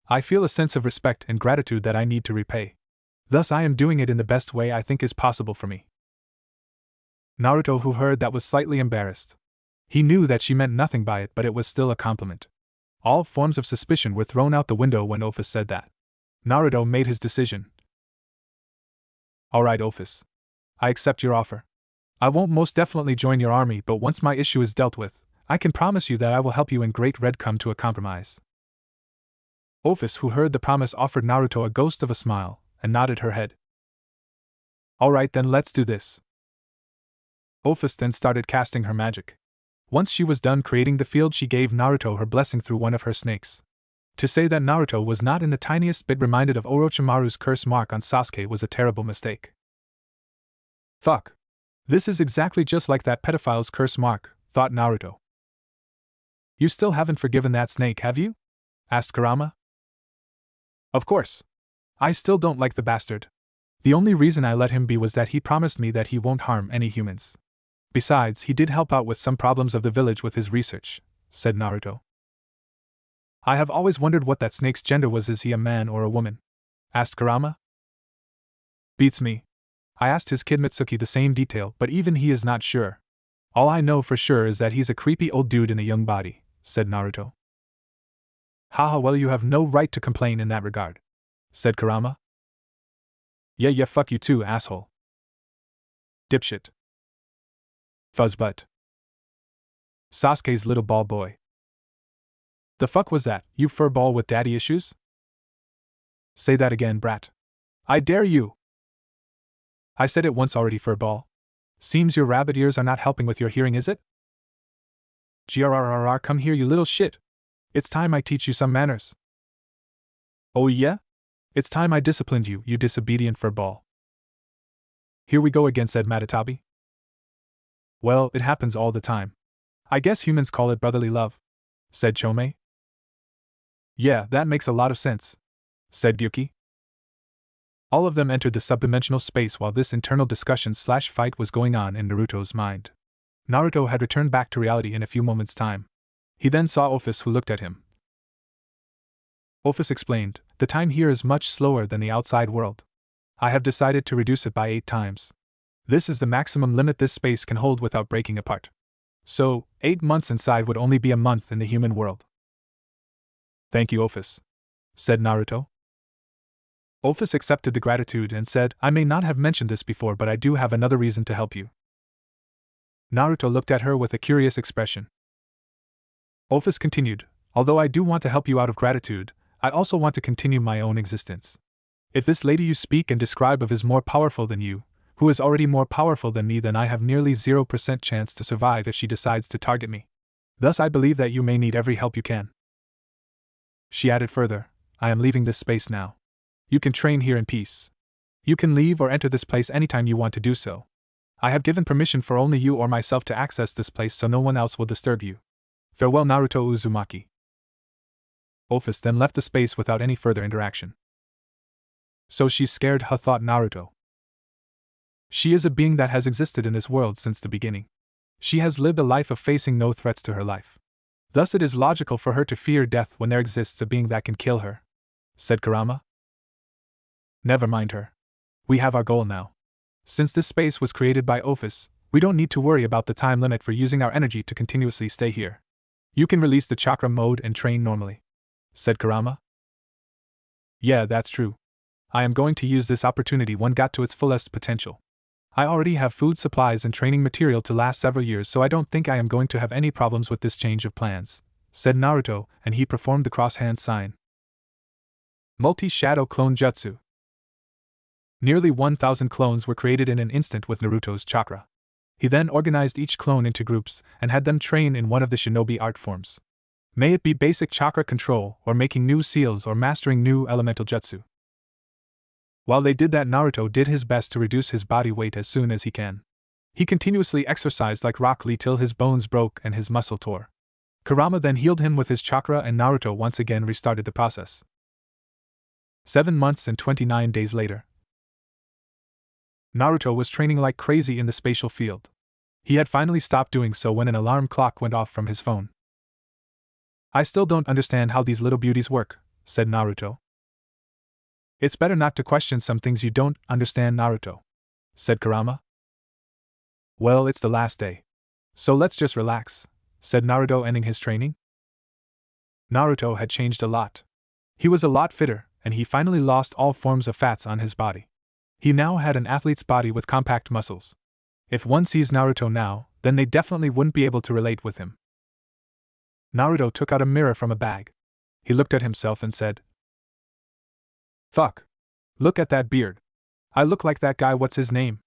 I feel a sense of respect and gratitude that I need to repay. Thus I am doing it in the best way I think is possible for me." Naruto, who heard that, was slightly embarrassed. He knew that she meant nothing by it, but it was still a compliment. All forms of suspicion were thrown out the window when Ophis said that. Naruto made his decision. "Alright, Ophis. I accept your offer. I won't most definitely join your army, but once my issue is dealt with, I can promise you that I will help you and Great Red come to a compromise." Ophis, who heard the promise, offered Naruto a ghost of a smile, and nodded her head. "Alright then, let's do this." Ophis then started casting her magic. Once she was done creating the field, she gave Naruto her blessing through one of her snakes. To say that Naruto was not in the tiniest bit reminded of Orochimaru's curse mark on Sasuke was a terrible mistake. Fuck. This is exactly just like that pedophile's curse mark, thought Naruto. "You still haven't forgiven that snake, have you?" asked Kurama. "Of course. I still don't like the bastard. The only reason I let him be was that he promised me that he won't harm any humans. Besides, he did help out with some problems of the village with his research," said Naruto. "I have always wondered what that snake's gender was. Is he a man or a woman?" asked Kurama. "Beats me. I asked his kid Mitsuki the same detail, but even he is not sure. All I know for sure is that he's a creepy old dude in a young body," said Naruto. "Haha, well, you have no right to complain in that regard," said Kurama. Yeah, fuck you too, asshole. Dipshit. Fuzzbutt. Sasuke's little ball boy. The fuck was that, you fur ball with daddy issues? Say that again, brat. I dare you. I said it once already, fur ball. Seems your rabbit ears are not helping with your hearing, is it? Grrrr, come here, you little shit. It's time I teach you some manners. Oh yeah? It's time I disciplined you, you disobedient fur ball. Here we go again, said Matatabi. Well, it happens all the time. I guess humans call it brotherly love, said Chomei. Yeah, that makes a lot of sense, said Gyuki. All of them entered the subdimensional space while this internal discussion/fight was going on in Naruto's mind. Naruto had returned back to reality in a few moments' time. He then saw Ophis, who looked at him. Ophis explained, the time here is much slower than the outside world. I have decided to reduce it by 8 times. This is the maximum limit this space can hold without breaking apart. So, 8 months inside would only be a month in the human world. Thank you, Ophis, said Naruto. Ophis accepted the gratitude and said, I may not have mentioned this before, but I do have another reason to help you. Naruto looked at her with a curious expression. Ophis continued, although I do want to help you out of gratitude, I also want to continue my own existence. If this lady you speak and describe of is more powerful than you, who is already more powerful than me, then I have nearly 0% chance to survive if she decides to target me. Thus I believe that you may need every help you can. She added further, I am leaving this space now. You can train here in peace. You can leave or enter this place anytime you want to do so. I have given permission for only you or myself to access this place so no one else will disturb you. Farewell, Naruto Uzumaki. Ophis then left the space without any further interaction. So she's scared, thought Naruto. She is a being that has existed in this world since the beginning. She has lived a life of facing no threats to her life. Thus it is logical for her to fear death when there exists a being that can kill her, said Kurama. Never mind her. We have our goal now. Since this space was created by Ophis, we don't need to worry about the time limit for using our energy to continuously stay here. You can release the chakra mode and train normally, said Kurama. Yeah, that's true. I am going to use this opportunity when got to its fullest potential. I already have food supplies and training material to last several years, so I don't think I am going to have any problems with this change of plans, said Naruto, and he performed the cross-hand sign. Multi-Shadow Clone Jutsu. Nearly 1,000 clones were created in an instant with Naruto's chakra. He then organized each clone into groups and had them train in one of the shinobi art forms. May it be basic chakra control, or making new seals, or mastering new elemental jutsu. While they did that, Naruto did his best to reduce his body weight as soon as he can. He continuously exercised like Rock Lee till his bones broke and his muscle tore. Kurama then healed him with his chakra, and Naruto once again restarted the process. 7 months and 29 days later. Naruto was training like crazy in the spatial field. He had finally stopped doing so when an alarm clock went off from his phone. I still don't understand how these little beauties work, said Naruto. It's better not to question some things you don't understand, Naruto, said Kurama. Well, it's the last day. So let's just relax, said Naruto, ending his training. Naruto had changed a lot. He was a lot fitter, and he finally lost all forms of fats on his body. He now had an athlete's body with compact muscles. If one sees Naruto now, then they definitely wouldn't be able to relate with him. Naruto took out a mirror from a bag. He looked at himself and said, "Fuck. Look at that beard. I look like that guy, what's his name?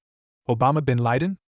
Obama bin Laden?"